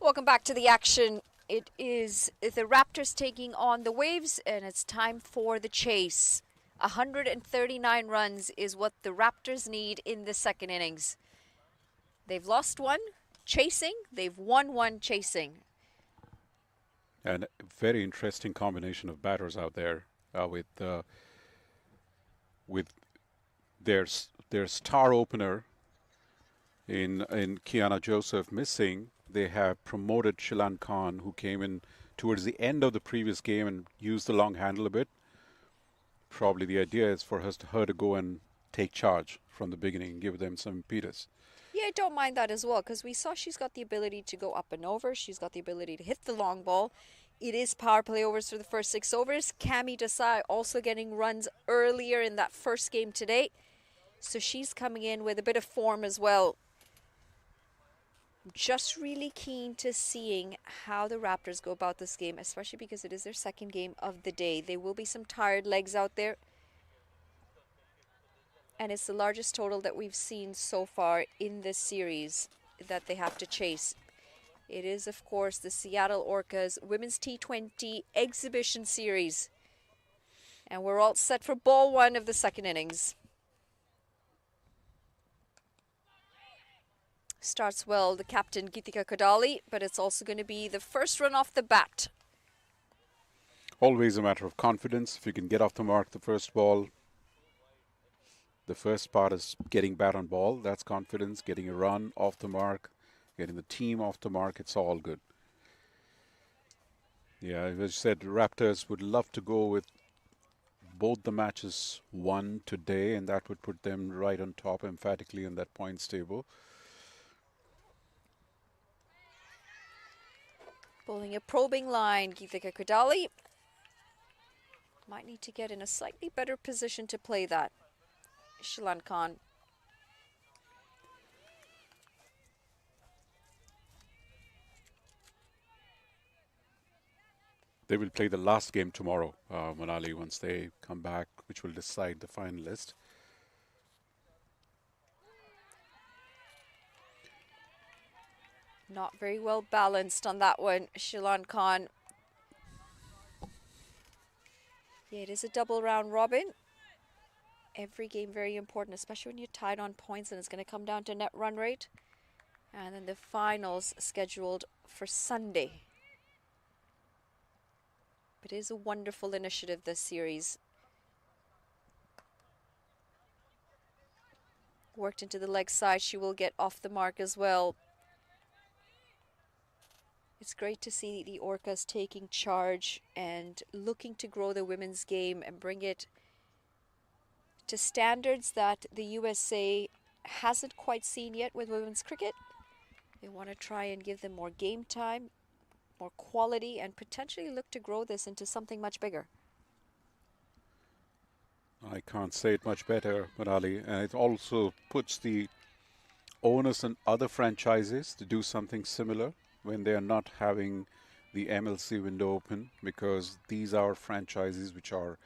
Welcome back to the action. It is the Raptors taking on the Waves, and it's time for the chase. 139 runs is what the Raptors need in the second innings. They've lost one chasing, they've won one chasing. And a very interesting combination of batters out there with their star opener in Kiana Joseph missing. They have promoted Shilan Khan, who came in towards the end of the previous game and used the long handle a bit. Probably the idea is for her to go and take charge from the beginning and give them some impetus. Yeah, I don't mind that as well, because we saw she's got the ability to go up and over. She's got the ability to hit the long ball. It is power play overs for the first 6 overs. Cami Desai also getting runs earlier in that first game today. So she's coming in with a bit of form as well. Just really keen to seeing how the Raptors go about this game, especially because it is their second game of the day. There will be some tired legs out there. And it's the largest total that we've seen so far in this series that they have to chase. It is, of course, the Seattle Orcas Women's T20 Exhibition Series. And we're all set for ball 1 of the second innings. Starts well, the captain Gitika Kodali, but it's also going to be the first run off the bat. Always a matter of confidence. If you can get off the mark the first ball, the first part is getting bat on ball. That's confidence. Getting a run off the mark, getting the team off the mark, it's all good. Yeah, as I said, Raptors would love to go with both the matches won today, and that would put them right on top emphatically in that points table. Bowling a probing line, Gitika Kodali. Might need to get in a slightly better position to play that. Shilan Khan. They will play the last game tomorrow, Manali, once they come back, which will decide the finalist. Not very well balanced on that one, Shilan Khan. Yeah, it is a double round robin. Every game very important, especially when you're tied on points and it's going to come down to net run rate. And then the finals scheduled for Sunday. But it is a wonderful initiative, this series. Worked into the leg side. She will get off the mark as well. It's great to see the Orcas taking charge and looking to grow the women's game and bring it to standards that the USA hasn't quite seen yet with women's cricket. They want to try and give them more game time, more quality, and potentially look to grow this into something much bigger. I can't say it much better, Manali. And it also puts the onus on other franchises to do something similar when they are not having the MLC window open, because these are franchises which are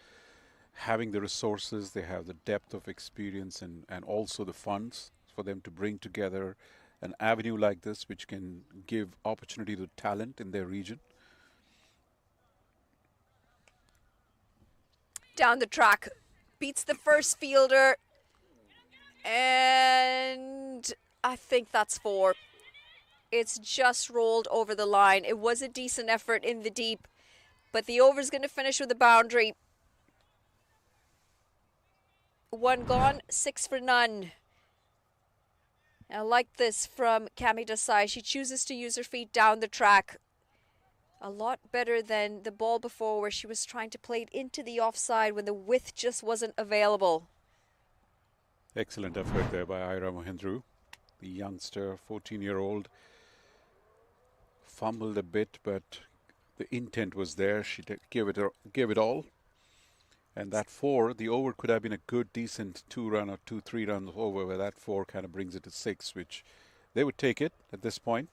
having the resources, they have the depth of experience and also the funds for them to bring together an avenue like this which can give opportunity to talent in their region. Down the track, beats the first fielder, and I think that's 4. It's just rolled over the line. It was a decent effort in the deep, but the over's going to finish with a boundary. 1 gone, 6 for none. I like this from Cami Desai. She chooses to use her feet down the track. A lot better than the ball before, where she was trying to play it into the offside when the width just wasn't available. Excellent effort there by Ira Mohindru. The youngster, 14-year-old, fumbled a bit, but the intent was there. She gave it all. And that 4, the over could have been a good, decent 2-run or 2-3 runs over, where that 4 kind of brings it to 6, which they would take it at this point.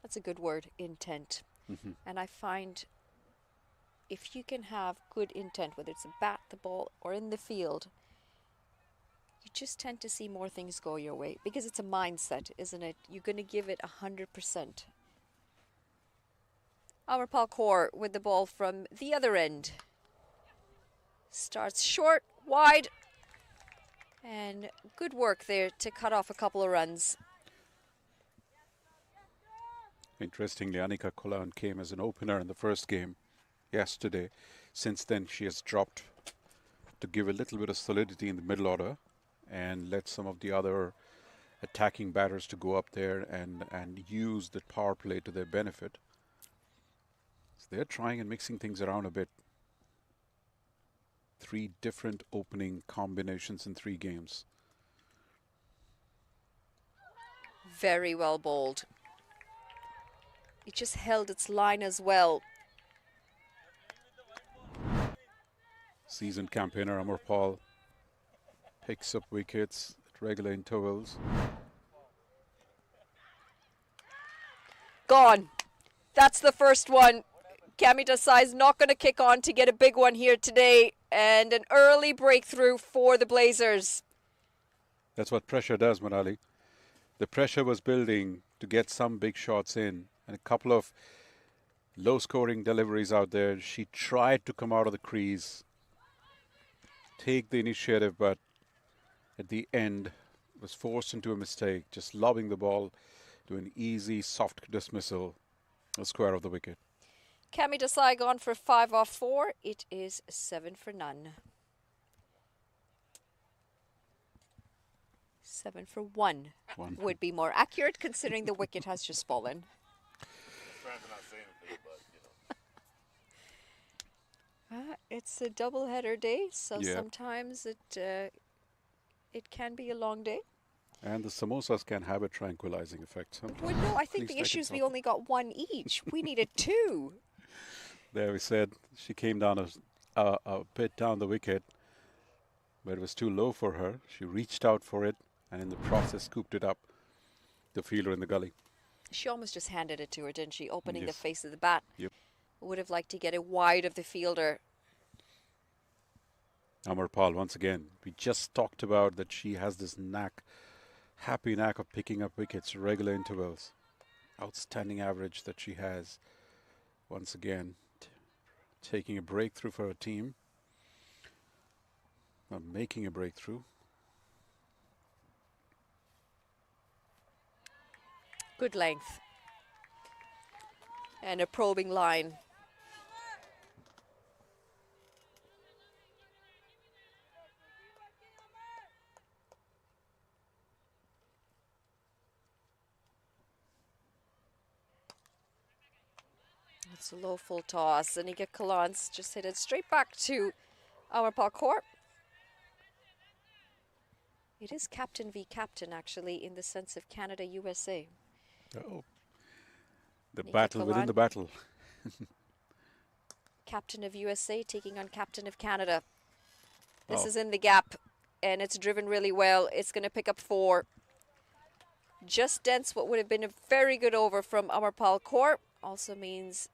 That's a good word, intent. Mm-hmm. And I find if you can have good intent, whether it's a bat, the ball, or in the field, You just tend to see more things go your way because it's a mindset, isn't it? You're going to give it 100%. Our Kaur with the ball from the other end. Starts short, wide, and good work there to cut off a couple of runs. Interestingly, Annika Kolan came as an opener in the first game yesterday. Since then, she has dropped to give a little bit of solidity in the middle order and let some of the other attacking batters to go up there and use the power play to their benefit. So they're trying and mixing things around a bit. 3 different opening combinations in 3 games. Very well bowled. It just held its line as well. Seasoned campaigner Amar Paul picks up wickets at regular intervals. Gone. That's the first one. Cami Desai is not going to kick on to get a big one here today. And an early breakthrough for the Blazers. That's what pressure does, Manali. The pressure was building to get some big shots in and a couple of low-scoring deliveries out there. She tried to come out of the crease, take the initiative, but at the end was forced into a mistake, just lobbing the ball to an easy, soft dismissal, a square of the wicket. Cami Desai gone for 5 off 4. It is 7 for none. 7 for 1 would be more accurate considering the wicket has just fallen. It's a double header day, so sometimes it can be a long day. And the samosas can have a tranquilizing effect sometimes. Well, no, I think the issue is we only got 1 each. We needed 2. There we said she came down a bit down the wicket, but it was too low for her. She reached out for it and in the process scooped it up, the fielder in the gully. She almost just handed it to her, didn't she? Opening the face of the bat. Yep. Would have liked to get it wide of the fielder. Amar Paul, once again, we just talked about that she has this knack, happy knack of picking up wickets, regular intervals. Outstanding average that she has. Once again, taking a breakthrough for her team. Not making a breakthrough. Good length. And a probing line. It's a low full toss. Anika Kalans just hit it straight back to our Kaur. It is captain v captain, actually, in the sense of Canada-USA. Oh, the battle within the battle. Captain of USA taking on captain of Canada. This is in the gap, and it's driven really well. It's going to pick up 4. Just dents what would have been a very good over from Amarpal Kaur. Also means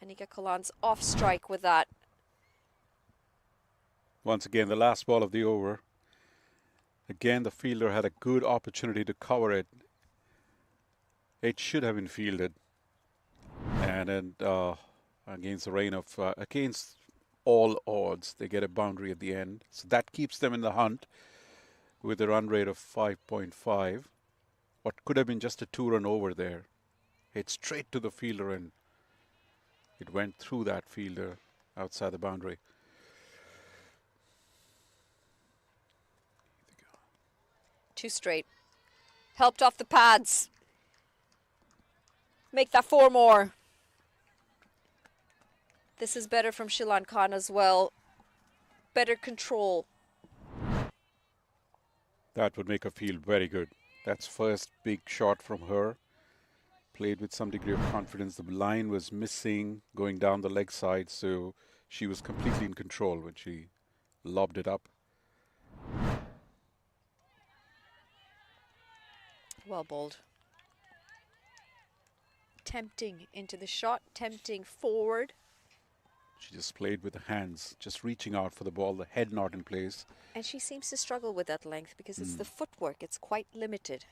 Anika Kalan's off strike with that. Once again, the last ball of the over. Again, the fielder had a good opportunity to cover it. It should have been fielded. And against the rain of, against all odds, they get a boundary at the end. So that keeps them in the hunt with a run rate of 5.5. What could have been just a 2-run over there. Hit straight to the fielder and it went through that fielder outside the boundary. 2 straight. Helped off the pads. Make that 4 more. This is better from Shilan Khan as well. Better control. That would make her feel very good. That's first big shot from her. Played with some degree of confidence. The line was missing going down the leg side, so she was completely in control when she lobbed it up. Well bowled. Tempting into the shot, tempting forward. She just played with the hands, just reaching out for the ball, the head not in place. And she seems to struggle with that length because it's the footwork. It's quite limited.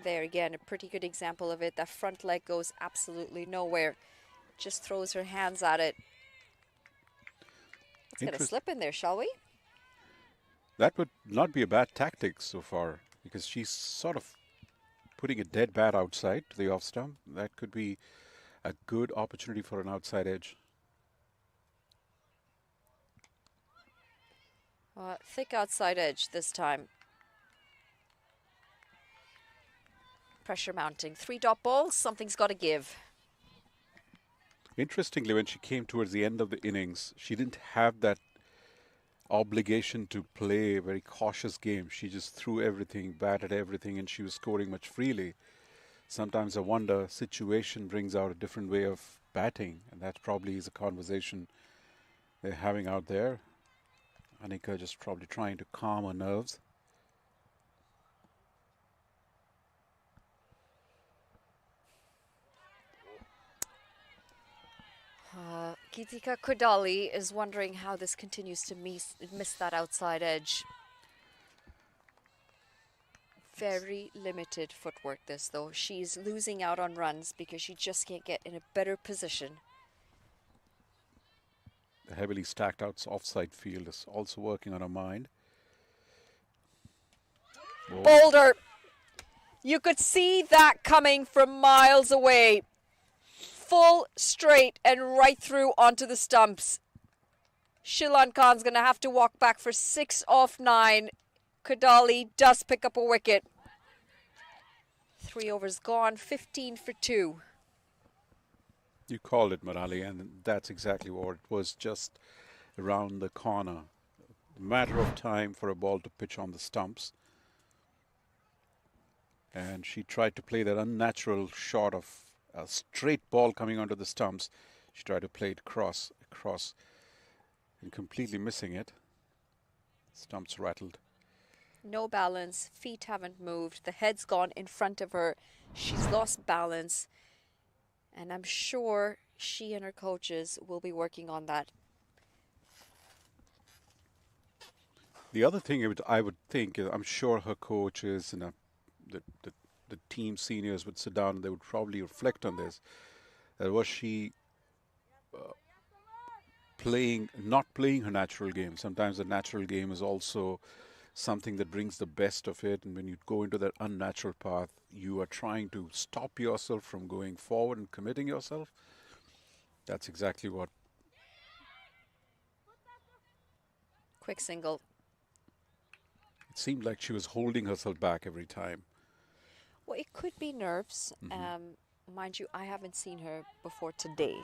There again, a pretty good example of it. That front leg goes absolutely nowhere. Just throws her hands at it. Let's get a slip in there, shall we? That would not be a bad tactic so far, because she's sort of putting a dead bat outside to the off stump. That could be a good opportunity for an outside edge. Thick outside edge this time. Pressure mounting. 3-dot balls, something's got to give. Interestingly, when she came towards the end of the innings, she didn't have that obligation to play a very cautious game. She just threw everything, batted everything, and she was scoring much freely. Sometimes I wonder, situation brings out a different way of batting, and that probably is a conversation they're having out there. Anika just probably trying to calm her nerves. Geetika Kodali is wondering how this continues to miss that outside edge. Very limited footwork this though. She's losing out on runs because she just can't get in a better position. The heavily stacked out offside field is also working on her mind. Boulder! You could see that coming from miles away. Full straight and right through onto the stumps. Shilan Khan's going to have to walk back for 6 off 9. Kodali does pick up a wicket. 3 overs gone, 15 for 2. You called it, Marali, and that's exactly what it was, just around the corner. A matter of time for a ball to pitch on the stumps. And she tried to play that unnatural shot of a straight ball coming onto the stumps. She tried to play it across, and completely missing it. Stumps rattled. No balance, feet haven't moved, the head's gone in front of her. She's lost balance. And I'm sure she and her coaches will be working on that. The other thing I would think, I'm sure her coaches and the team seniors would sit down and they would probably reflect on this. Was she not playing her natural game? Sometimes the natural game is also something that brings the best of it, and when you go into that unnatural path, you are trying to stop yourself from going forward and committing yourself. That's exactly what. Quick single. It seemed like she was holding herself back every time. Well, it could be nerves. Mind you, I haven't seen her before today.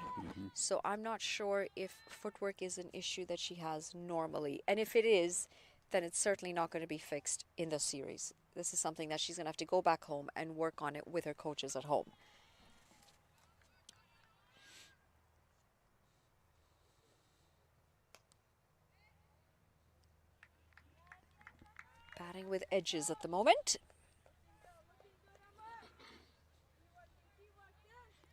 So I'm not sure if footwork is an issue that she has normally. And if it is, then it's certainly not going to be fixed in the series. This is something that she's going to have to go back home and work on it with her coaches at home. Batting with edges at the moment.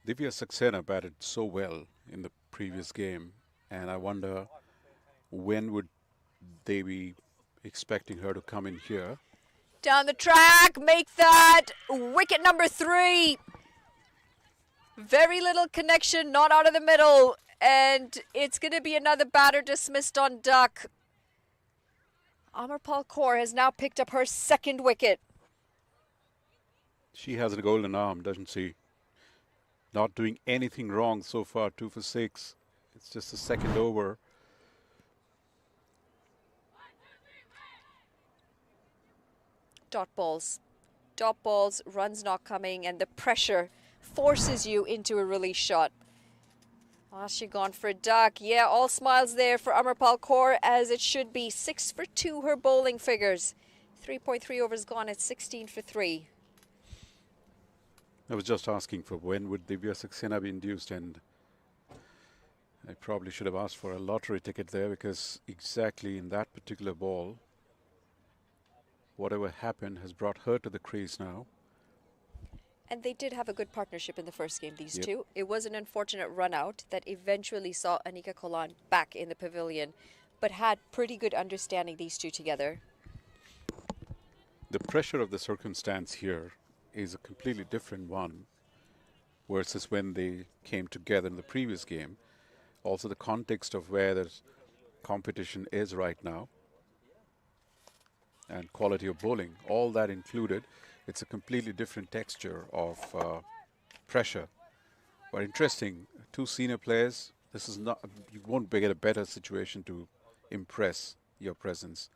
Divya Saxena batted so well in the previous game, and I wonder when would they be expecting her to come in here. Down the track, make that wicket number 3. Very little connection, not out of the middle, and it's going to be another batter dismissed on duck. Amarpal Kaur has now picked up her 2nd wicket. She has a golden arm, doesn't she? Not doing anything wrong so far, 2 for 6. It's just the 2nd over. Dot balls, runs not coming, and the pressure forces you into a release shot. She gone for a duck. Yeah, all smiles there for Amarpal Kaur, as it should be. 6 for 2, her bowling figures. 3.3 overs gone at 16 for 3. I was just asking for when would Divya Saxena be induced, and I probably should have asked for a lottery ticket there, because exactly in that particular ball, whatever happened has brought her to the crease now. And they did have a good partnership in the first game, these Yep. two. It was an unfortunate run out that eventually saw Anika Kolan back in the pavilion, but had pretty good understanding, these two together. The pressure of the circumstance here is a completely different one versus when they came together in the previous game. Also, the context of where the competition is right now and quality of bowling, all that included, it's a completely different texture of pressure. But interesting, two senior players. This is not, you won't get a better situation to impress your presence.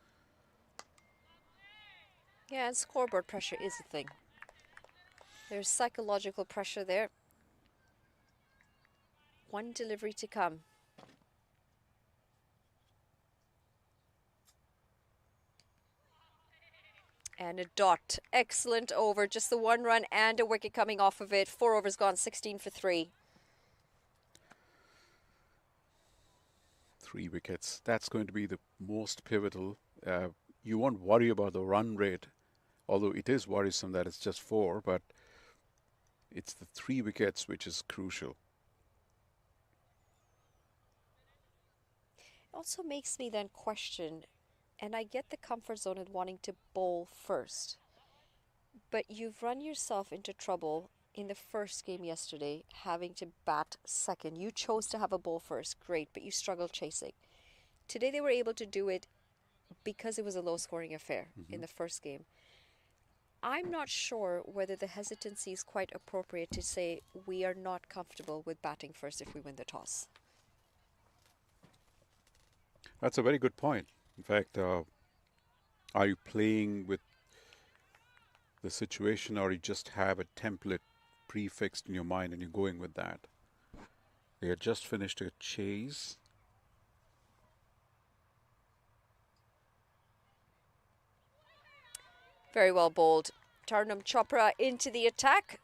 Yeah, and scoreboard pressure is a thing. There's psychological pressure there. One delivery to come. And a dot. Excellent over. Just the one run and a wicket coming off of it. 4 overs gone, 16 for 3. 3 wickets. That's going to be the most pivotal. You won't worry about the run rate, although it is worrisome that it's just 4, but it's the 3 wickets which is crucial. It also makes me then question, and I get the comfort zone in wanting to bowl first, but you've run yourself into trouble in the first game yesterday, having to bat second. You chose to have a bowl first, great, but you struggled chasing. Today they were able to do it because it was a low-scoring affair in the first game. I'm not sure whether the hesitancy is quite appropriate to say we are not comfortable with batting first if we win the toss. That's a very good point. In fact, are you playing with the situation or you just have a template prefixed in your mind and you're going with that? They had just finished a chase. Very well bowled. Tarnum Chopra into the attack.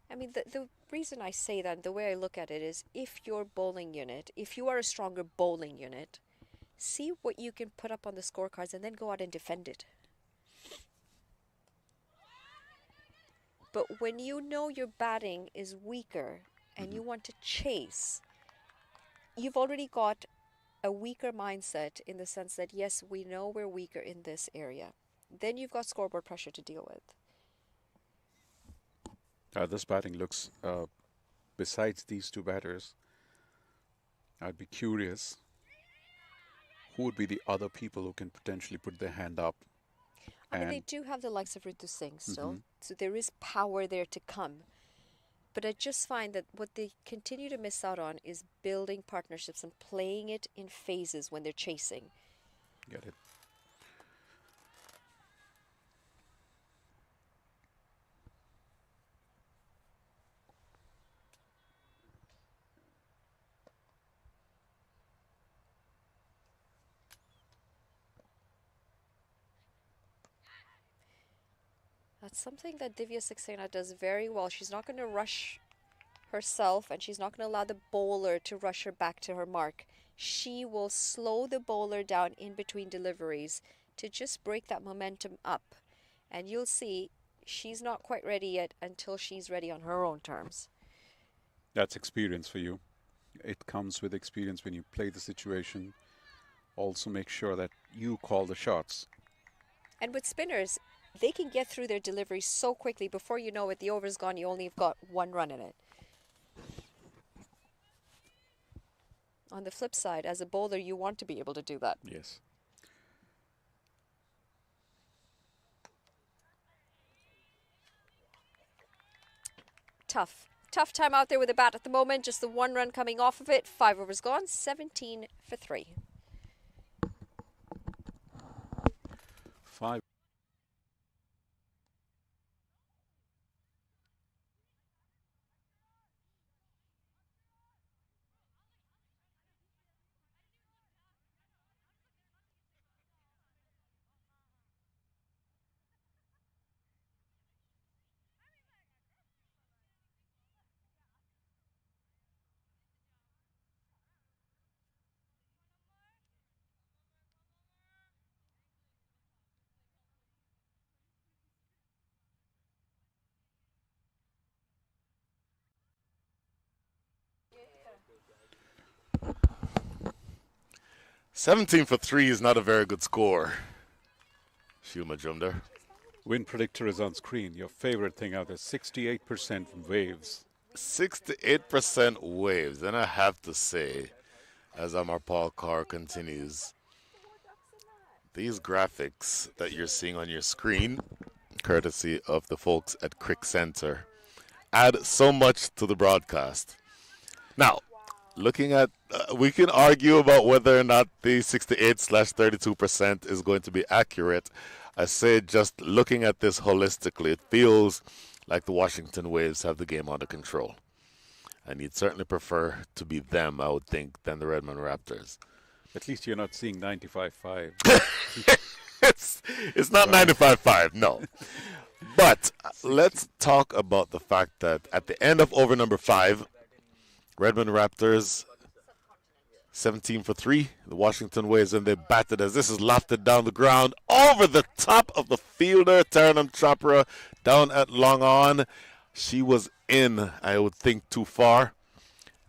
I mean, the reason I say that, the way I look at it is if your bowling unit, if you are a stronger bowling unit, see what you can put up on the scorecards and then go out and defend it. But when you know your batting is weaker and you want to chase, you've already got a weaker mindset in the sense that, yes, we know we're weaker in this area. Then you've got scoreboard pressure to deal with. This batting looks, besides these two batters, I'd be curious who would be the other people who can potentially put their hand up. I mean, they And do have the likes of Ritu Singh still, so there is power there to come. But I just find that what they continue to miss out on is building partnerships and playing it in phases when they're chasing. get it. That's something that Divya Saxena does very well. She's not going to rush herself and she's not going to allow the bowler to rush her back to her mark. She will slow the bowler down in between deliveries to just break that momentum up. And you'll see she's not quite ready yet until she's ready on her own terms. That's experience for you. It comes with experience when you play the situation. Also make sure that you call the shots. And with spinners, they can get through their delivery so quickly. Before you know it, the over's gone. You only have got one run in it. On the flip side, as a bowler, you want to be able to do that. Yes. Tough time out there with the bat at the moment. Just the one run coming off of it. 5 overs gone. 17 for 3. 5. 17 for 3 is not a very good score. Shuma Jumder. Win predictor is on screen. Your favorite thing out there, 68% waves. 68% waves. And I have to say, as Amar Paul Carr continues, these graphics that you're seeing on your screen, courtesy of the folks at Crick Center, add so much to the broadcast. Now, looking at, we can argue about whether or not the 68/32% is going to be accurate. I say just looking at this holistically, it feels like the Washington Waves have the game under control. And you'd certainly prefer to be them, I would think, than the Redmond Raptors. At least you're not seeing 95-5. It's not 95-5, no. But let's talk about the fact that at the end of over number 5, Redmond Raptors 17 for 3. The Washington Waves, and they batted as this is lofted down the ground over the top of the fielder, Taranam Chopra, down at long on. She was in, I would think, too far,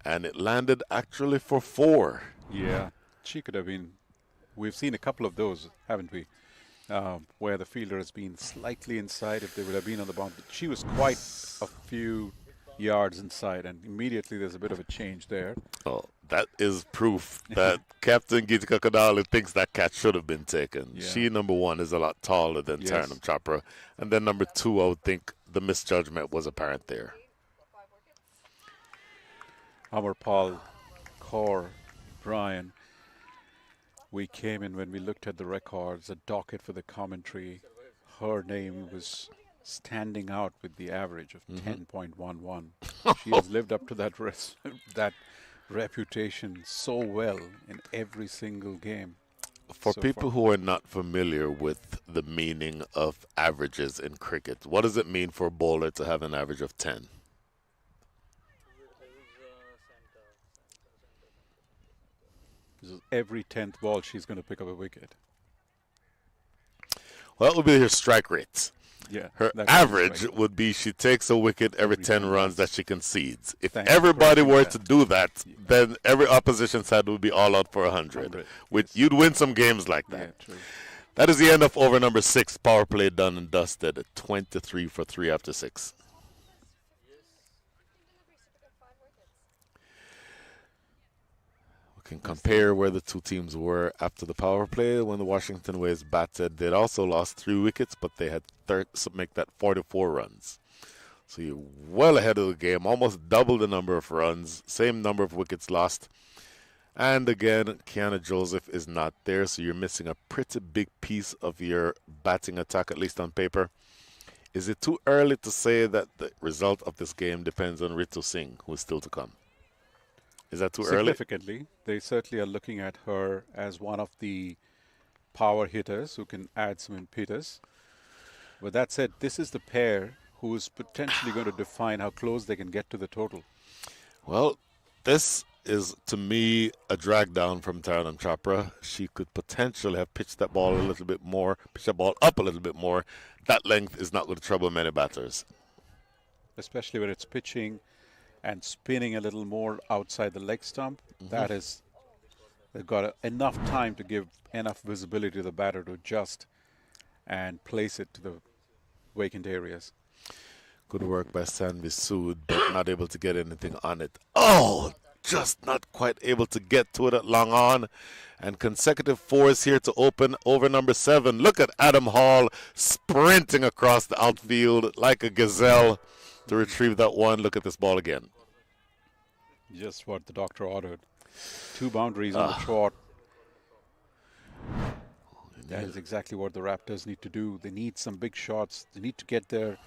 and it landed actually for 4. Yeah, she could have been. We've seen a couple of those, haven't we? Where the fielder has been slightly inside if they would have been on the bound. She was quite a few yards inside, and immediately there's a bit of a change there. Oh, that is proof that Captain Gitika Kadali thinks that catch should have been taken. Yeah. She, number one, is a lot taller than Yes. Taranam Chopra. And then number 2, I would think the misjudgment was apparent there. Our Paul, Kaur, Brian, we came in when we looked at the records, the docket for the commentary. Her name was standing out with the average of 10.11. She has lived up to that reputation so well in every single game. For so people far. who are not familiar with the meaning of averages in cricket, what does it mean for a bowler to have an average of 10? This is every 10th ball she's going to pick up a wicket. Well, that would be her strike rates. Yeah, Her that's average right. would be she takes a wicket every Every 10 10 runs runs. that she concedes. If Thank you for everybody doing were that. to do that, then every opposition side would be all out for 100. 100, Which yes. you'd win some games like that. Yeah, true. That is the end of over number 6. Power play done and dusted. 23 for 3 after 6. We can compare where the two teams were after the power play. When the Washington Waves batted, they'd also lost 3 wickets, but they had make that 44 runs. So you're well ahead of the game, almost double the number of runs, same number of wickets lost. And again, Kiana Joseph is not there, so you're missing a pretty big piece of your batting attack, at least on paper. Is it too early to say that the result of this game depends on Ritu Singh, who is still to come? Is that too early? Significantly, they certainly are looking at her as one of the power hitters who can add some impetus. But that said, this is the pair who is potentially going to define how close they can get to the total. Well, this is, to me, a drag down from Taranam Chopra. She could potentially have pitched that ball a little bit more, pitched that ball up a little bit more. That length is not going to trouble many batters. Especially when it's pitching and spinning a little more outside the leg stump. That is, they've got enough time to give enough visibility to the batter to adjust and place it to the vacant areas. Good work by Sanvi Sood, but not able to get anything on it. Oh, just not quite able to get to it at long on. And consecutive 4s here to open over number 7. Look at Adam Hall sprinting across the outfield like a gazelle to retrieve that one. Look at this ball again. Just what the doctor ordered. 2 boundaries on the trot. That is exactly what the Raptors need to do. They need some big shots. They need to get their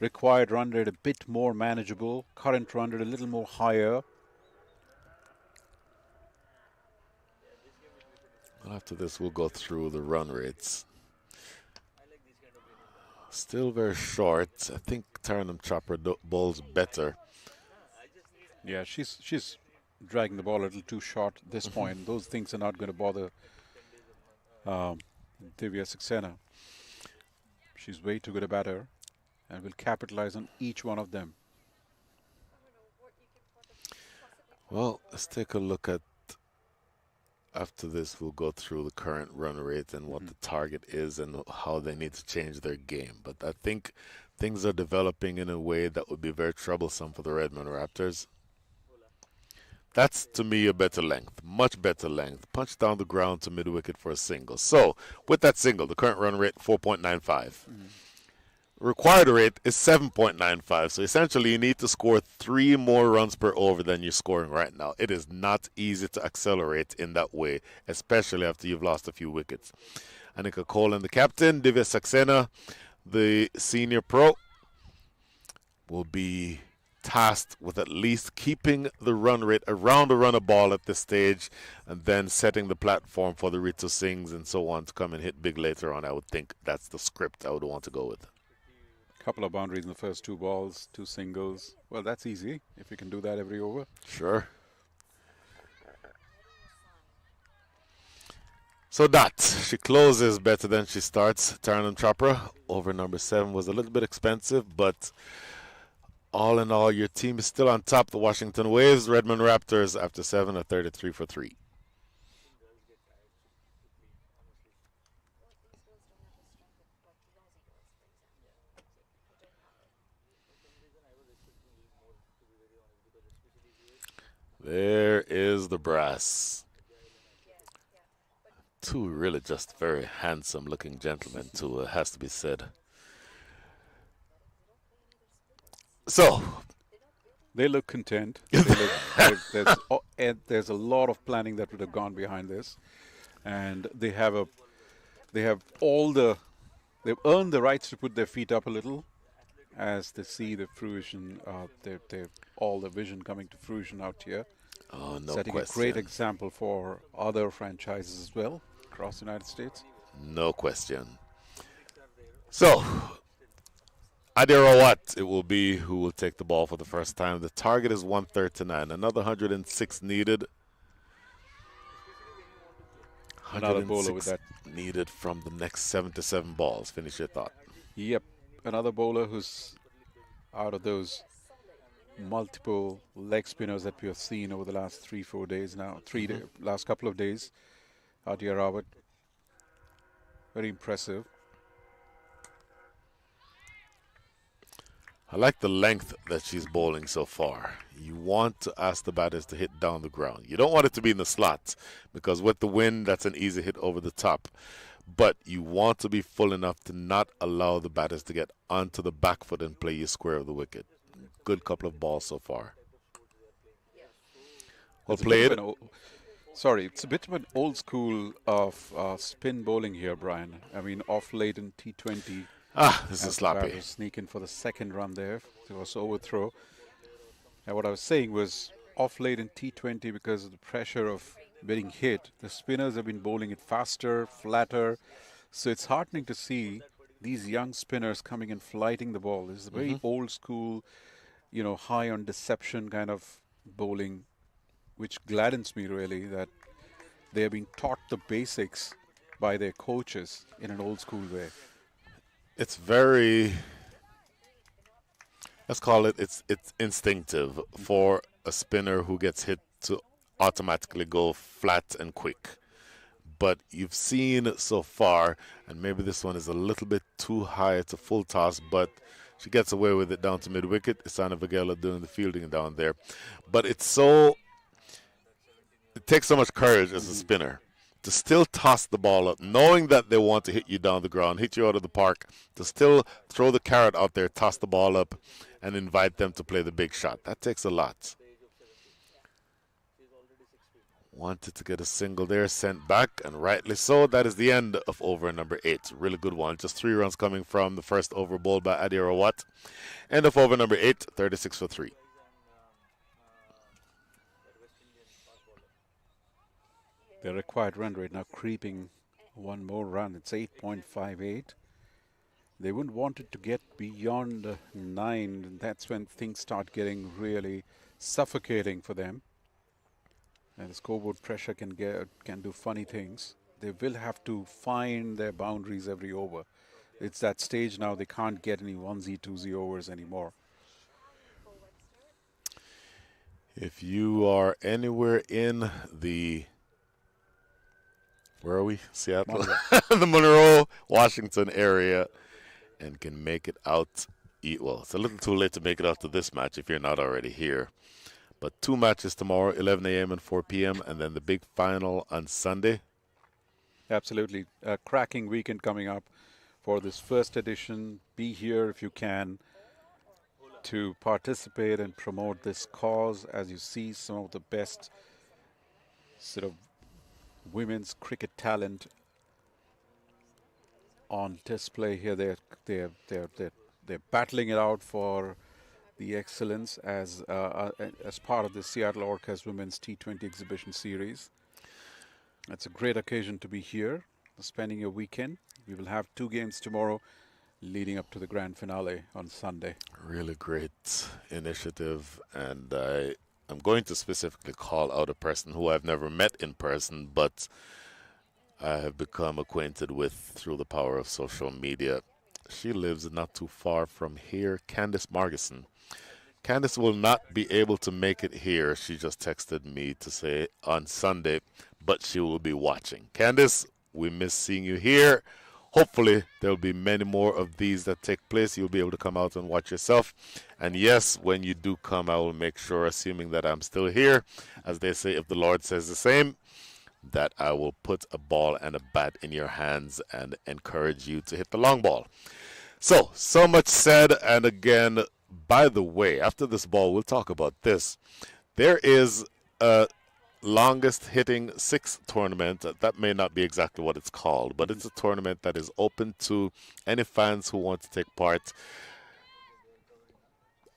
required run rate a bit more manageable. Current run rate a little more higher. Well, after this, we'll go through the run rates. Still very short. I think Taranam Chopra bowls better. Yeah, she's dragging the ball a little too short at this point. Those things are not going to bother Divya Saxena. She's way too good a batter and will capitalize on each one of them. Well, let's take a look at After this, we'll go through the current run rate and what the target is and how they need to change their game. But I think things are developing in a way that would be very troublesome for the Redmond Raptors. That's to me a better length, much better length. Punch down the ground to mid wicket for a single. So, with that single, the current run rate 4.95. Required rate is 7.95. So essentially, you need to score 3 more runs per over than you're scoring right now. It is not easy to accelerate in that way, especially after you've lost a few wickets. Anika Colan, the captain, Divya Saxena, the senior pro, will be tasked with at least keeping the run rate around a run a ball at this stage and then setting the platform for the Ritu Singhs and so on to come and hit big later on. I would think that's the script I would want to go with. Couple of boundaries in the first 2 balls, 2 singles. Well, that's easy if you can do that every over. Sure. So that she closes better than she starts. Taranam Chopra over number 7 was a little bit expensive, but all in all, your team is still on top. The Washington Waves, Redmond Raptors after 7 are 33 for 3. There is the brass. 2 really just very handsome looking gentlemen, too, it has to be said. So, They look content. There's a lot of planning that would have gone behind this, and they've earned the rights to put their feet up a little as they see the fruition, all the vision coming to fruition out here. oh, no Setting question. a great example for other franchises as well across the United States. No question. So, Adirawat it will be who will take the ball for the first time. The target is 139. Another 106 needed. Another bowler with 106 that. needed from the next 77 balls. Finish your thought. Yep, another bowler who's out of those multiple leg spinners that we have seen over the last 3-4 days now. Last couple of days. Adia Rawat, very impressive. I like the length that she's bowling so far. You want to ask the batters to hit down the ground. You don't want it to be in the slot because with the wind, that's an easy hit over the top. But you want to be full enough to not allow the batters to get onto the back foot and play you square of the wicket. Good couple of balls so far. Well played. It's a bit of an old school of spin bowling here, Brian. I mean, off late in T20. This is sloppy. Sneak in for the second run there. It was overthrow. And what I was saying was off late in T20 because of the pressure of getting hit. The spinners have been bowling it faster, flatter. So it's heartening to see these young spinners coming and flighting the ball. This is a very old school, high on deception kind of bowling, which gladdens me really that they are being taught the basics by their coaches in an old school way. It's very, let's call it, it's instinctive for a spinner who gets hit to automatically go flat and quick. But you've seen so far, and maybe this one is a little bit too high. It's a full toss, but she gets away with it down to mid-wicket. Isana Vagela doing the fielding down there. But it takes so much courage as a spinner to still toss the ball up, knowing that they want to hit you down the ground, hit you out of the park, to still throw the carrot out there, toss the ball up, and invite them to play the big shot. That takes a lot. Wanted to get a single there, sent back, and rightly so. That is the end of over number 8. Really good one. Just 3 runs coming from the first over bowled by Adi Rawat. End of over number 8, 36 for 3. The required run rate now creeping one more run. It's 8.58. They wouldn't want it to get beyond 9. That's when things start getting really suffocating for them. And the scoreboard pressure can do funny things. They will have to find their boundaries every over. It's that stage now they can't get any 1Z, 2Z overs anymore. If you are anywhere in the Where are we? Seattle. Monroe. The Monroe, Washington area, and can make it out. Well, it's a little too late to make it out to this match if you're not already here. But two matches tomorrow, 11 a.m. and 4 p.m., and then the big final on Sunday. Absolutely. A cracking weekend coming up for this first edition. Be here if you can to participate and promote this cause as you see some of the best sort of women's cricket talent on display here. They're battling it out for the excellence as part of the Seattle Orcas Women's T20 Exhibition Series. It's a great occasion to be here, spending a weekend. We will have two games tomorrow, leading up to the grand finale on Sunday. Really great initiative, and I'm going to specifically call out a person who I've never met in person, but I have become acquainted with through the power of social media. She lives not too far from here, Candice Margison. Candice will not be able to make it here. She just texted me to say on Sunday, but she will be watching. Candice, we miss seeing you here. Hopefully, there will be many more of these that take place. You'll be able to come out and watch yourself. And yes, when you do come, I will make sure, assuming that I'm still here, as they say, if the Lord says the same, that I will put a ball and a bat in your hands and encourage you to hit the long ball. So much said. And again, by the way, after this ball, we'll talk about this. There is a longest hitting six tournament. That may not be exactly what it's called, but it's a tournament that is open to any fans who want to take part.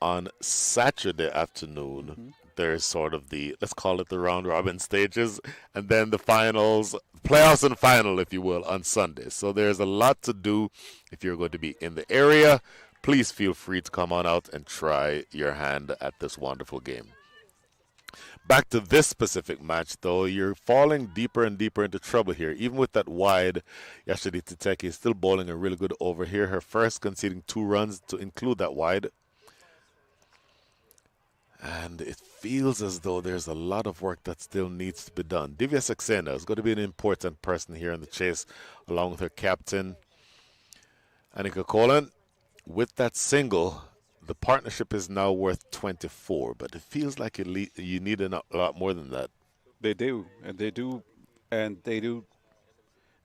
On Saturday afternoon, there's sort of the, let's call it the round robin stages, and then the finals, playoffs and final, if you will, on Sunday. So there's a lot to do. If you're going to be in the area, please feel free to come on out and try your hand at this wonderful game. Back to this specific match, though, you're falling deeper and deeper into trouble here. Even with that wide, Yashadi Titeki is still bowling a really good over here. Her first conceding 2 runs to include that wide. And it feels as though there's a lot of work that still needs to be done. Divya Saxena is going to be an important person here in the chase, along with her captain, Annika Kolan. With that single, the partnership is now worth 24, but it feels like you need a lot more than that. They do, and they do, and they do.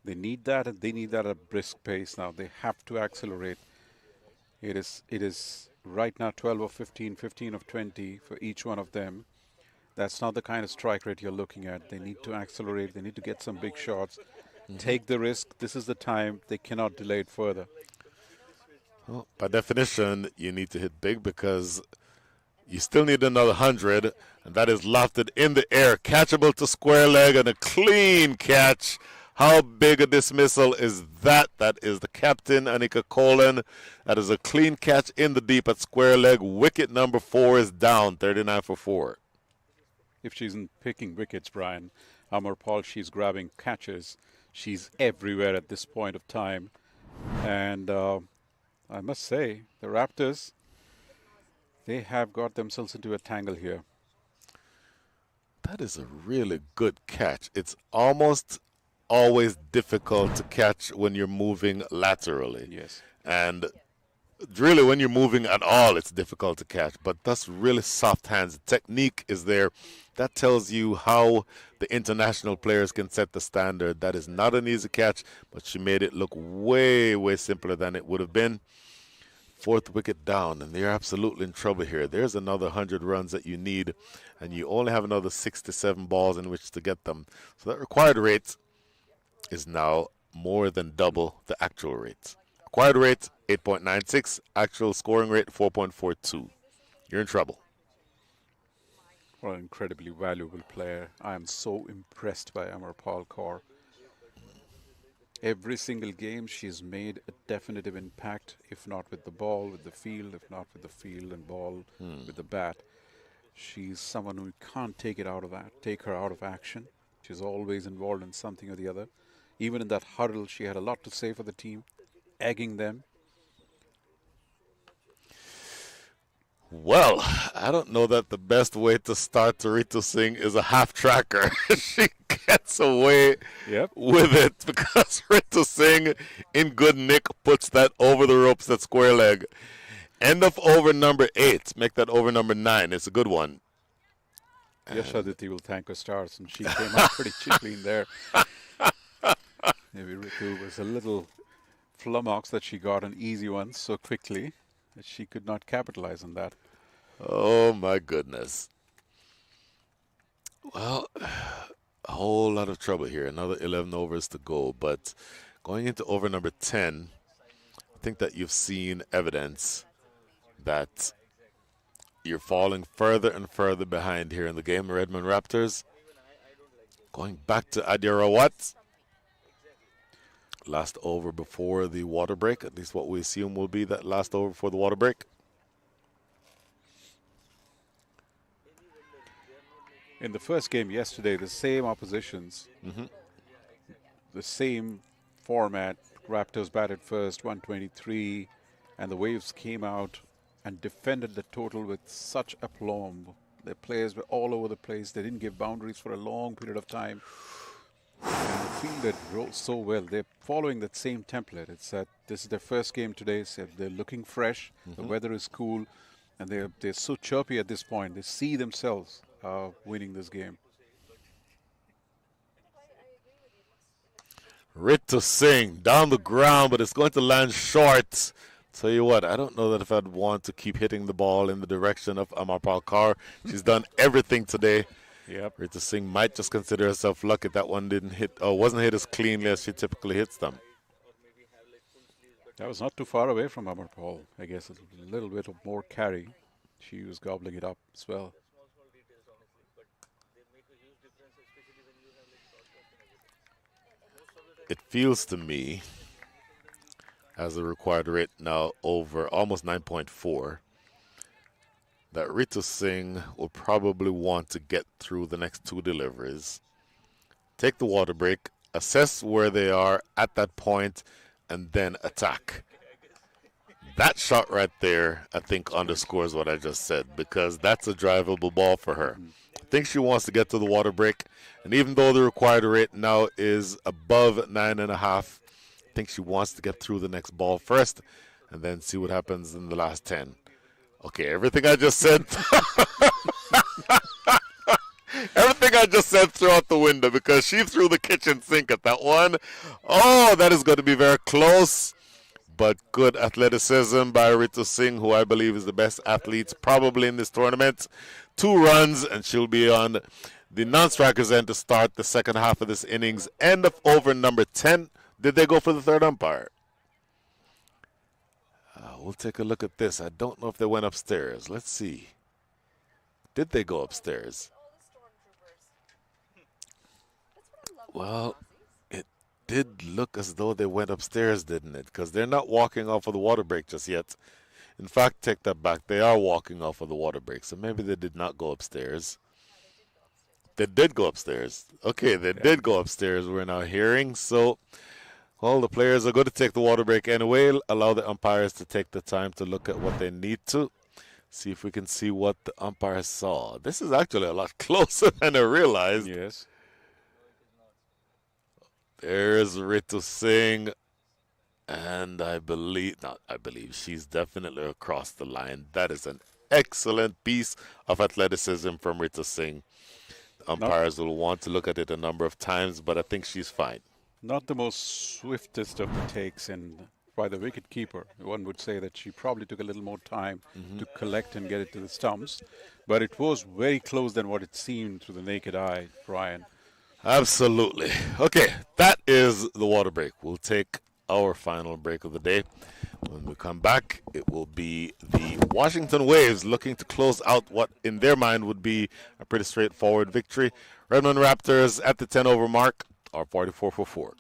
They need that, and they need that at a brisk pace now. They have to accelerate. It is right now 12 of 15, 15 of 20 for each one of them. That's not the kind of strike rate you're looking at. They need to accelerate. They need to get some big shots. Take the risk. This is the time. They cannot delay it further. Well, by definition, you need to hit big because you still need another 100, and that is lofted in the air, catchable to square leg, and a clean catch. How big a dismissal is that? That is the captain, Annika Kolan. That is a clean catch in the deep at square leg. Wicket number 4 is down, 39 for 4. If she isn't picking wickets, Brian, Amar Paul, she's grabbing catches. She's everywhere at this point of time. And I must say, the Raptors, they have got themselves into a tangle here. That is a really good catch. It's almost always difficult to catch when you're moving laterally. Yes. And really, when you're moving at all, it's difficult to catch. But that's really soft hands. The technique is there. That tells you how the international players can set the standard. That is not an easy catch, but she made it look way, way simpler than it would have been. 4th wicket down, and they're absolutely in trouble here. There's another 100 runs that you need, and you only have another 67 balls in which to get them. So that required rate is now more than double the actual rate. Required rate, 8.96. Actual scoring rate, 4.42. You're in trouble. What an incredibly valuable player. I am so impressed by Amarpal Kaur. Every single game she's made a definitive impact, if not with the ball, with the field, if not with the field and ball, with the bat. She's someone who can't take her out of action. She's always involved in something or the other. Even in that huddle, she had a lot to say for the team, egging them. Well, I don't know that the best way to start Ritu Singh is a half tracker. She gets away Yep. with it because Ritu Singh in good nick puts that over the ropes, that square leg. End of over number 8. Make that over number 9. It's a good one. And Yashaditi will thank her stars, and she came up pretty cheaply in there. Maybe Ritu was a little flummoxed that she got an easy one so quickly that she could not capitalize on that. oh my goodness. Well, a whole lot of trouble here. Another 11 overs to go. But going into over number 10, I think that you've seen evidence that you're falling further and further behind here in the game. Redmond Raptors going back to Adirawat. Last over before the water break. At least what we assume will be that last over before the water break. In the first game yesterday, the same oppositions, the same format. Raptors batted first, 123, and the Waves came out and defended the total with such aplomb. Their players were all over the place. They didn't give boundaries for a long period of time. And the field rose so well. They're following that same template. It's that this is their first game today. So they're looking fresh. The weather is cool, and they're so chirpy at this point. They see themselves winning this game. Ritu Singh down the ground, but it's going to land short. Tell you what, I don't know that if I'd want to keep hitting the ball in the direction of Amarpal Kaur. She's done everything today. Yep. Ritu Singh might just consider herself lucky that one didn't hit, or wasn't hit as cleanly as she typically hits them. That was not too far away from Amarpal. I guess a little bit of more carry. She was gobbling it up as well. It feels to me, as the required rate now over almost 9.4, that Ritu Singh will probably want to get through the next 2 deliveries, take the water break, assess where they are at that point, and then attack. That shot right there, I think, underscores what I just said, because that's a drivable ball for her. I think she wants to get to the water break, and even though the required rate now is above 9.5, I think she wants to get through the next ball first, and then see what happens in the last 10. Okay, everything I just said, everything I just said, throw out the window, because she threw the kitchen sink at that one. Oh, that is going to be very close. But good athleticism by Ritu Singh, who I believe is the best athlete probably in this tournament. 2 runs, and she'll be on the non-strikers end to start the second half of this innings. End of over number 10. Did they go for the third umpire? We'll take a look at this. I don't know if they went upstairs. Let's see. Did they go upstairs? Well, it did look as though they went upstairs, didn't it? Because they're not walking off of the water break just yet. In fact, take that back. They are walking off of the water break, so maybe they did not go upstairs. They did go upstairs. Okay, they did go upstairs, we're now hearing. So, well, the players are going to take the water break anyway. Allow the umpires to take the time to look at what they need to. See if we can see what the umpires saw. This is actually a lot closer than I realized. Yes. There's Ritu Singh. And she's definitely across the line. That is an excellent piece of athleticism from Ritu Singh. Umpires will want to look at it a number of times, but I think she's fine. Not the most swiftest of the takes and by the wicketkeeper. One would say that she probably took a little more time to collect and get it to the stumps. But it was very close than what it seemed to the naked eye, Brian. Absolutely. Okay, that is the water break. We'll take our final break of the day. When we come back, it will be the Washington Waves looking to close out what in their mind would be a pretty straightforward victory. Redmond Raptors at the 10 over mark are 44 for 4.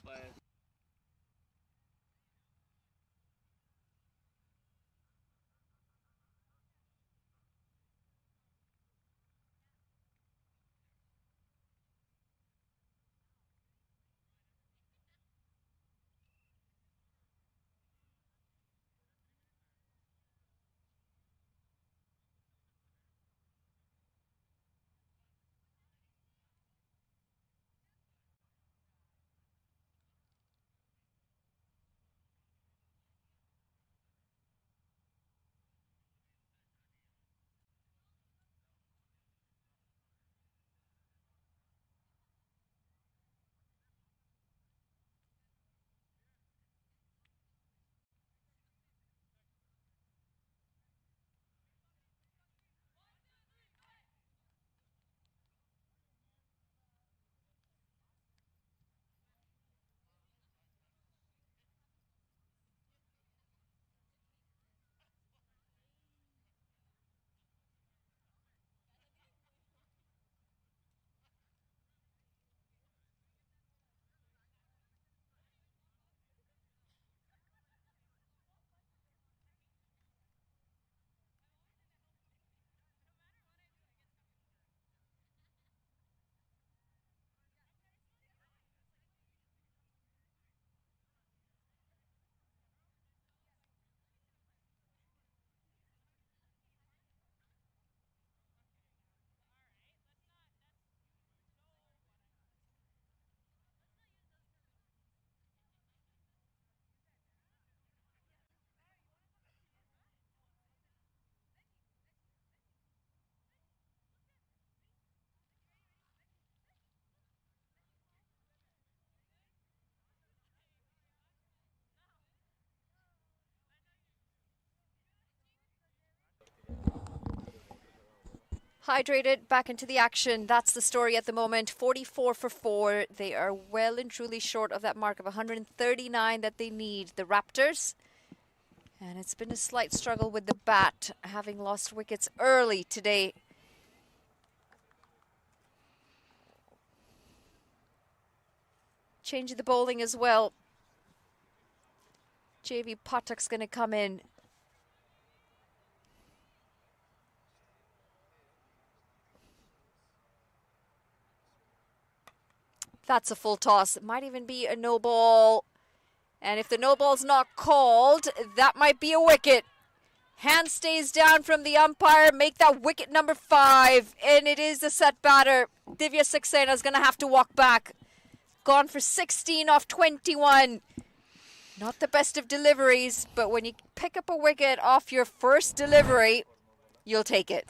Hydrated, back into the action. That's the story at the moment. 44 for 4. They are well and truly short of that mark of 139 that they need. The Raptors. And it's been a slight struggle with the bat, having lost wickets early today. Changing the bowling as well. JV Patak's going to come in. That's a full toss. It might even be a no ball. And if the no ball's not called, that might be a wicket. Hand stays down from the umpire. Make that wicket number 5. And it is the set batter. Divya Saxena is going to have to walk back. Gone for 16 off 21. Not the best of deliveries, but when you pick up a wicket off your first delivery, you'll take it.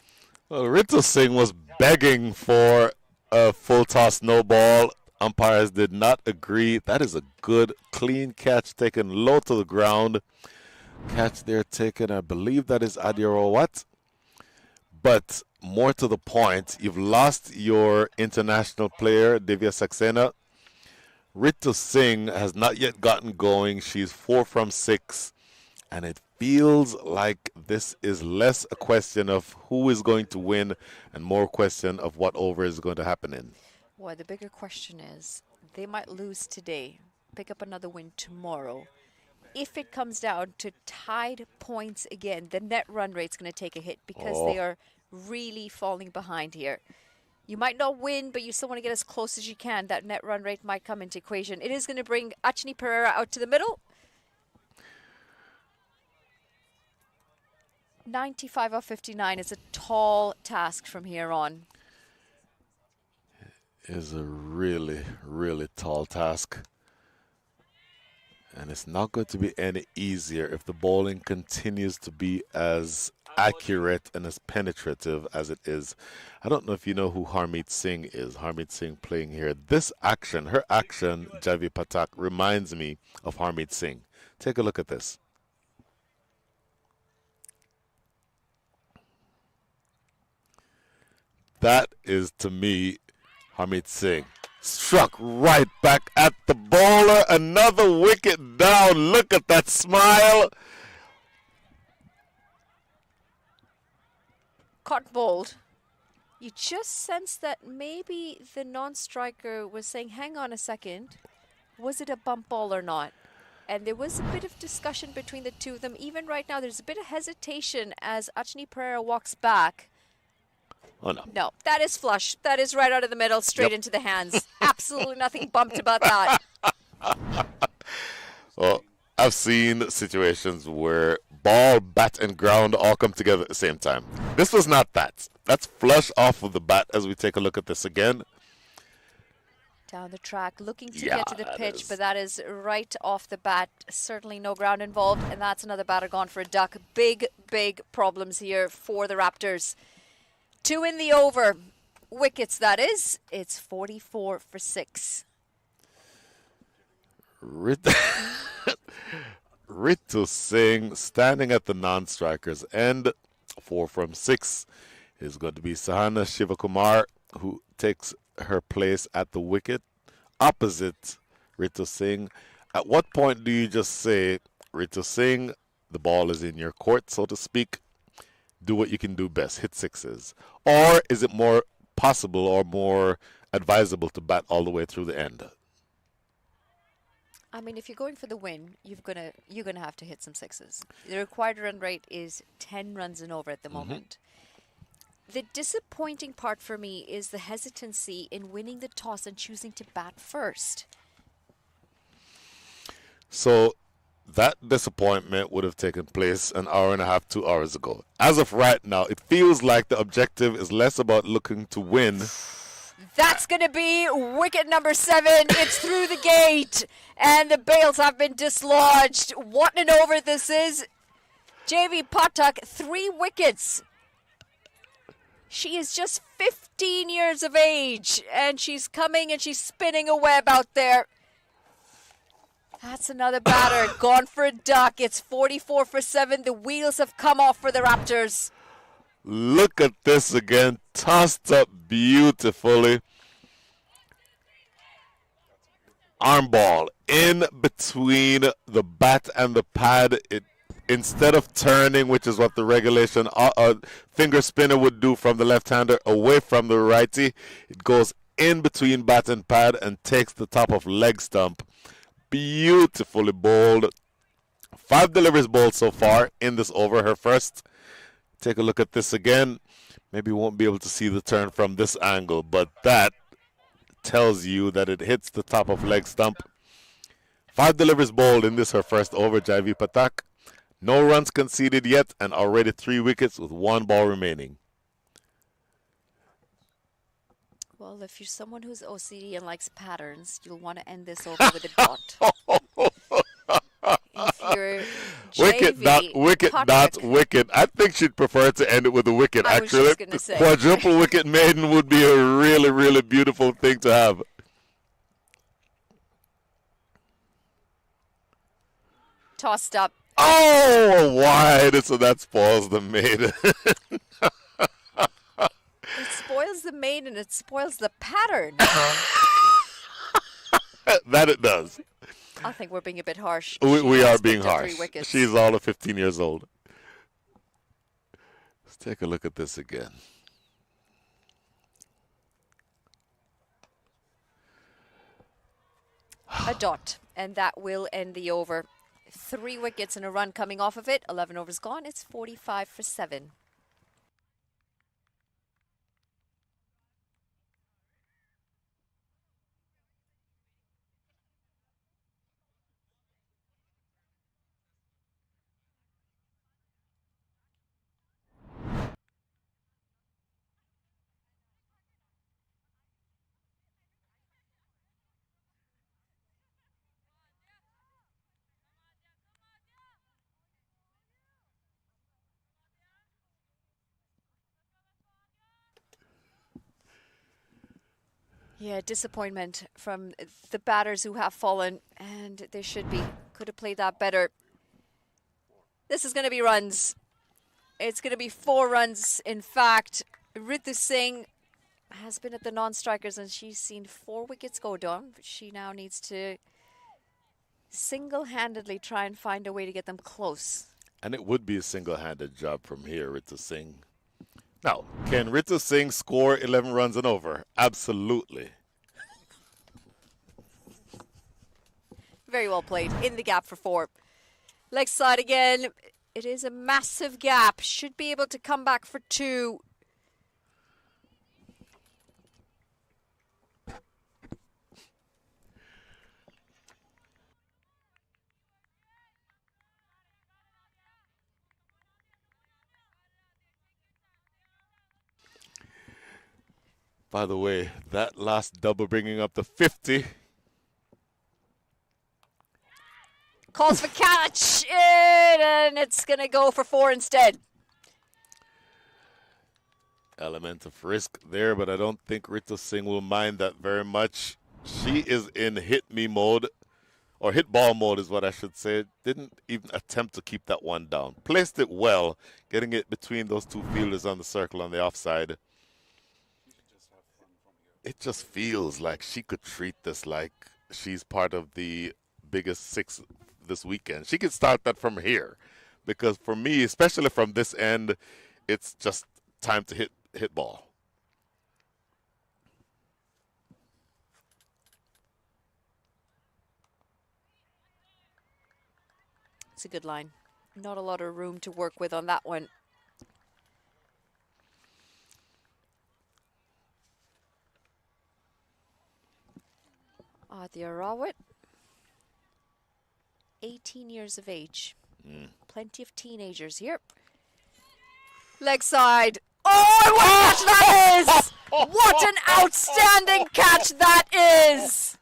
Well, Ritu Singh was begging for a full toss no ball. Umpires did not agree. That is a good, clean catch taken low to the ground. Catch there taken, I believe that is Adirawat. But more to the point, you've lost your international player, Divya Saxena. Ritu Singh has not yet gotten going. She's 4 from 6. And it feels like this is less a question of who is going to win and more a question of what over is going to happen in. Well, the bigger question is, they might lose today, pick up another win tomorrow. If it comes down to tied points again, the net run rate's going to take a hit because they are really falling behind here. You might not win, but you still want to get as close as you can. That net run rate might come into equation. It is going to bring Achini Pereira out to the middle. 95 of 59 is a tall task from here on. Is a really, really tall task. And it's not going to be any easier if the bowling continues to be as accurate and as penetrative as it is. I don't know if you know who Harmeet Singh is. Harmeet Singh playing here. This action, her action, Javi Patak, reminds me of Harmeet Singh. Take a look at this. That is, to me, Harmeet Singh. Struck right back at the bowler. Another wicket down. Look at that smile. Caught bowled. You just sense that maybe the non-striker was saying, hang on a second, was it a bump ball or not? And there was a bit of discussion between the two of them. Even right now, there's a bit of hesitation as Achini Pereira walks back. Oh, no. No, that is flush. That is right out of the middle, straight into the hands. Absolutely nothing bumped about that. Well, I've seen situations where ball, bat, and ground all come together at the same time. This was not that. That's flush off of the bat as we take a look at this again. Down the track, looking to get to the pitch, but that is right off the bat. Certainly no ground involved, and that's another batter gone for a duck. Big, big problems here for the Raptors. 2 in the over. Wickets, that is. It's 44 for 6. Ritu Singh standing at the non-strikers end. 4 from 6 is going to be Sahana Shivakumar, who takes her place at the wicket opposite Ritu Singh. At what point do you just say, Ritu Singh, the ball is in your court, so to speak, do what you can do best, hit sixes? Or is it more possible or more advisable to bat all the way through the end? I mean, if you're going for the win, you're gonna have to hit some sixes. The required run rate is 10 runs and over at the moment. The disappointing part for me is the hesitancy in winning the toss and choosing to bat first. So that disappointment would have taken place an hour and a half, 2 hours ago. As of right now, it feels like the objective is less about looking to win. That's going to be wicket number 7. It's through the gate, and the bails have been dislodged. What an over this is. JV Patak, 3 wickets. She is just 15 years of age, and she's coming and she's spinning a web out there. That's another batter gone for a duck. It's 44 for 7. The wheels have come off for the Raptors. Look at this again. Tossed up beautifully. Arm ball in between the bat and the pad. It instead of turning, which is what the regulation finger spinner would do from the left-hander away from the righty, it goes in between bat and pad and takes the top of leg stump. Beautifully bowled. 5 deliveries bowled so far in this over. Her first. Take a look at this again. Maybe you won't be able to see the turn from this angle, but that tells you that it hits the top of leg stump. 5 deliveries bowled in this her first over, Jaivi Patak. No runs conceded yet, and already 3 wickets with 1 ball remaining. Well, if you're someone who's OCD and likes patterns, you'll want to end this over with a dot. If you're Wicket, JV, not wicket, not Patrick, wicket. I think she'd prefer to end it with a wicket, I was actually. just gonna say. Quadruple wicket maiden would be a really, really beautiful thing to have. tossed up. Oh, wide. So that spoils the maiden. It spoils the maiden. It spoils the pattern. That it does. I think we're being a bit harsh. We She are has being picked up harsh. 3 wickets. She's all of 15 years old. Let's take a look at this again. A dot, and that will end the over. 3 wickets and a run coming off of it. 11 overs gone. It's 45 for 7. Yeah, disappointment from the batters who have fallen, and they should be. Could have played that better. This is going to be runs. It's going to be 4 runs. In fact, Ritu Singh has been at the non-strikers, and she's seen 4 wickets go down. She now needs to single-handedly try and find a way to get them close. And it would be a single-handed job from here, Ritu Singh. Now, can Ritu Singh score 11 runs and over? Absolutely. Very well played. In the gap for 4. Leg side again. It is a massive gap. Should be able to come back for 2. By the way, that last double bringing up the 50. Calls for catch, and it's going to go for 4 instead. Element of risk there, but I don't think Ritu Singh will mind that very much. She is in hit me mode, or hit ball mode is what I should say. Didn't even attempt to keep that one down. Placed it well, getting it between those 2 fielders on the circle on the offside. It just feels like she could treat this like she's part of the biggest 6 this weekend. She could start that from here, because for me, especially from this end, it's just time to hit ball. It's a good line. Not a lot of room to work with on that one. Adya Rawat, 18 years of age. Plenty of teenagers here. Leg side. Oh, what a catch that is! What an outstanding catch that is!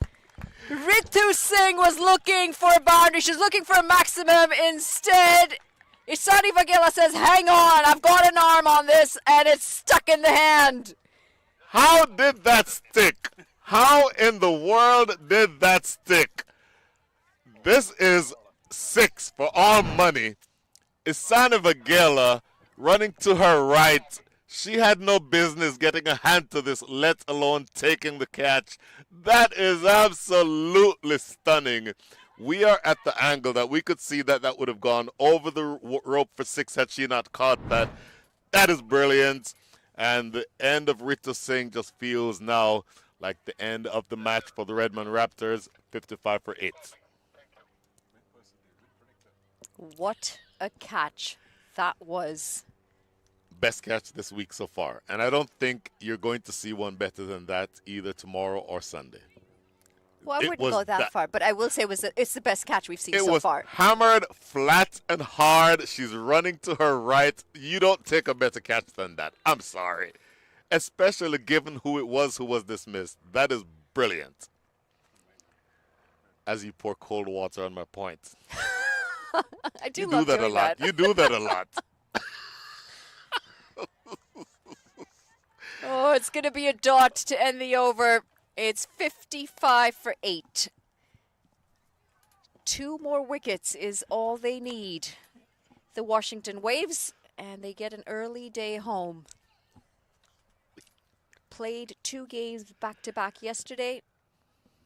Ritu Singh was looking for a boundary. She's looking for a maximum. Instead, Ishani Vagela says, hang on, I've got an arm on this, and it's stuck in the hand. How did that stick? How in the world did that stick? This is 6 for all money. Isana Vagela running to her right. She had no business getting a hand to this, let alone taking the catch. That is absolutely stunning. We are at the angle that we could see that that would have gone over the rope for six had she not caught that. That is brilliant. And the end of Rita Singh just feels now like the end of the match for the Redmond Raptors, 55 for 8. What a catch that was. Best catch this week so far. And I don't think you're going to see one better than that either tomorrow or Sunday. Well, I It wouldn't was go that that- far, but I will say it's the best catch we've seen It so was far. hammered, flat, and hard. She's running to her right. You don't take a better catch than that. I'm sorry. Especially given who it was who was dismissed. That is brilliant. As you pour cold water on my point. I do You love do that a doing lot. that. You do that a lot. Oh, it's going to be a dot to end the over. It's 55 for 8. 2 more wickets is all they need. The Washington Waves, and they get an early day home. Played 2 games back-to-back yesterday.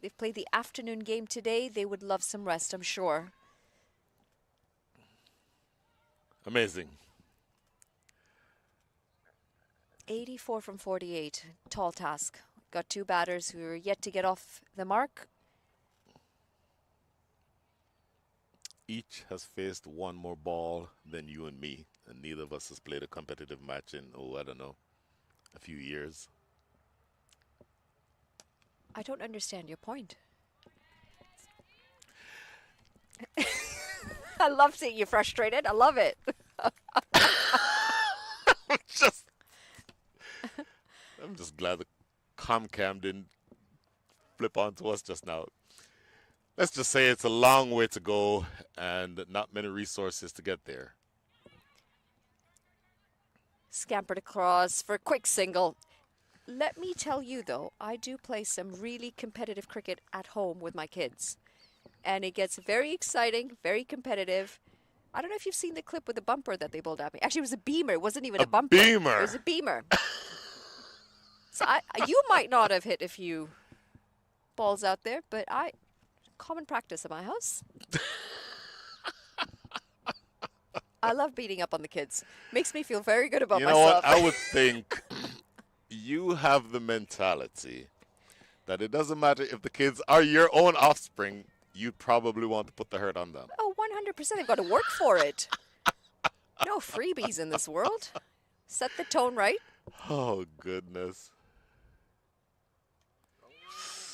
They've played the afternoon game today. They would love some rest, I'm sure. Amazing. 84 from 48. Tall task. Got 2 batters who are yet to get off the mark. Each has faced one more ball than you and me, and neither of us has played a competitive match in, I don't know, a few years. I don't understand your point. I love seeing you frustrated. I love it. just, I'm just glad the Comcam didn't flip onto us just now. Let's just say it's a long way to go and not many resources to get there. Scampered across for a quick single. Let me tell you, though, I do play some really competitive cricket at home with my kids. And it gets very exciting, very competitive. I don't know if you've seen the clip with the bumper that they bowled at me. Actually, it was a beamer. It wasn't even a bumper. Beamer. It was a beamer. So you might not have hit a few balls out there, but common practice at my house. I love beating up on the kids. Makes me feel very good about You know myself. what? I would think you have the mentality that it doesn't matter if the kids are your own offspring, you'd probably want to put the hurt on them. Oh, 100%. They've got to work for it. No freebies in this world. Set the tone right. Oh, goodness.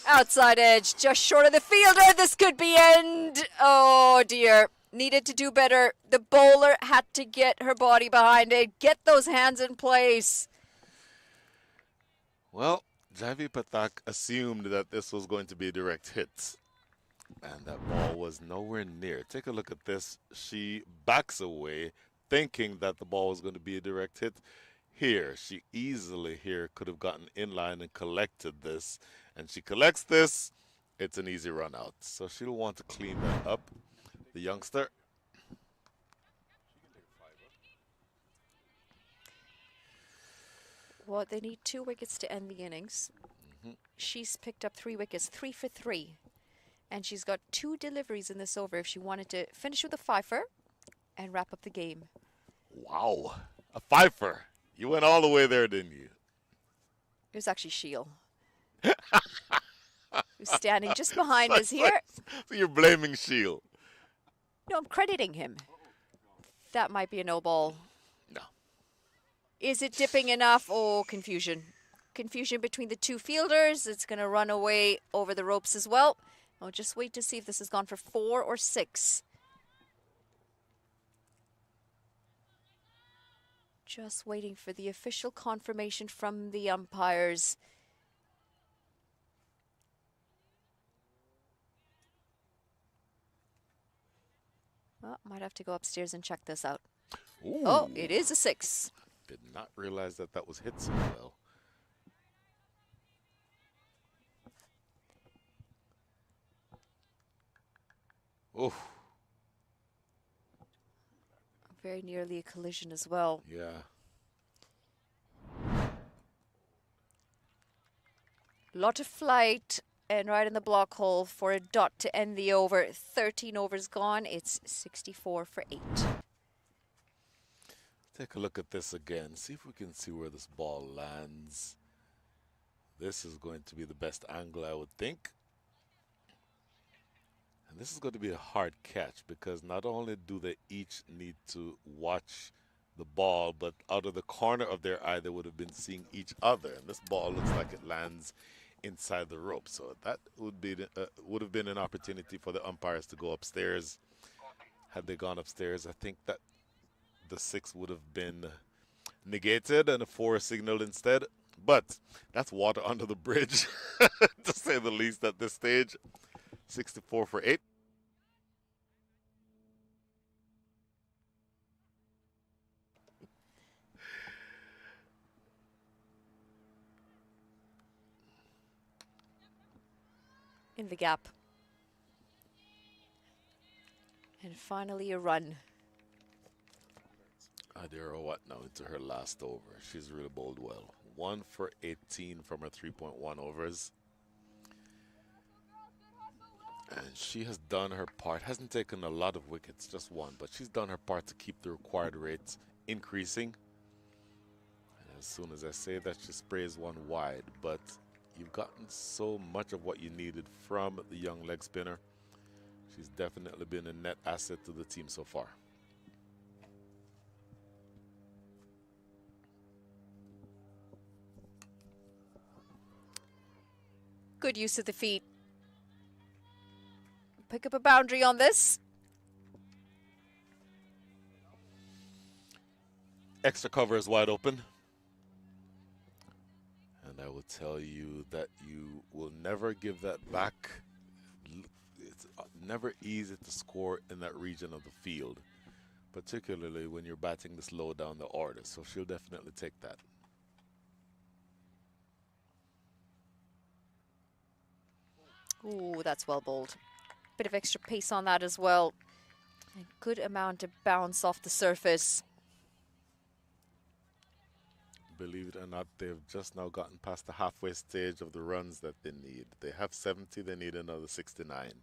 Outside edge, just short of the fielder. This could be end. Oh, dear. Needed to do better. The bowler had to get her body behind it. Get those hands in place. Well, Javi Patak assumed that this was going to be a direct hit. And that ball was nowhere near. Take a look at this. She backs away, thinking that the ball was going to be a direct hit. Here, she easily here could have gotten in line and collected this. And she collects this. It's an easy run out. So she'll want to clean that up. The youngster. Well, they need 2 wickets to end the innings. She's picked up 3 wickets, 3 for 3. And she's got 2 deliveries in this over if she wanted to finish with a fifer and wrap up the game. Wow. A fifer. You went all the way there, didn't you? It was actually Shield. Who's standing just behind us here. So you're blaming Shield. No, I'm crediting him. That might be a no ball. No. Is it dipping enough? Oh, confusion. Confusion between the 2 fielders. It's going to run away over the ropes as well. I'll just wait to see if this has gone for 4 or 6. Just waiting for the official confirmation from the umpires. Well, might have to go upstairs and check this out. Ooh. Oh, it is a 6. Did not realize that that was hit so well. Oh. Very nearly a collision as well. Yeah. Lot of flight, and right in the block hole for a dot to end the over. 13 overs gone. It's 64 for 8. Take a look at this again. See if we can see where this ball lands. This is going to be the best angle, I would think. And this is going to be a hard catch because not only do they each need to watch the ball, but out of the corner of their eye, they would have been seeing each other. And this ball looks like it lands inside the rope. So that would have been an opportunity for the umpires to go upstairs. Had they gone upstairs, I think that the 6 would have been negated and a 4 signaled instead. But that's water under the bridge, to say the least, at this stage. 64 for 8. In the gap. And finally a run. Adira what now into her last over. She's really bowled well. 1 for 18 from her 3.1 overs. And she has done her part. Hasn't taken a lot of wickets, just one, but she's done her part to keep the required rates increasing. And as soon as I say that, she sprays one wide, but you've gotten so much of what you needed from the young leg spinner. She's definitely been a net asset to the team so far. Good use of the feet. Pick up a boundary on this. Extra cover is wide open. And I will tell you that you will never give that back. It's never easy to score in that region of the field, particularly when you're batting this low down the order. So she'll definitely take that. Ooh, that's well bowled. Bit of extra pace on that as well. A good amount of bounce off the surface. Believe it or not, they've just now gotten past the halfway stage of the runs that they need. They have 70, they need another 69.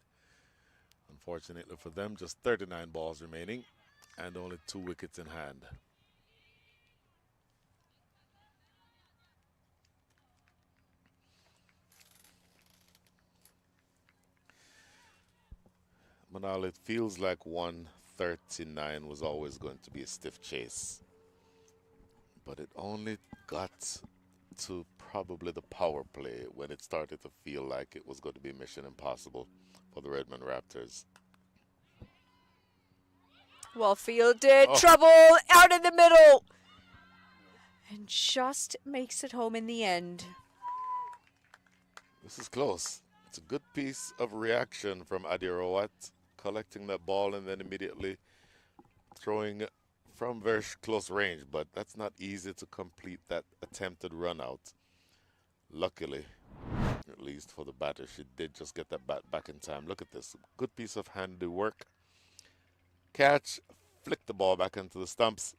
Unfortunately for them, just 39 balls remaining and only 2 wickets in hand. Manal, it feels like 139 was always going to be a stiff chase. But it only got to probably the power play when it started to feel like it was going to be mission impossible for the Redmond Raptors. Well fielded, Oh. trouble, out in the middle. And just makes it home in the end. This is close. It's a good piece of reaction from Adirowat, collecting that ball and then immediately throwing from very close range, but that's not easy to complete that attempted run out. Luckily, at least for the batter, she did just get that bat back in time. Look at this. Good piece of handiwork. Catch, flick the ball back into the stumps,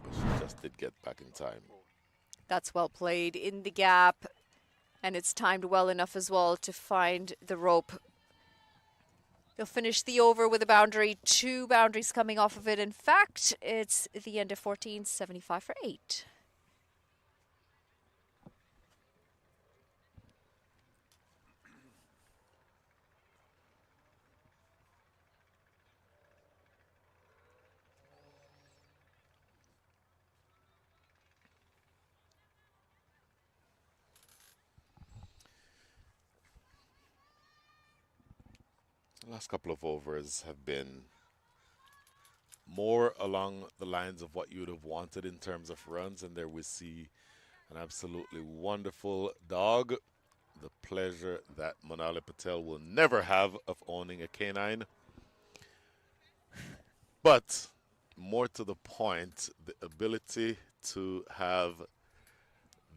but she just did get back in time. That's well played in the gap. And it's timed well enough as well to find the rope. They'll finish the over with a boundary. 2 boundaries coming off of it. In fact, it's the end of 14, 75 for 8. The last couple of overs have been more along the lines of what you would have wanted in terms of runs, and there we see an absolutely wonderful dog. The pleasure that Monali Patel will never have of owning a canine. But more to the point, the ability to have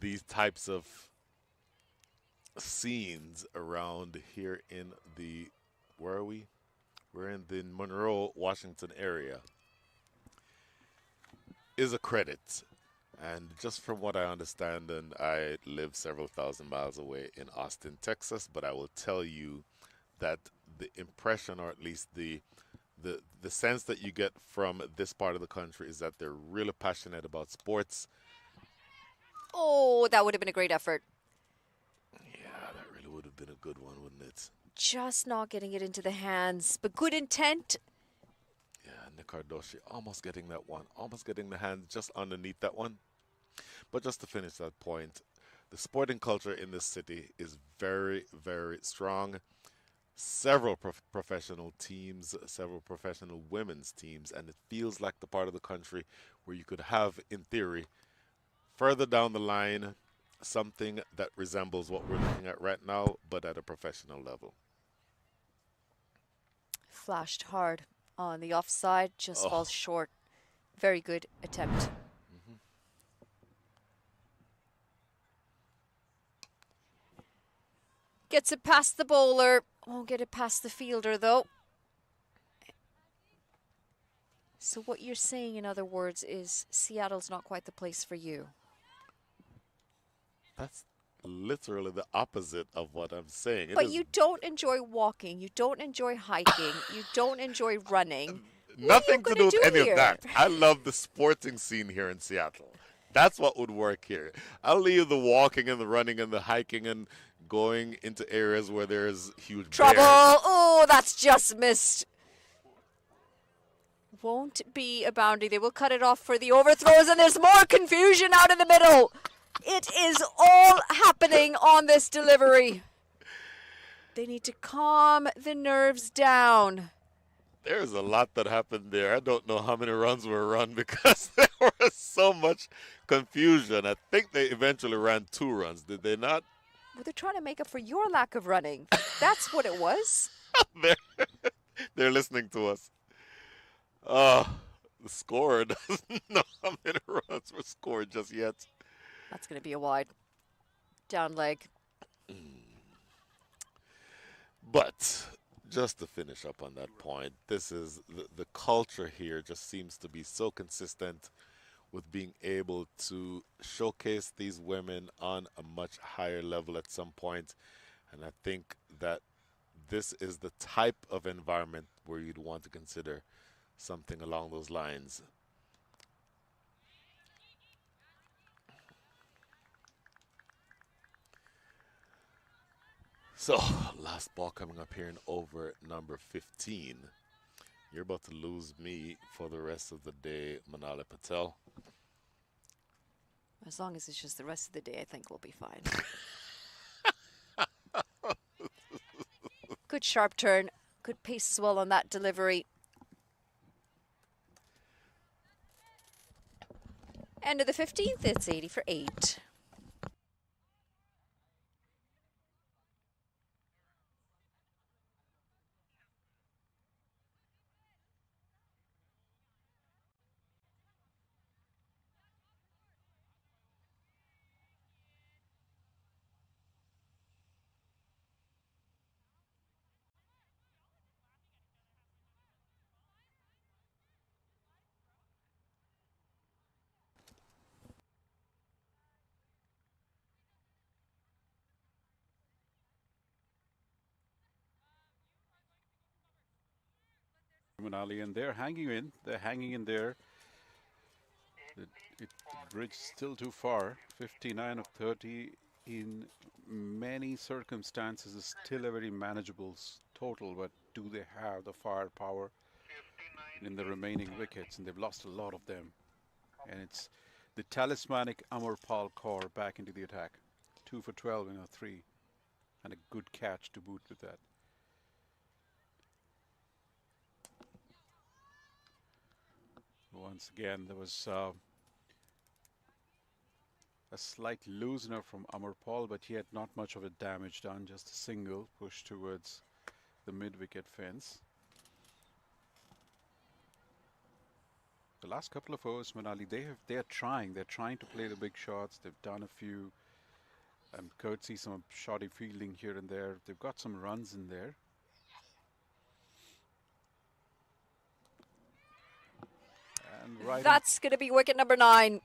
these types of scenes around here in the, where are we? We're in the Monroe, Washington area. is a credit. And just from what I understand, and I live several thousand miles away in Austin, Texas, but I will tell you that the impression, or at least the sense that you get from this part of the country, is that they're really passionate about sports. Oh, that would have been a great effort. Yeah, that really would have been a good one, wouldn't it? Just not getting it into the hands, but good intent. Yeah, Nick Cardoshi almost getting that one, almost getting the hand just underneath that one. But just to finish that point, the sporting culture in this city is very, very strong. Several professional teams, several professional women's teams, and it feels like the part of the country where you could have, in theory, further down the line, something that resembles what we're looking at right now, but at a professional level. Flashed hard on the offside, just Oh. falls short. Very good attempt. Gets it past the bowler. Won't get it past the fielder, though. So what you're saying, in other words, is Seattle's not quite the place for you. That's literally the opposite of what I'm saying. It But is you don't enjoy walking. You don't enjoy hiking. You don't enjoy running. nothing to gonna do with do any here? of that. I love the sporting scene here in Seattle. That's what would work here. I'll leave the walking and the running and the hiking and going into areas where there's huge Trouble. bears. Oh, that's just missed. Won't be a boundary. They will cut it off for the overthrows, and there's more confusion out in the middle. It is all happening on this delivery. They need to calm the nerves down. There's a lot that happened there. I don't know how many runs were run because there was so much confusion. I think they eventually ran 2 runs, did they not? Well, they're trying to make up for your lack of running. That's what it was. they're, they're listening to us. The score doesn't know how many runs were scored just yet. That's going to be a wide. Down leg. But just to finish up on that point, this is the culture here just seems to be so consistent with being able to showcase these women on a much higher level at some point. And I think that this is the type of environment where you'd want to consider something along those lines. So, last ball coming up here in over number 15. You're about to lose me for the rest of the day, Manali Patel. As long as it's just the rest of the day, I think we'll be fine. Good sharp turn. Good pace as well on that delivery. End of the 15th, it's 80 for 8. Manali, and they're hanging in. They're hanging in there. The bridge still too far. 59 of 30 in many circumstances is still a very manageable total, but do they have the firepower in the remaining wickets? And they've lost a lot of them. And it's the talismanic Amarpal core back into the attack. 2 for 12 in a 3. And a good catch to boot with that. Once again, there was a slight loosener from Amarpal, but he had not much of a damage done, just a single push towards the mid-wicket fence. The last couple of overs, Manali, they're trying to play the big shots. They've done a few, courtesy some shoddy fielding here and there. They've got some runs in there. And right That's going to be wicket number 9.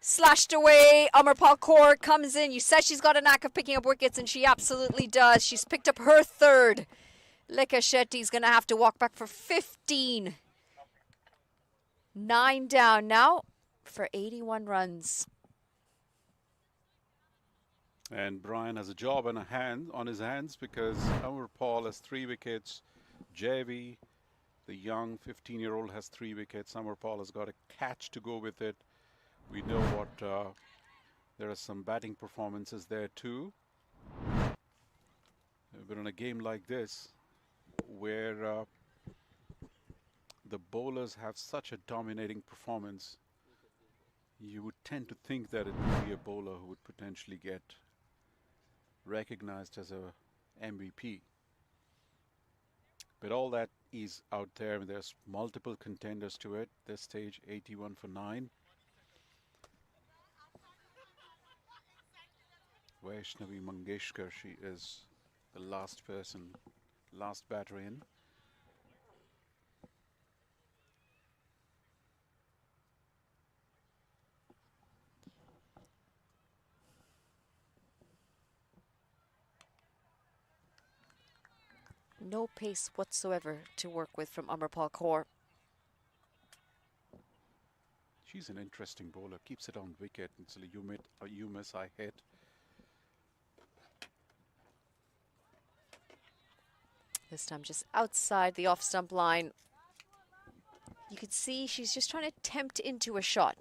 Slashed away. Amarpal Kaur comes in. You said she's got a knack of picking up wickets, and she absolutely does. She's picked up her 3rd. Lekha Shetty's going to have to walk back for 15. 9 down now for 81 runs. And Brian has a job on his hands because Amar Paul has 3 wickets. Javi, the young 15-year-old, has 3 wickets. Amar Paul has got a catch to go with it. We know what there are some batting performances there too. But in a game like this, where the bowlers have such a dominating performance, you would tend to think that it would be a bowler who would potentially get recognized as a MVP. But all that is out there, and there's multiple contenders to it. This stage, 81 for 9. Vaishnavi Mangeshkar, she is the last batter in. No pace whatsoever to work with from Amarpal Kaur. She's an interesting bowler, keeps it on wicket. It's a you miss, I hit. This time just outside the off-stump line. You could see she's just trying to tempt into a shot.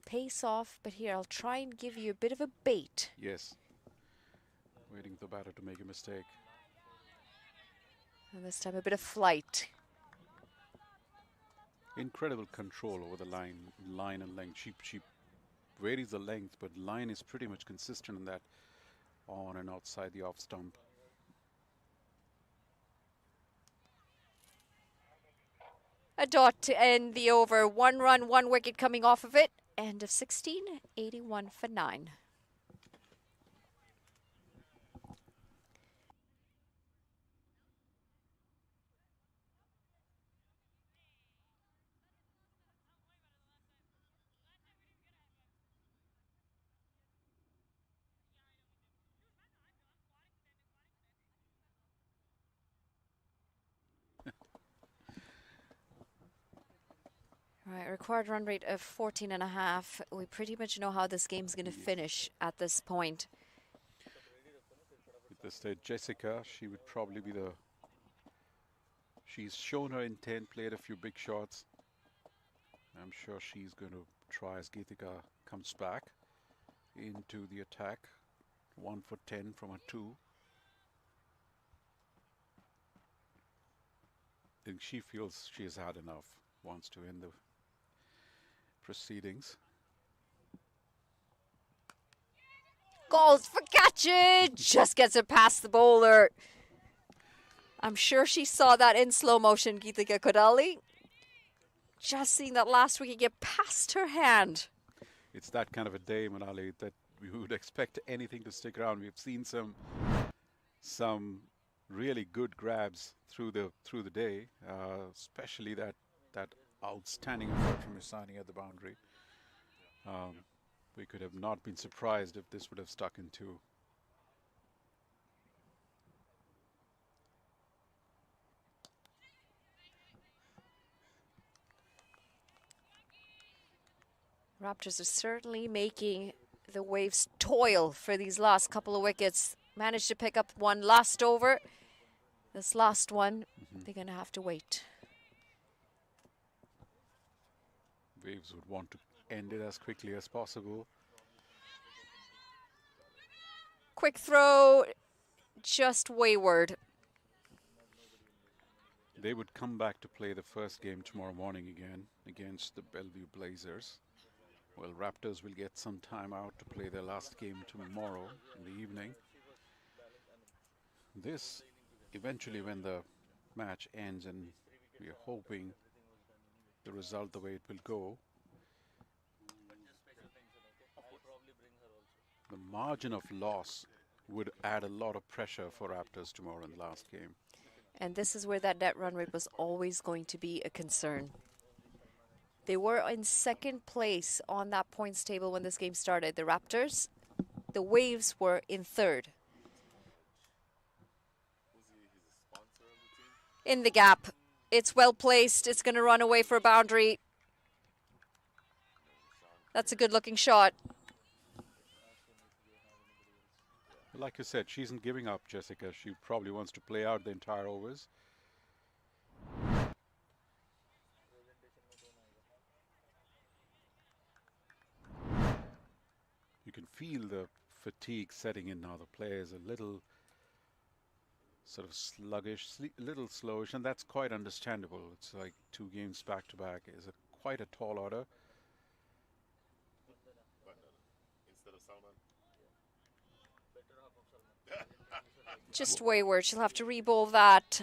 Pace off, but here I'll try and give you a bit of a bait. Yes. Waiting for the batter to make a mistake. And this time a bit of flight. Incredible control over the line and length. She varies the length, but line is pretty much consistent in that on and outside the off stump. A dot to end the over. 1 run, 1 wicket coming off of it. End of 16, 81 for 9. Right, required run rate of 14.5. We pretty much know how this game's going to finish at this point. With this stage, Jessica, she would probably be she's shown her intent, played a few big shots. I'm sure she's going to try as Geetika comes back into the attack. 1 for 10 from a 2. I think she feels she has had enough, wants to end the proceedings. Goals for catching! Just gets it past the bowler. I'm sure she saw that in slow motion, Geetika Kodali. Just seeing that last wicket get past her hand. It's that kind of a day, Manali, that we would expect anything to stick around. We've seen some really good grabs through the day, especially that outstanding effort from Isani at the boundary. We could have not been surprised if this would have stuck in 2. Raptors are certainly making the Waves toil for these last couple of wickets. Managed to pick up 1 last over. This last one, they're going to have to wait. Waves would want to end it as quickly as possible. Quick throw, just wayward. They would come back to play the first game tomorrow morning again against the Bellevue Blazers. Well, Raptors will get some time out to play their last game tomorrow in the evening. This, eventually when the match ends, and we are hoping the result the way it will go, the margin of loss would add a lot of pressure for Raptors tomorrow in the last game. And this is where that net run rate was always going to be a concern. They were in second place on that points table when this game started, the Raptors. The Waves were in third. In the gap. It's well placed. It's going to run away for a boundary. That's a good looking shot. Like you said, she isn't giving up, Jessica. She probably wants to play out the entire overs. You can feel the fatigue setting in now. The player is a little sort of sluggish, little slowish, and that's quite understandable. It's like 2 games back to back is quite a tall order. Just wayward. She'll have to re-bowl that.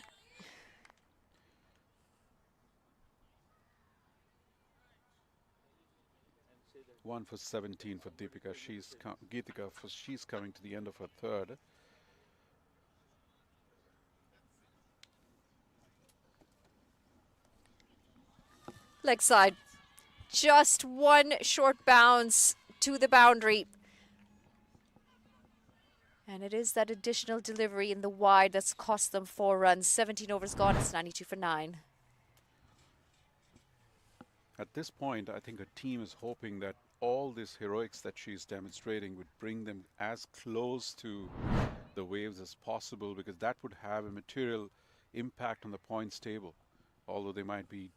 One for 17 for Deepika. Geetika. She's coming to the end of her third. Leg side. Just one short bounce to the boundary. And it is that additional delivery in the wide that's cost them 4 runs. 17 overs gone. It's 92 for 9. At this point, I think her team is hoping that all this heroics that she's demonstrating would bring them as close to the Waves as possible, because that would have a material impact on the points table. Although they might be,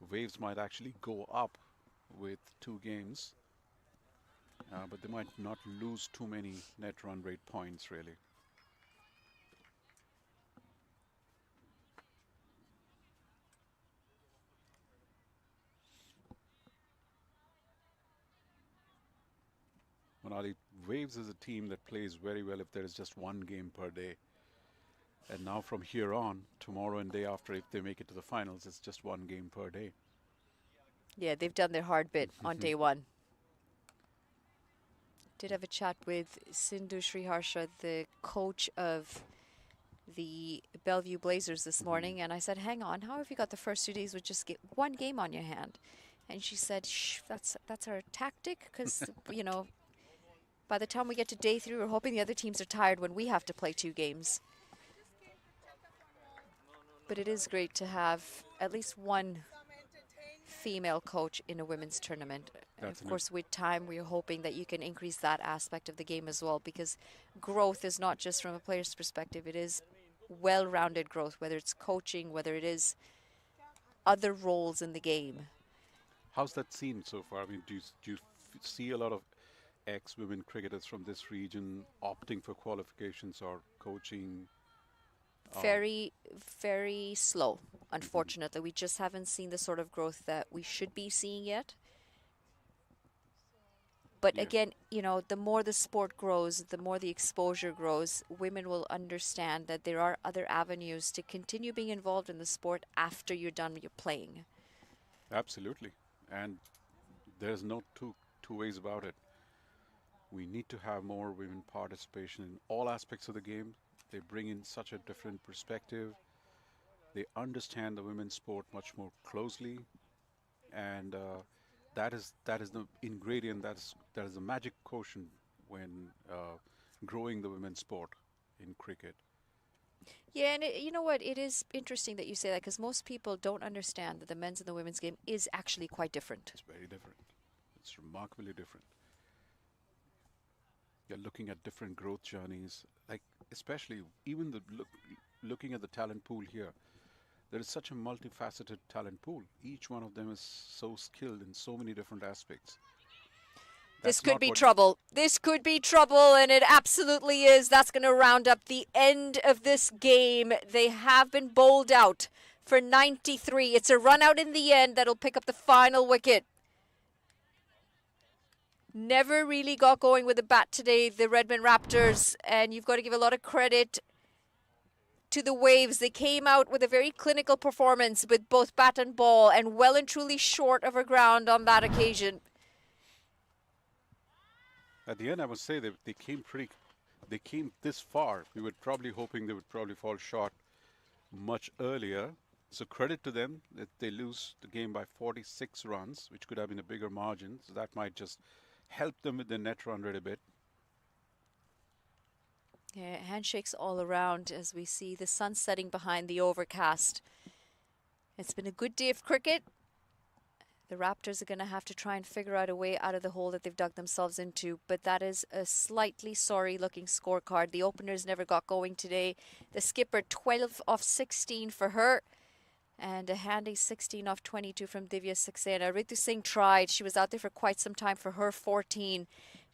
Waves might actually go up with 2 games, but they might not lose too many net run rate points, really. Manali, Waves is a team that plays very well if there is just 1 game per day. And now from here on, tomorrow and day after, if they make it to the finals, it's just 1 game per day. Yeah, they've done their hard bit on day 1. Did have a chat with Sindhu Sriharsha, the coach of the Bellevue Blazers this morning, and I said, hang on, how have you got the first 2 days with just get 1 game on your hand? And she said, shh, that's our tactic, because, you know, by the time we get to day 3, we're hoping the other teams are tired when we have to play 2 games. But it is great to have at least 1 female coach in a women's tournament. And of course, with time, we're hoping that you can increase that aspect of the game as well, because growth is not just from a player's perspective. It is well-rounded growth, whether it's coaching, whether it is other roles in the game. How's that seen so far? I mean, do you see a lot of ex-women cricketers from this region opting for qualifications or coaching? Very, very slow, unfortunately. We just haven't seen the sort of growth that we should be seeing yet. But again, you know, the more the sport grows, the more the exposure grows, women will understand that there are other avenues to continue being involved in the sport after you're done with your playing. Absolutely. And there's no two ways about it. We need to have more women participation in all aspects of the game. They bring in such a different perspective. They understand the women's sport much more closely, and that is the ingredient. That is the magic quotient when growing the women's sport in cricket. Yeah, and you know what? It is interesting that you say that, because most people don't understand that the men's and the women's game is actually quite different. It's very different. It's remarkably different. You're looking at different growth journeys, like especially even looking at the talent pool here. There is such a multifaceted talent pool. Each one of them is so skilled in so many different aspects. This could be trouble. This could be trouble, and it absolutely is. That's going to round up the end of this game. They have been bowled out for 93. It's a run out in the end that'll pick up the final wicket. Never really got going with the bat today, the Redmond Raptors, and you've got to give a lot of credit to the Waves. They came out with a very clinical performance with both bat and ball, and well and truly short of her ground on that occasion. At the end, I would say they came pretty they came this far. We were probably hoping they would probably fall short much earlier. So credit to them that they lose the game by 46 runs, which could have been a bigger margin. So that might just help them with the net run rate a bit. Yeah, handshakes all around as we see the sun setting behind the overcast. It's been a good day of cricket. The Raptors are going to have to try and figure out a way out of the hole that they've dug themselves into, but that is a slightly sorry looking scorecard. The openers never got going today. The skipper 12 off 16 for her, and a handy 16 off 22 from Divya Saxena. Ritu Singh tried. She was out there for quite some time for her 14.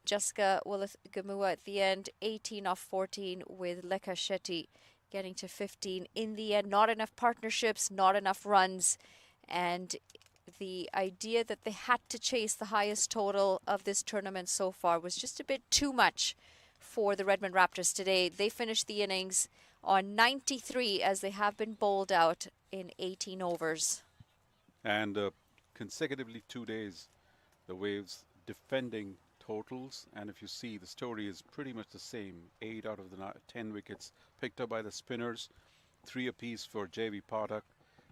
Jessica Willith-Gamua at the end, 18 off 14 with Lekha Shetty getting to 15. In the end, not enough partnerships, not enough runs, and the idea that they had to chase the highest total of this tournament so far was just a bit too much for the Redmond Raptors today. They finished the innings on 93 as they have been bowled out in 18 overs. And consecutively 2 days, the Waves defending totals. And if you see, the story is pretty much the same. 8 out of the 10 wickets picked up by the spinners, 3 apiece for JV Pathak,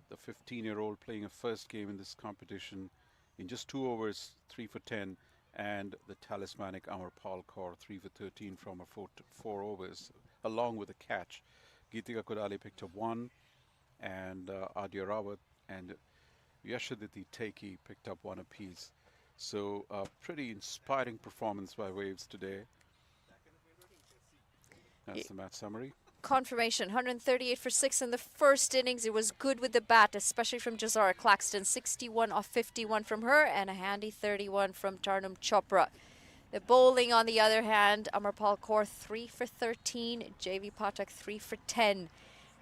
the 15-year-old playing a first game in this competition in just 2 overs, 3 for 10, and the talismanic Amarpal Kaur, 3 for 13 from her 4 overs, along with a catch. Geetika Kodali picked up 1, and Adya Rawat and Yashaditi Teki picked up 1 apiece. So a pretty inspiring performance by Waves today. That's the match summary. Confirmation, 138 for 6 in the first innings. It was good with the bat, especially from Jazara Claxton. 61 off 51 from her and a handy 31 from Tarnum Chopra. The bowling, on the other hand, Amarpal Kaur 3 for 13, JV Pathak 3 for 10.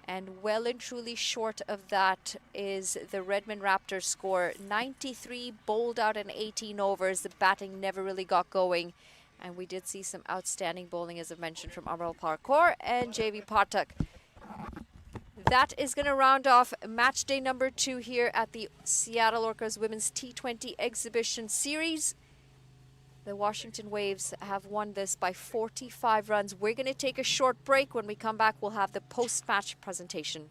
And well and truly short of that is the Redmond Raptors score. 93 bowled out in 18 overs. The batting never really got going. And we did see some outstanding bowling, as I've mentioned, from Amarpal Kaur and JV Pathak. That is going to round off match day number 2 here at the Seattle Orcas Women's T20 Exhibition Series. The Washington Waves have won this by 45 runs. We're going to take a short break. When we come back, we'll have the post-match presentation.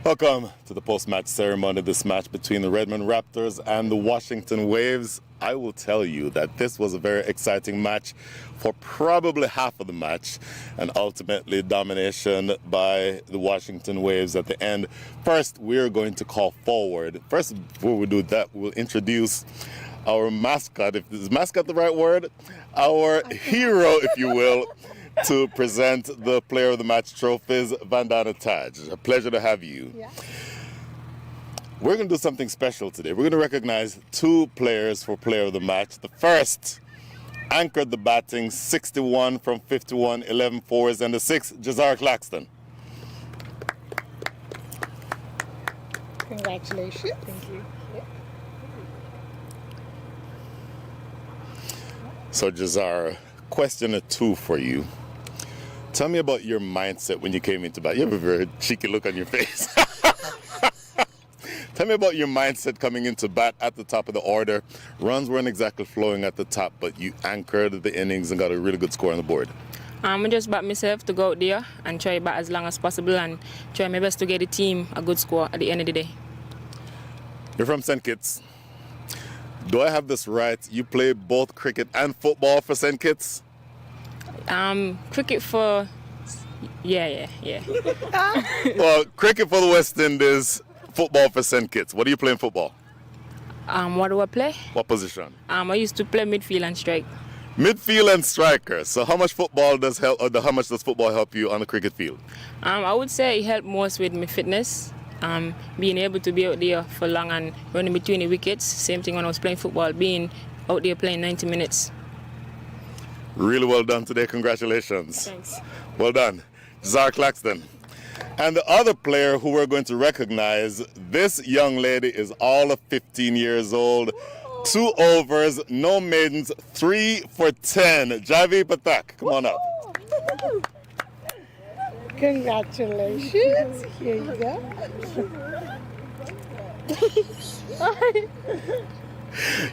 Welcome to the post-match ceremony of this match between the Redmond Raptors and the Washington Waves. I will tell you that this was a very exciting match for probably half of the match, and ultimately domination by the Washington Waves at the end. First, we're going to call forward. First, before we do that, we'll introduce our mascot, if is mascot the right word? Our hero, if you will, to present the Player of the Match trophies, Vandana Taj. A pleasure to have you. Yeah. We're going to do something special today. We're going to recognize two players for Player of the Match. The first anchored the batting, 61 from 51, 11 fours, and the sixth, Jazar Claxton. Congratulations. Thank you. So Jazar, question or two for you. Tell me about your mindset when you came into bat. You have a very cheeky look on your face. Tell me about your mindset coming into bat at the top of the order. Runs weren't exactly flowing at the top, but you anchored the innings and got a really good score on the board. I just back myself to go out there and try bat as long as possible and try my best to get the team a good score at the end of the day. You're from St. Kitts. Do I have this right? You play both cricket and football for St. Kitts? Cricket for... Yeah. Well, cricket for the West Indies, football for St. Kitts. What do you play in football? What do I play? What position? I used to play midfield and strike. Midfield and striker. So how much football does help, or how much does football help you on the cricket field? I would say it helped most with my fitness. Being able to be out there for long and running between the wickets. Same thing when I was playing football, being out there playing 90 minutes. Really well done today. Congratulations. Thanks. Well done. Jazar Claxton. And the other player who we're going to recognize, this young lady is all of 15 years old. 2 overs, no maidens, 3 for 10. Javi Patak, come on up. Congratulations. Here you go.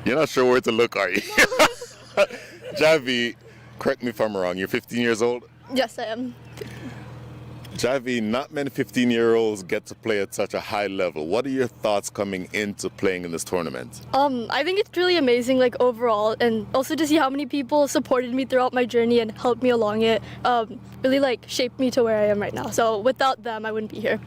You're not sure where to look, are you? Javi, correct me if I'm wrong, you're 15 years old? Yes, I am. Javi, not many 15-year-olds get to play at such a high level. What are your thoughts coming into playing in this tournament? I think it's really amazing, like overall, and also to see how many people supported me throughout my journey and helped me along it. Really like shaped me to where I am right now. So without them, I wouldn't be here.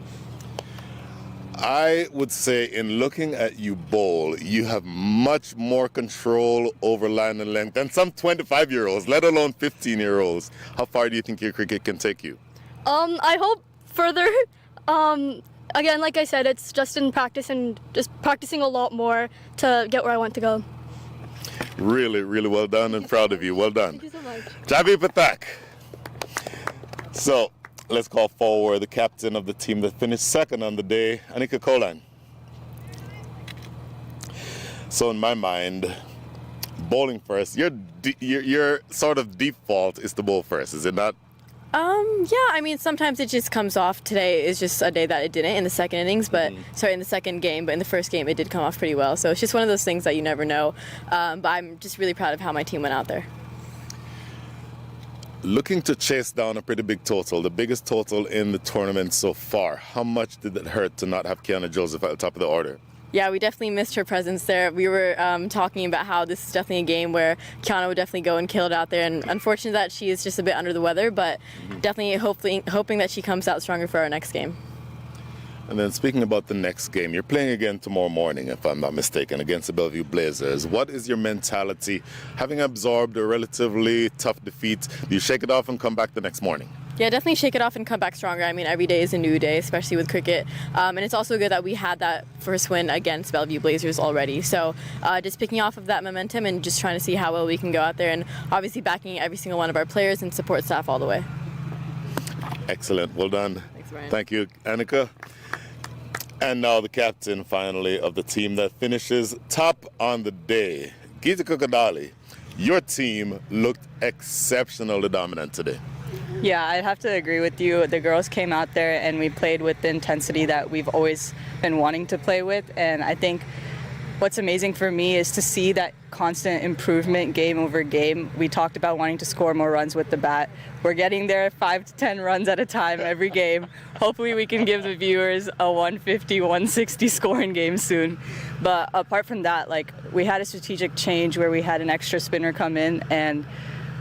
I would say in looking at you bowl, you have much more control over line and length than some 25-year-olds, let alone 15-year-olds. How far do you think your cricket can take you? I hope further. Again, like I said, it's just in practice and just practicing a lot more to get where I want to go. Really, really well done and proud of you. Well done. Thank you so much. Javi Patak. So let's call forward the captain of the team that finished second on the day, Anika Kolan. So in my mind, bowling first, your sort of default is to bowl first, is it not? Yeah, I mean, sometimes it just comes off. Today is just a day that it didn't in the second innings, but sorry, in the second game, but in the first game it did come off pretty well. So it's just one of those things that you never know. But I'm just really proud of how my team went out there. Looking to chase down a pretty big total, the biggest total in the tournament so far. How much did it hurt to not have Kiana Joseph at the top of the order? Yeah, we definitely missed her presence there. We were talking about how this is definitely a game where Kiana would definitely go and kill it out there. And unfortunate that she is just a bit under the weather, but definitely hoping that she comes out stronger for our next game. And then speaking about the next game, you're playing again tomorrow morning, if I'm not mistaken, against the Bellevue Blazers. What is your mentality, having absorbed a relatively tough defeat? Do you shake it off and come back the next morning? Yeah, definitely shake it off and come back stronger. I mean, every day is a new day, especially with cricket. And it's also good that we had that first win against Bellevue Blazers already. So just picking off of that momentum and just trying to see how well we can go out there, and obviously backing every single one of our players and support staff all the way. Excellent. Well done. Thanks, Ryan. Thank you, Annika. And now the captain, finally, of the team that finishes top on the day. Geeta Kukadali, your team looked exceptionally dominant today. Yeah, I'd have to agree with you. The girls came out there and we played with the intensity that we've always been wanting to play with. And I think what's amazing for me is to see that constant improvement game over game. We talked about wanting to score more runs with the bat. We're getting there 5 to 10 runs at a time every game. Hopefully we can give the viewers a 150, 160 scoring game soon. But apart from that, like, we had a strategic change where we had an extra spinner come in, and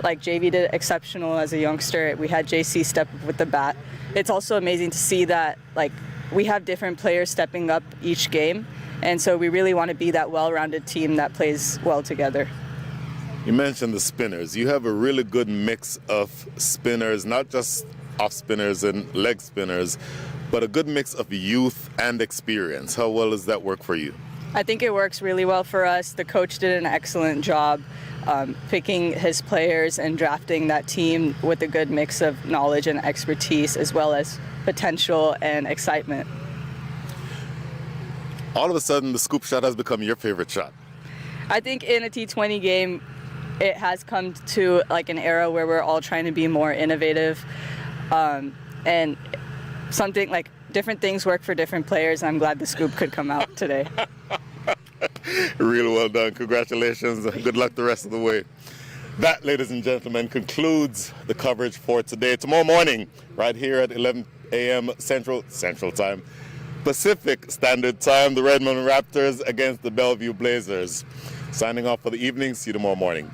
like JV did exceptional as a youngster. We had JC step up with the bat. It's also amazing to see that like we have different players stepping up each game. And so we really want to be that well-rounded team that plays well together. You mentioned the spinners. You have a really good mix of spinners, not just off spinners and leg spinners, but a good mix of youth and experience. How well does that work for you? I think it works really well for us. The coach did an excellent job picking his players and drafting that team with a good mix of knowledge and expertise, as well as potential and excitement. All of a sudden, the scoop shot has become your favorite shot. I think in a T20 game, it has come to like an era where we're all trying to be more innovative, and something like different things work for different players. I'm glad the scoop could come out today. Really well done. Congratulations. Good luck the rest of the way. That, ladies and gentlemen, concludes the coverage for today. Tomorrow morning, right here at 11 a.m. Central Time, Pacific Standard Time, the Redmond Raptors against the Bellevue Blazers. Signing off for the evening. See you tomorrow morning.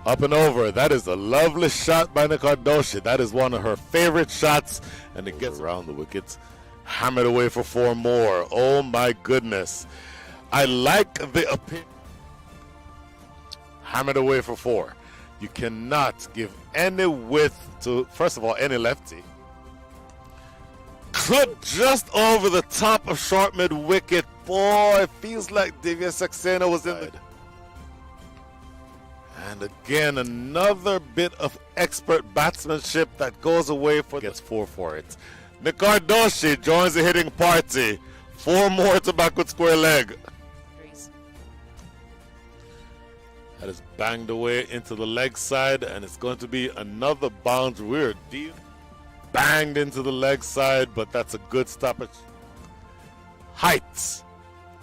Up and over. That is a lovely shot by Nikardoshi. That is one of her favorite shots, and it gets around the wickets. Hammered away for 4 more. Oh my goodness. I like the opinion. Hammered away for 4. You cannot give any width to, first of all, any lefty. Clip just over the top of short mid wicket. Boy, it feels like Divya Saxena was in the... And again, another bit of expert batsmanship that goes away for gets 4 for it. Nikardoshi joins the hitting party. 4 more to backward square leg. That is banged away into the leg side, and it's going to be another boundary. We're deep. Banged into the leg side, but that's a good stoppage. Heights.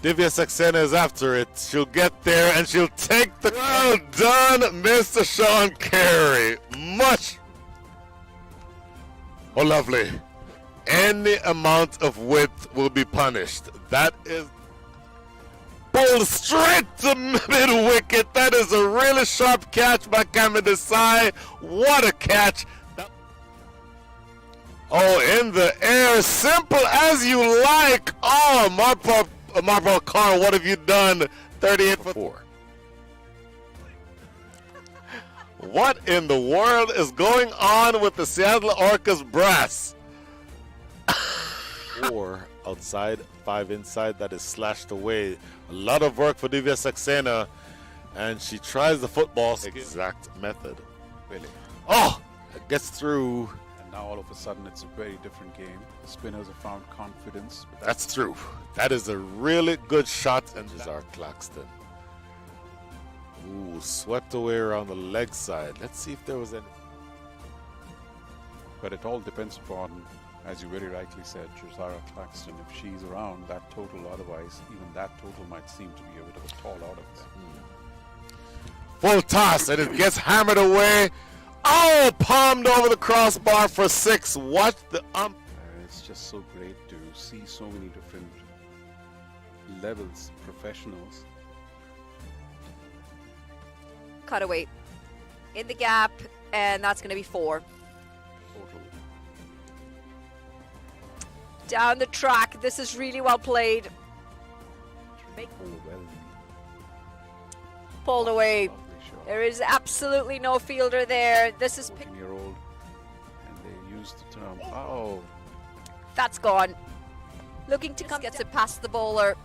Divya Saxena is after it. She'll get there and she'll take the... Well done, Mr. Sean Carey. Much. Oh, lovely. Any amount of width will be punished. That is... Pulled straight to mid-wicket. That is a really sharp catch by Cameron Desai. What a catch. Oh, in the air. Simple as you like. Oh, Marble Carr, what have you done? 38 for 4. What in the world is going on with the Seattle Orcas brass? 4 outside, 5 inside. That is slashed away. A lot of work for Divya Saxena, and she tries the football exact method. Really. Oh, it gets through. And now all of a sudden it's a very different game. The spinners have found confidence. That's true. That is a really good shot. And Jazar Claxton. Ooh, swept away around the leg side. Let's see if there was any. But it all depends upon, as you very rightly said, Jazara Claxton. If she's around, that total, otherwise, even that total might seem to be a bit of a tall out of them. Full toss, and it gets hammered away. Oh, palmed over the crossbar for 6. Watch the It's just so great to see so many different levels, professionals. Cutaway in the gap, and that's going to be 4. Total. Down the track. This is really well played. Overwhelmed. Pulled away. Lovely shot. There is absolutely no fielder there. This is 14-year-old, and they used the term, oh, that's gone. Looking to come, gets it past the bowler.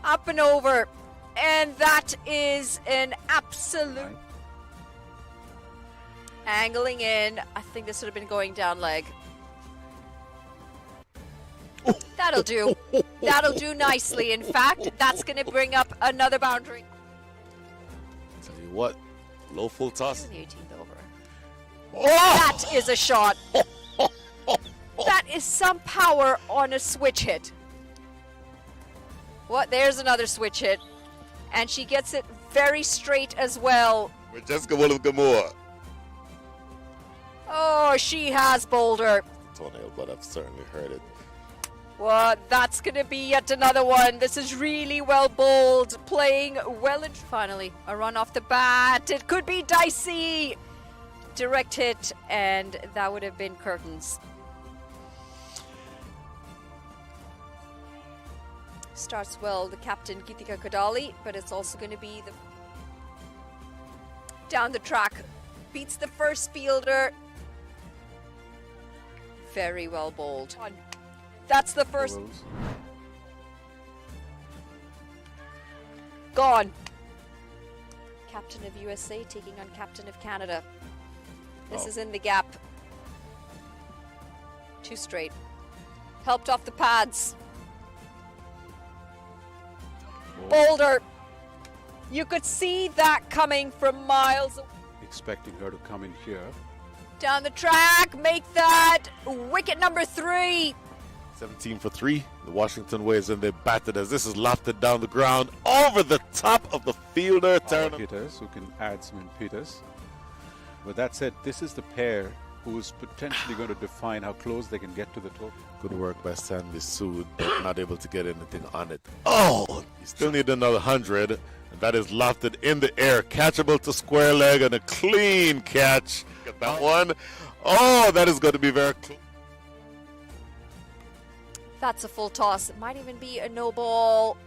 Up and over. And that is an absolute... Angling in. I think this would have been going down leg. That'll do. That'll do nicely. In fact, that's going to bring up another boundary. Tell you what, low full toss. The 18th over. Oh! That is a shot. That is some power on a switch hit. What? There's another switch hit. And she gets it very straight as well. With Jessica Williams-Gamore. Oh, she has Boulder. Toenail, but I've certainly heard it. Well, that's going to be yet another one. This is really well bowled, playing well. And finally, a run off the bat. It could be dicey. Direct hit, and that would have been curtains. Starts well, the captain Geetika Kodali, but it's also going to be the down the track. Beats the first fielder. Very well bowled. That's the first. Gone. Captain of USA taking on Captain of Canada. This is in the gap. 2 straight. Helped off the pads. Boulder. You could see that coming from miles away. Expecting her to come in here. Down the track, make that wicket number 3. 17 for 3. The Washington Waves, and they batted as this is lofted down the ground over the top of the fielder. Power hitters who can add some impetus. But that said, this is the pair who is potentially going to define how close they can get to the top. Good work by Sandy Sood, but not able to get anything on it. Oh, you still need another 100, and that is lofted in the air, catchable to square leg, and a clean catch. Get that one. Oh, that is going to be very close. That's a full toss. It might even be a no ball.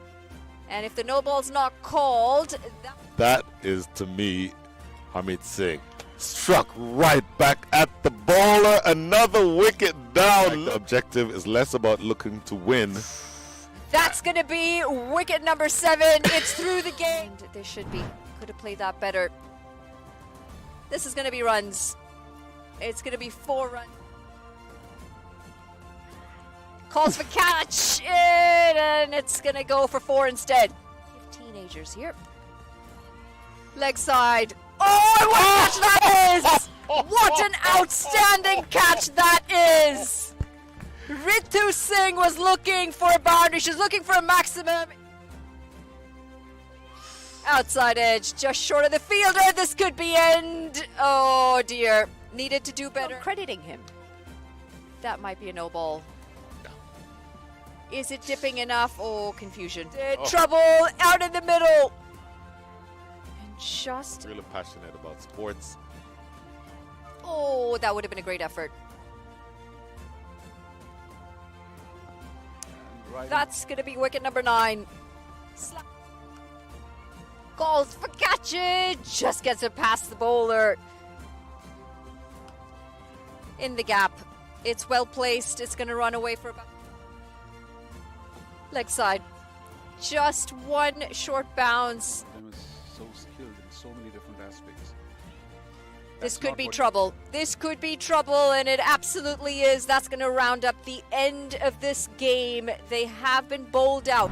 And if the no ball's not called, that is, to me, Harmeet Singh. Struck right back at the bowler. Another wicket down. The objective is less about looking to win. That's going to be wicket number 7. It's through the game. They should be. Could have played that better. This is going to be runs. It's going to be 4 runs. Calls for catch. And it's going to go for 4 instead. Teenagers here. Leg side. Oh, what a catch that is! What an outstanding catch that is! Ritu Singh was looking for a boundary. She's looking for a maximum. Outside edge, just short of the fielder. This could be end. Oh dear. Needed to do better. Crediting him. That might be a no ball. Is it dipping enough? Oh, confusion. Trouble out in the middle. Just really passionate about sports. Oh, that would have been a great effort. Right. That's going to be wicket number 9. Calls for catch it. Just gets it past the bowler. In the gap. It's well placed. It's going to run away for about... Leg side. Just one short bounce. So skilled in so many different aspects. This could be trouble. This could be trouble, and it absolutely is. That's going to round up the end of this game. They have been bowled out.